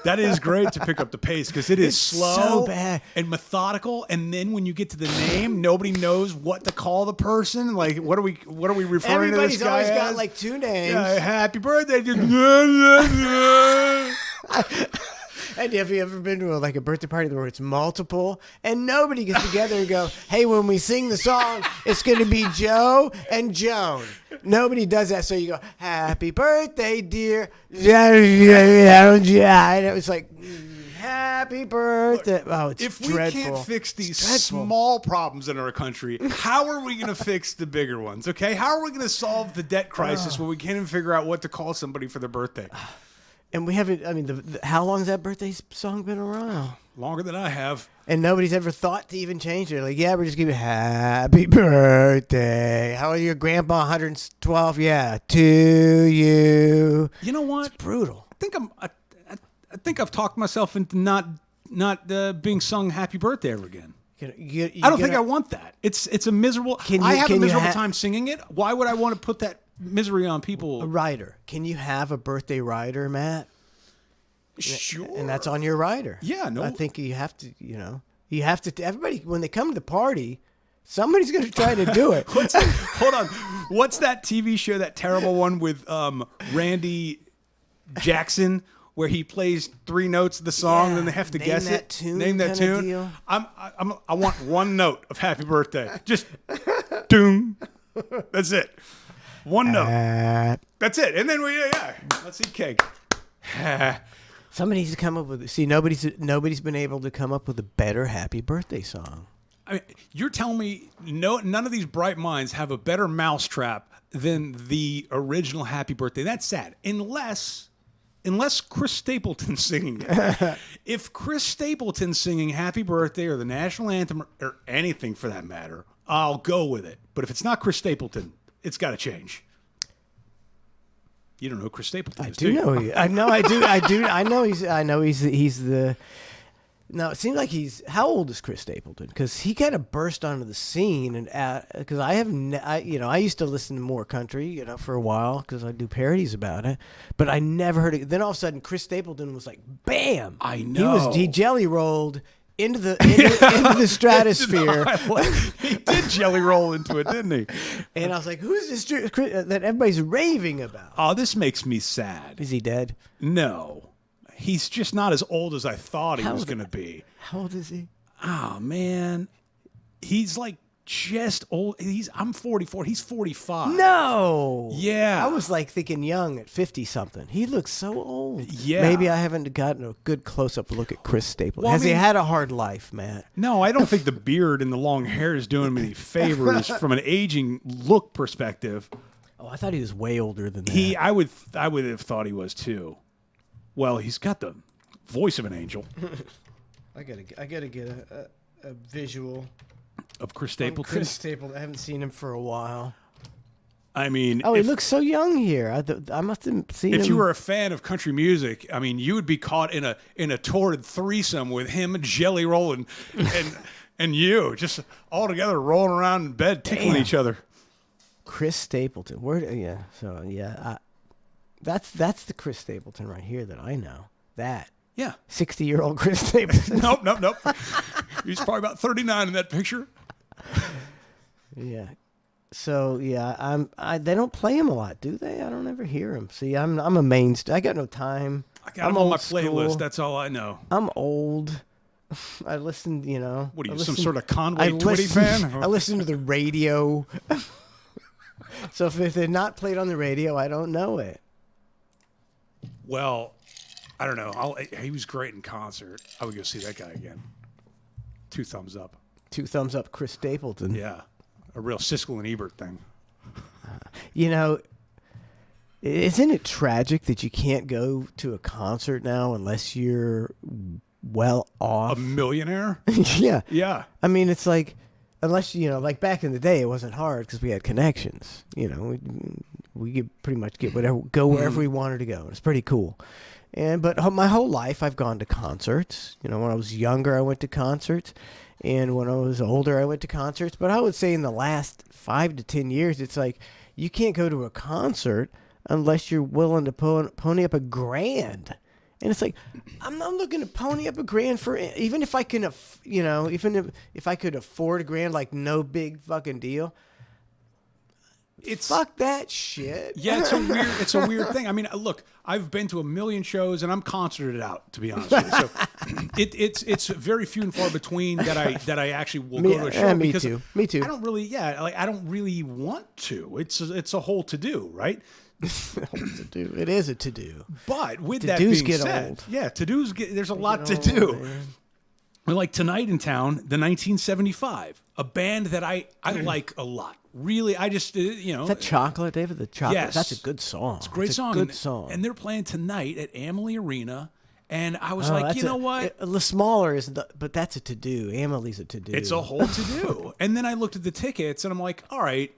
That is great to pick up the pace because it is It's slow so bad. and methodical. And then when you get to the name, nobody knows what to call the person. Like, what are we referring to Everybody's this guy always got as? like two names. Yeah, happy birthday. And have you ever been to a birthday party where it's multiple and nobody gets together and go, "Hey, when we sing the song, it's going to be Joe and Joan." Nobody does that. So you go, "Happy birthday, dear." And it was like, "Happy birthday." Oh, it's If we dreadful. can't fix these It's dreadful. small problems in our country, how are we going to fix the bigger ones? Okay, how are we going to solve the debt crisis when we can't even figure out what to call somebody for their birthday? And we haven't, I mean, how long has that birthday song been around? Longer than I have. And nobody's ever thought to even change it. Like, yeah, we're just giving happy birthday. How old are your grandpa? 112. Yeah, to you. You know what? It's brutal. I think I've talked myself into not being sung happy birthday ever again. I don't think I want that. It's a miserable. I have a miserable time singing it. Why would I want to put that misery on people? A rider. Can you have a birthday rider, Matt? Sure. And that's on your rider. Yeah, no. I think you have to, you have to, everybody, when they come to the party, somebody's going to try to do it. Hold on. What's that TV show, that terrible one with Randy Jackson, where he plays 3 notes of the song, and then they have to guess that it? tune Name that kinda tune. deal. I want one note of happy birthday. Just doom. That's it. One note. That's it. And then let's eat cake. Somebody needs to come up with. See, nobody's been able to come up with a better happy birthday song. I mean, you're telling me none of these bright minds have a better mousetrap than the original Happy Birthday. That's sad. Unless Chris Stapleton's singing it. If Chris Stapleton's singing Happy Birthday or the national anthem or anything for that matter, I'll go with it. But if it's not Chris Stapleton, it's got to change. You don't know who Chris Stapleton is, do you? know. I know. I do. I know. He's the. No, it seems like he's. How old is Chris Stapleton? Because he kind of burst onto the scene, and because I used to listen to more country, for a while because I do parodies about it, but I never heard it. Then all of a sudden, Chris Stapleton was like, bam! I know. He jelly rolled into the stratosphere. He did jelly roll into it, didn't he? And I was like, who's this that everybody's raving about? Oh, this makes me sad. Is he dead? No. He's just not as old as I thought he was going to be. How old is he? Oh, man. He's like just old. I'm 44. He's 45. No. Yeah. I was like thinking young at 50 something. He looks so old. Yeah. Maybe I haven't gotten a good close up look at Chris Stapleton. Well, Has he I mean- had a hard life, Matt? No, I don't think the beard and the long hair is doing him any favors from an aging look perspective. Oh, I thought he was way older than that. I would have thought he was too. Well, he's got the voice of an angel. I gotta get a visual Of Chris on Stapleton. Chris Stapleton. I haven't seen him for a while. I mean, Oh, he looks so young here. I must have seen him. if you were a fan of country music, I mean, you would be caught in a torrid threesome with him and Jelly Roll and you just all together rolling around in bed tickling Damn. each other. Chris Stapleton. That's the Chris Stapleton right here that I know. That. Yeah. 60-year-old Chris Stapleton. Nope. He's probably about 39 in that picture. Yeah. So yeah, they don't play him a lot, do they? I don't ever hear him. See, I'm a mainstay. I got no time. I got him on my playlist. That's all I know. I'm old. I listen, What are you, some sort of Conway Twitty fan? I listen to the radio. So if they're not played on the radio, I don't know it. Well, I don't know. He was great in concert. I would go see that guy again. 2 thumbs up. 2 thumbs up, Chris Stapleton. Yeah. A real Siskel and Ebert thing. Isn't it tragic that you can't go to a concert now unless you're well off? A millionaire? Yeah. Yeah. I mean, it's like unless like back in the day, it wasn't hard because we had connections. We could pretty much go wherever we wanted to go. It's pretty cool. But my whole life, I've gone to concerts. When I was younger, I went to concerts, and when I was older, I went to concerts. But I would say in the last 5 to 10 years, it's like you can't go to a concert unless you're willing to pony up $1,000. And it's like, I'm not looking to pony up $1,000 for, even if I can, even if I could afford $1,000, like no big fucking deal. Fuck that shit. Yeah, it's a weird thing. I mean, look, I've been to 1 million shows and I'm concerted out, to be honest with you. So it's very few and far between that I actually will go to a show. Me too. I don't really, I don't really want to. It's a whole to do, right? It is a to do. But with to that do's being get said, old. yeah, to do's there's a lot to do. Man. Like tonight in town, the 1975, a band that I like a lot. Really, I just Is that Chocolate, David? The Chocolate. Yes. That's a good song. It's a great song. Good song. And they're playing tonight at Amalie Arena. And I was like, you know what? The smaller is, but that's a to do. Amelie's a to do. It's a whole to do. And then I looked at the tickets and I'm like, all right,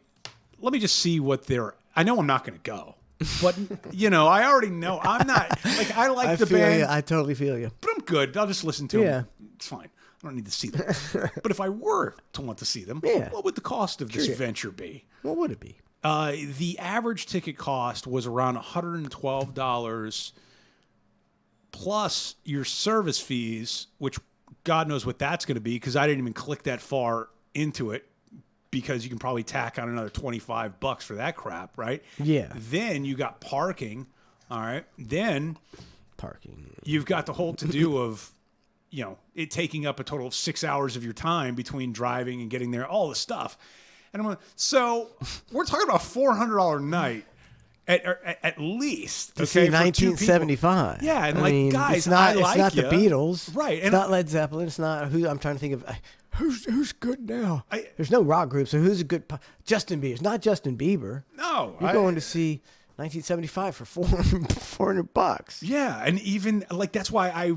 let me just see what they're. I know I'm not going to go, but I already know I'm not. Like I like the band. I totally feel you. But I'm good. I'll just listen to them. It's fine. I don't need to see them. But if I were to want to see them, what would the cost of this venture be? What would it be? The average ticket cost was around $112 plus your service fees, which God knows what that's going to be because I didn't even click that far into it because you can probably tack on another $25 for that crap, right? Yeah. Then you got parking, all right? Then parking. You've got the whole to-do of it taking up a total of 6 hours of your time between driving and getting there, all the stuff. And I'm like, so we're talking about $400 night at least. To see 1975. Yeah, and like, guys, it's not I like the Beatles. Right. It's not Led Zeppelin. It's not I'm trying to think of who's good now. There's no rock group, so who's a good Justin Bieber. It's not Justin Bieber. No. You're going to see 1975 for $400. Yeah, and even like that's why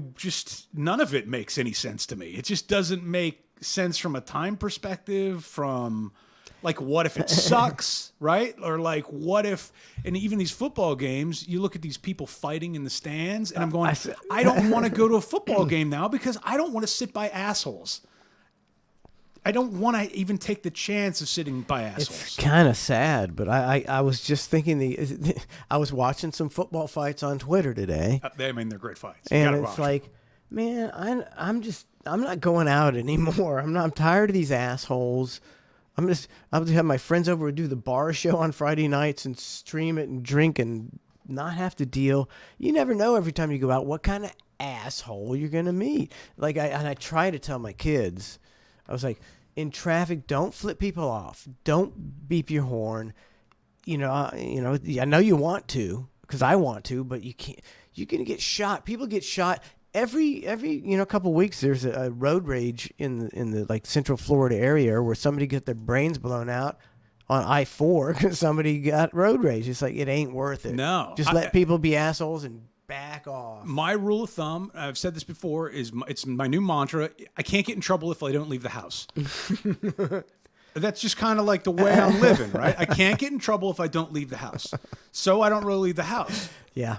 none of it makes any sense to me. It just doesn't make sense from a time perspective, from like what if it sucks, right? Or like what if, and even these football games, you look at these people fighting in the stands and I'm going, I don't want to go to a football game now because I don't want to sit by assholes. I don't want to even take the chance of sitting by assholes. It's kind of sad, but I was just thinking I was watching some football fights on Twitter today. They're great fights. And it's like, man, I'm not going out anymore. I'm tired of these assholes. I'll just have my friends over and do the bar show on Friday nights and stream it and drink and not have to deal. You never know every time you go out what kind of asshole you're going to meet. Like I try to tell my kids, I was like, in traffic, don't flip people off. Don't beep your horn. I know you want to, because I want to, but you can't. You're gonna get shot. People get shot every couple weeks. There's a road rage in the like Central Florida area where somebody get their brains blown out on I-4 because somebody got road rage. It's like it ain't worth it. No, just let people be assholes and back off. My rule of thumb, I've said this before, it's my new mantra. I can't get in trouble if I don't leave the house. That's just kind of like the way I'm living, right? I can't get in trouble if I don't leave the house. So I don't really leave the house. Yeah.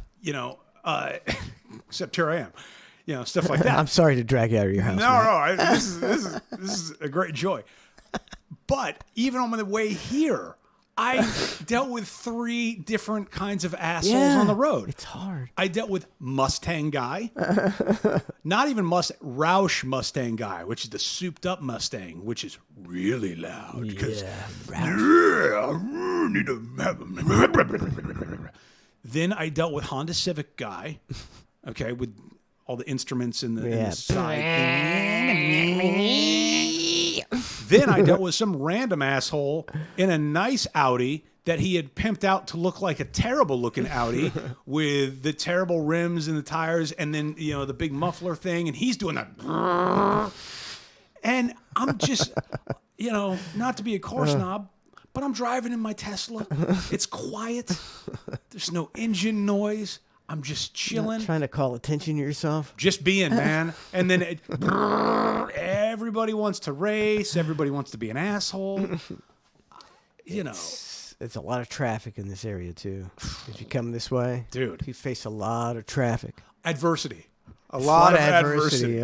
Except here I am. Stuff like that. I'm sorry to drag you out of your house. No. This is a great joy. But even on the way here, I dealt with 3 different kinds of assholes on the road. It's hard. I dealt with Mustang guy, not even Roush Mustang guy, which is the souped up Mustang, which is really loud. Then I dealt with Honda Civic guy, okay, with all the instruments in the side. Then I dealt with some random asshole in a nice Audi that he had pimped out to look like a terrible looking Audi with the terrible rims and the tires and then, the big muffler thing. And he's doing that. And I'm just, not to be a car snob, but I'm driving in my Tesla. It's quiet. There's no engine noise. I'm just chilling. Not trying to call attention to yourself. Just being, man. And then everybody everybody wants to race. Everybody wants to be an asshole. You know, it's a lot of traffic in this area too. If you come this way, dude, you face a lot of traffic, adversity, a lot of adversity.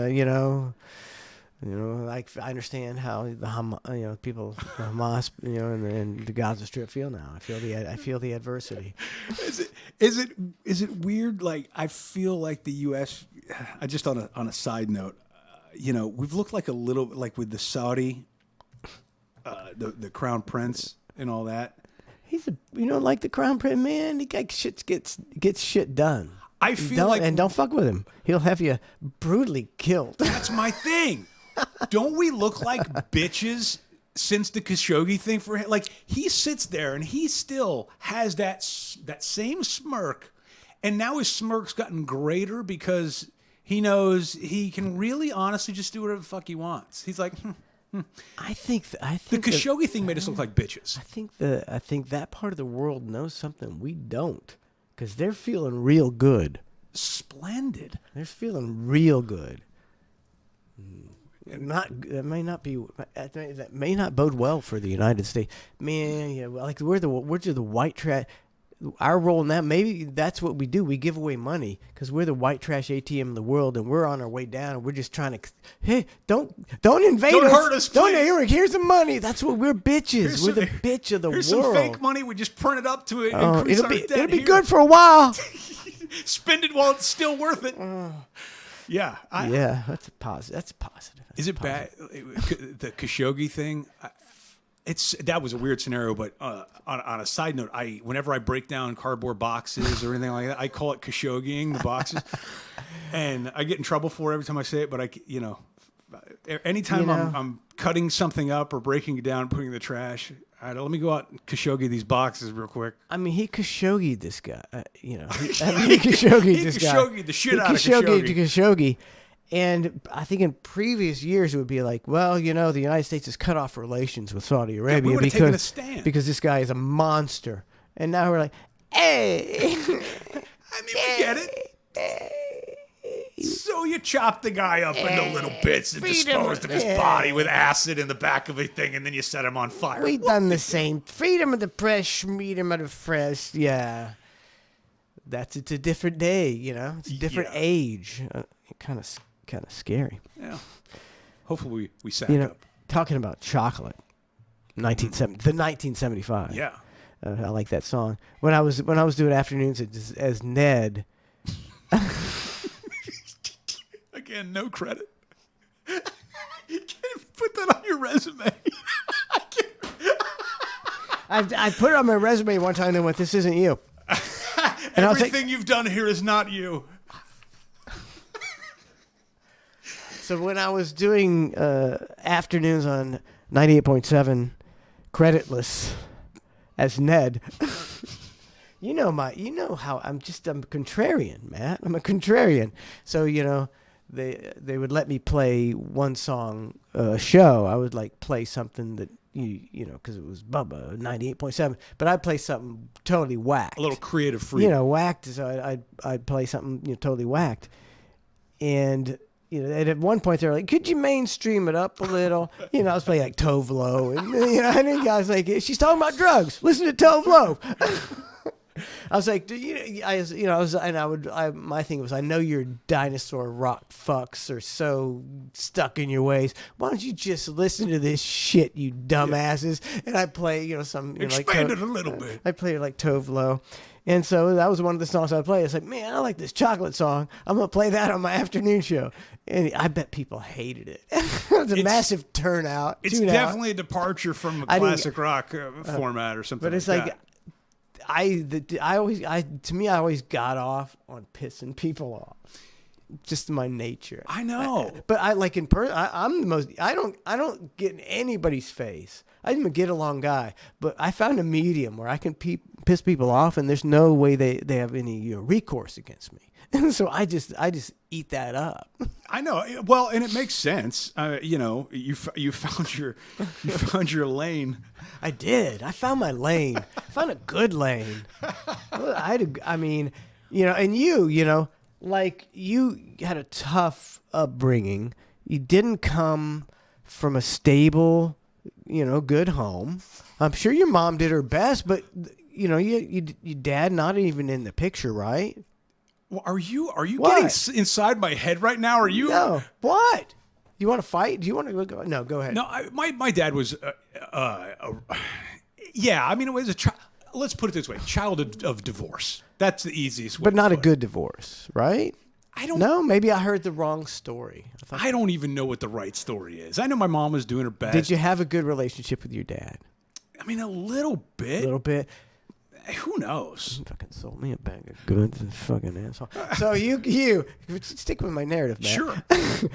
Like I understand how the people, the Hamas, and the Gaza Strip feel now. I feel the adversity. Is it weird? Like I feel like the U.S. Just on a side note, we've looked like a little like with the Saudi, the Crown Prince and all that. He's like the Crown Prince, man. He gets shit done. I feel don't fuck with him. He'll have you brutally killed. That's my thing. Don't we look like bitches since the Khashoggi thing for him? Like he sits there and he still has that same smirk, and now his smirk's gotten greater because he knows he can really honestly just do whatever the fuck he wants. He's like, I think the Khashoggi thing made us look like bitches. I think that part of the world knows something we don't, because they're feeling real good. Splendid. They're feeling real good. That may not bode well for the United States, man. Yeah, like we're the white trash. Our role in that, maybe that's what we do. We give away money because we're the white trash ATM in the world, and we're on our way down. And we're just trying to, hey, don't invade us. Don't hurt us, please. Here's the money. That's what we're bitches. We're the bitch of the world. Here's some fake money. We just print it up to increase our debt. It'll be good for a while. Spend it while it's still worth it. Yeah. That's a positive. That's positive. Is it bad? The Khashoggi thing? That was a weird scenario, but on a side note, whenever I break down cardboard boxes or anything like that, I call it Khashoggiing the boxes, and I get in trouble for it every time I say it. But anytime I'm cutting something up or breaking it down, and putting it in the trash, all right, let me go out and Khashoggi these boxes real quick. I mean, he Khashoggi'd this guy. He Khashoggi'd this guy. Khashoggi'd the shit out of Khashoggi. Khashoggi. And I think in previous years it would be like, well, the United States has cut off relations with Saudi Arabia because this guy is a monster. And now we're like, hey. I mean, we get it. So you chop the guy up into little bits and disposed of his body with acid in the back of a thing, and then you set him on fire. We've done the same. Freedom of the press, freedom of the press. Yeah. It's a different day, It's a different age. Kind of scary. Yeah. Hopefully we sack up. Talking about chocolate, the 1975. Yeah. I like that song. When I was doing afternoons as Ned. Again, no credit. You can't put that on your resume. I put it on my resume one time and went, "This isn't you." And everything you've done here is not you. So when I was doing afternoons on 98.7, creditless, as Ned, how I'm contrarian, Matt. I'm a contrarian. So they would let me play one song a show. I would play something that because it was Bubba 98.7, but I'd play something totally whacked. A little creative freedom. Whacked. So I'd play something totally whacked, and. And at one point they're like, "Could you mainstream it up a little?" I was playing like Tove Lo, and and then guys like, "She's talking about drugs. Listen to Tove Lo." I was like, my thing was, I know your dinosaur rock fucks are so stuck in your ways. Why don't you just listen to this shit, you dumbasses? And I play, some expand it a little bit. I play like Tove Lo. And so that was one of the songs I played. I was like, man, I like this chocolate song. I'm going to play that on my afternoon show. And I bet people hated it. It was a massive turnout. It's definitely a departure from a classic rock format or something. But it's like I always got off on pissing people off. Just my nature. I know. But I like in person. I'm the most. I don't get in anybody's face. I'm a get along guy. But I found a medium where I can piss people off, and there's no way they have any recourse against me. And so I just eat that up. I know. Well, and it makes sense. You found your lane. I did. I found my lane. I found a good lane. And like you had a tough upbringing. You didn't come from a stable, good home. I'm sure your mom did her best, but your dad not even in the picture, right? Well, are you What? getting inside my head right now? Are you? No. What? You want to fight? Do you want to go? No, go ahead. No, my dad was, yeah. I mean, it was let's put it this way: child of divorce. That's the easiest way. But not to a put good divorce, right? I don't. No, maybe I heard the wrong story. I don't even know what the right story is. I know my mom was doing her best. Did you have a good relationship with your dad? I mean, a little bit. A little bit. Who knows? Fucking sold me a bag of goods and fucking asshole. So you stick with my narrative, man. Sure.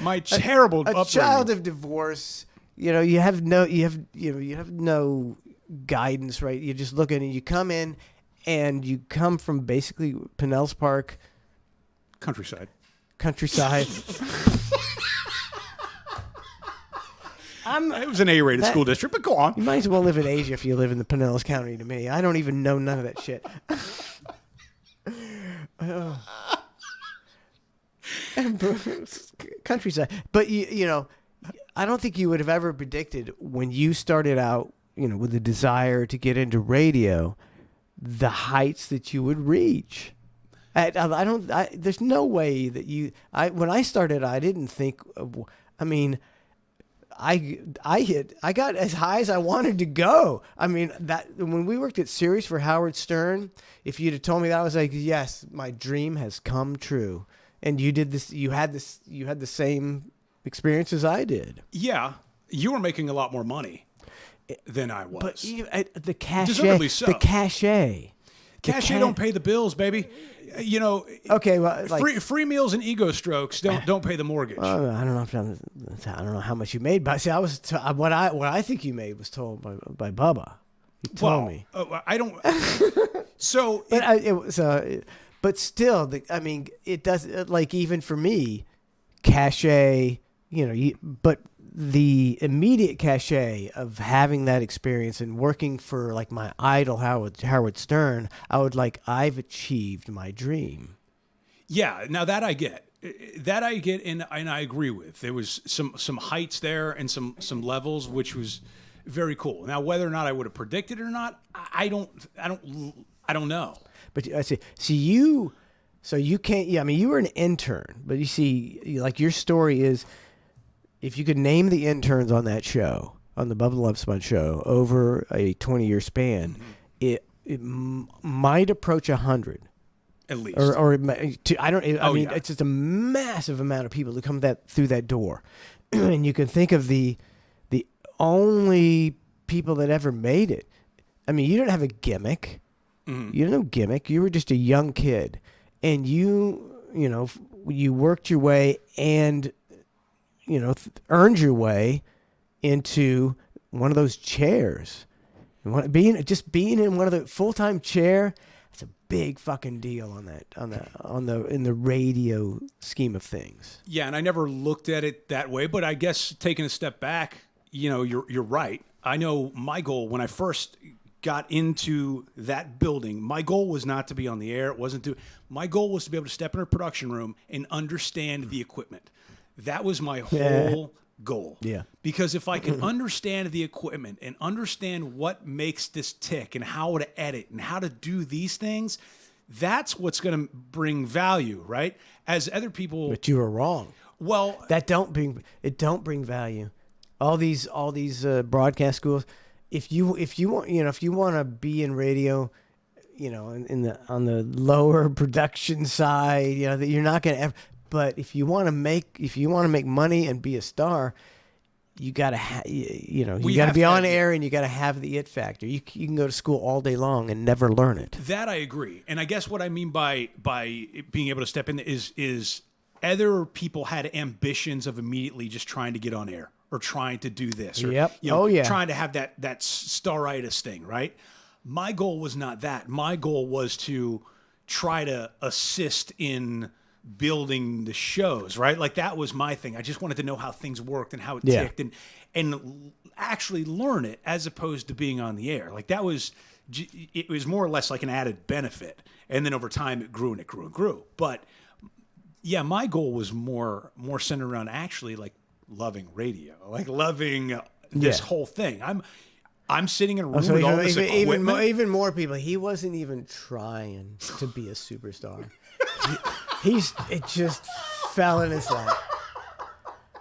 My terrible a child of divorce. You have no guidance, right? You're just looking, and you come in, and you come from basically Pinellas Park, countryside. It was an A-rated school district, but go on. You might as well live in Asia if you live in the Pinellas County to me. I don't even know none of that shit. Countryside. But, I don't think you would have ever predicted when you started out, with the desire to get into radio, the heights that you would reach. There's no way that when I started, I didn't think I got as high as I wanted to go. I mean, that when we worked at Sirius for Howard Stern, if you'd have told me that, I was like, yes, my dream has come true. And you did this. You had the same experience as I did. Yeah, you were making a lot more money than I was. But the cachet, deservedly so. the cachet. Cachet don't pay the bills, baby. Okay, well, free meals and ego strokes don't pay the mortgage. I don't know I don't know how much you made, but see, I was what I think you made was told by Bubba. He told me. I don't. So, but still, it does even for me, cachet. But the immediate cachet of having that experience and working for my idol Howard Stern, I've achieved my dream. Yeah, now that I get, and I agree with. There was some heights there and some levels, which was very cool. Now whether or not I would have predicted it or not, I don't know. But I see you. So you can't. Yeah, you were an intern, but you see, your story is. If you could name the interns on that show, on the Bubba Love Sponge show, over a 20-year span, it might approach 100. At least. It's just a massive amount of people who come through that door. And you can think of the only people that ever made it. You didn't have a gimmick. Mm-hmm. You didn't have a gimmick. You were just a young kid. And you worked your way and earned your way into one of those chairs. Being in one of the full-time chair, that's a big fucking deal in the radio scheme of things. Yeah, and I never looked at it that way, but I guess taking a step back, you're right. I know my goal when I first got into that building, my goal was not to be on the air. My goal was to be able to step in a production room and understand the equipment. That was my whole goal. Yeah. Because if I can understand the equipment and understand what makes this tick and how to edit and how to do these things, that's what's going to bring value, right? As other people. But you were wrong. Well, that don't bring value. All these broadcast schools. If you want to be in radio, on the lower production side, that you're not going to ever. But if you want to make money and be a star, you gotta you gotta be on air and you gotta have the it factor. You can go to school all day long and never learn it. That I agree, and I guess what I mean by being able to step in is other people had ambitions of immediately just trying to get on air or trying to do this, or trying to have that staritis thing, right? My goal was not that. My goal was to try to assist in building the shows, right? That was my thing. I just wanted to know how things worked and how it ticked and actually learn it as opposed to being on the air. It was more or less like an added benefit. And then over time it grew and it grew and grew. But yeah, my goal was more centered around actually loving radio, like loving this whole thing. I'm sitting in a room So with all this equipment. even more people. He wasn't even trying to be a superstar. It just fell in his lap.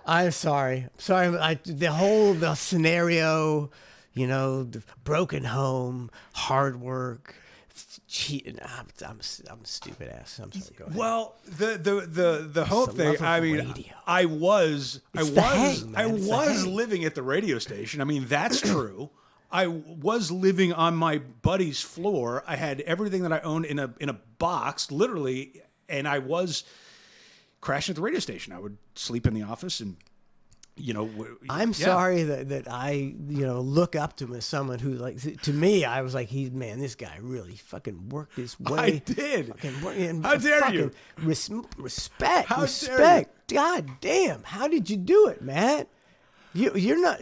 I'm sorry. The scenario, the broken home, hard work, cheating. I'm a stupid ass. I'm sorry. Go ahead. Well, the whole It's the thing. love of I mean, radio. I was the hang, man. It's the hang. living at the radio station. I mean, that's true. I was living on my buddy's floor. I had everything that I owned in a box, literally, and I was crashing at the radio station. I would sleep in the office, and I'm sorry that I look up to him as someone who, like, to me, I was like, this guy really fucking worked his way. I did. How dare you? Respect. How Respect. God damn. How did you do it, Matt? You're not.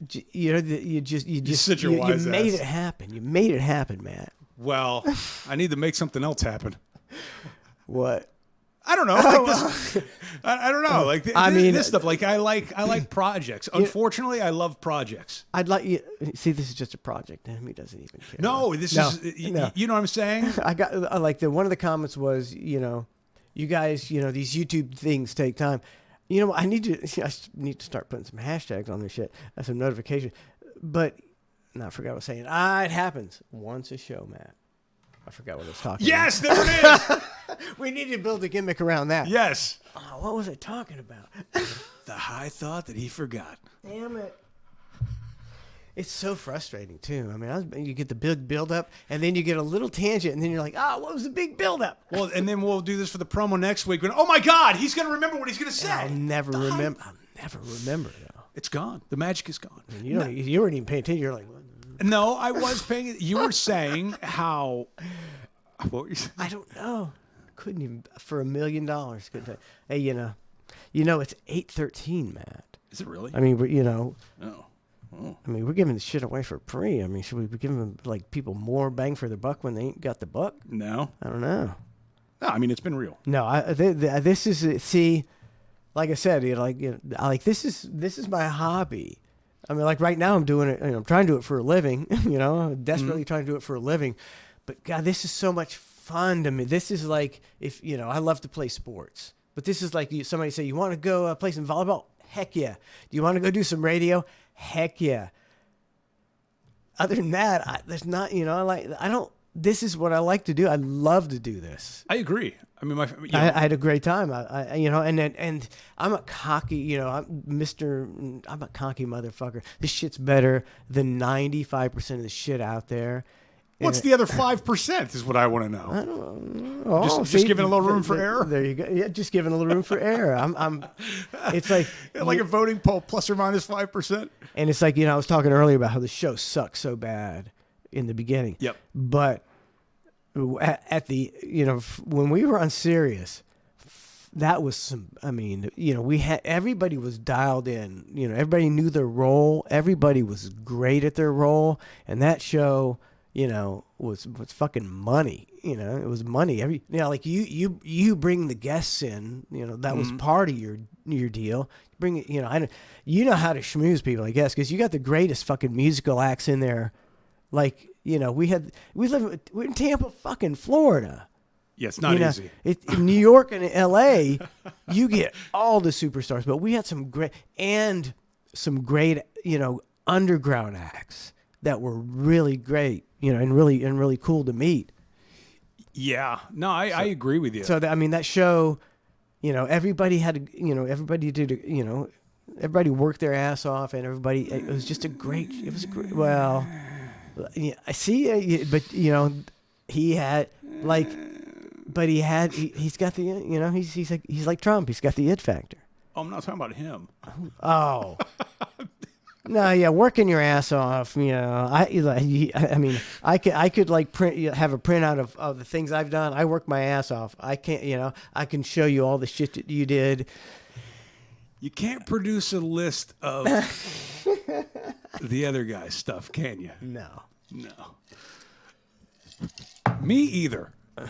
You made it happen. You made it happen, Matt. Well, I need to make something else happen. What? I don't know. Like this, I don't know. Like this stuff. Like I like projects. Unfortunately, I love projects. I'd like you see. This is just a project, and he doesn't even care. No, you know what I'm saying. I got one of the comments was, you guys, these YouTube things take time. I need to start putting some hashtags on this shit, some notifications. But I forgot what I was saying. It happens once a show, Matt. I forgot what I was talking about. Yes, there it is. We need to build a gimmick around that. Yes. Oh, what was I talking about? The high thought that he forgot. Damn it. It's so frustrating, too. I mean, you get the big build-up, and then you get a little tangent, and then you're like, what was the big build-up? Well, and then we'll do this for the promo next week. When, oh, my God, he's going to remember what he's going to say. I'll never remember, though. It's gone. The magic is gone. You weren't even paying attention. You're like, what? No, I was paying. You were saying how. What were you saying? I don't know. Couldn't even for $1 million. Couldn't say. Hey, it's 8:13, Matt. Is it really? I mean, Oh. I mean, we're giving this shit away for free. I mean, should we be giving people more bang for their buck when they ain't got the buck? No. I don't know. No, I mean it's been real. No, this is like I said, this is my hobby. I mean, like right now I'm doing it. I'm trying to do it for a living. I'm desperately trying to do it for a living. But God, this is so much fun to me. This is like I love to play sports, but this is like somebody say, you want to go play some volleyball? Heck yeah. Do you want to go do some radio? Heck yeah. Other than that, there's not. This is what I like to do. I love to do this. I agree. I mean, I had a great time. And I'm a cocky, I'm a cocky motherfucker. This shit's better than 95% of the shit out there. What's the other 5% is what I want to know. I don't know. Just giving a little room for error. There you go. Yeah, just giving a little room for error. It's like like a voting poll, plus or minus 5%. And it's like, I was talking earlier about how the show sucked so bad in the beginning. Yep. But at the, when we were on Sirius, that was some, we had, everybody was dialed in, everybody knew their role. Everybody was great at their role. And that show, was fucking money. It was money. Like you bring the guests in, that was part of your deal. Bring it, you know how to schmooze people, I guess, because you got the greatest fucking musical acts in there. Like, we're in Tampa, fucking Florida. Yeah, it's not easy. In New York and LA, you get all the superstars, but we had some great underground acts that were really great, and really cool to meet. Yeah, no, I agree with you. So that show, everybody had, everybody did, everybody worked their ass off, and it was just a great. Well, yeah, I see, but he had he's got the, he's like Trump. He's got the it factor. Oh, I'm not talking about him. Oh. No, yeah, working your ass off. I could have a printout of the things I've done. I work my ass off. I can't, I can show you all the shit that you did. You can't produce a list of the other guy's stuff, can you? No. Me either. All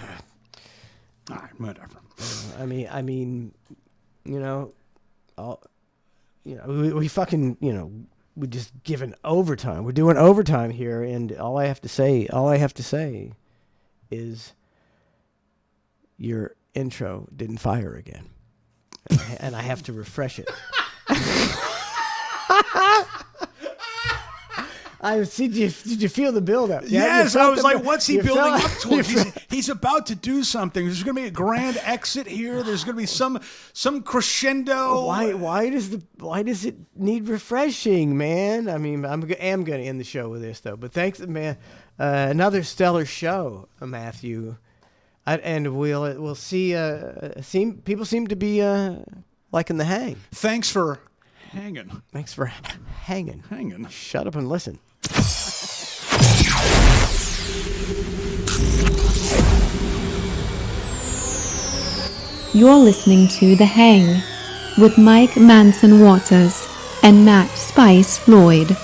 right, whatever. we fucking, we just given overtime. We're doing overtime here, and all I have to say is your intro didn't fire again. And I have to refresh it. Did you feel the buildup? Yes, I was like, what's he building up to? to? He's about to do something. There's going to be a grand exit here. There's going to be some crescendo. Why does it need refreshing, man? I mean, I am going to end the show with this though. But thanks, man. Another stellar show, Matthew. And we'll see. People seem to be liking the hang. Thanks for hanging. Thanks for hanging. Hanging. Shut up and listen. You're listening to The Hang with Mike Manson Waters and Matt Spice Floyd.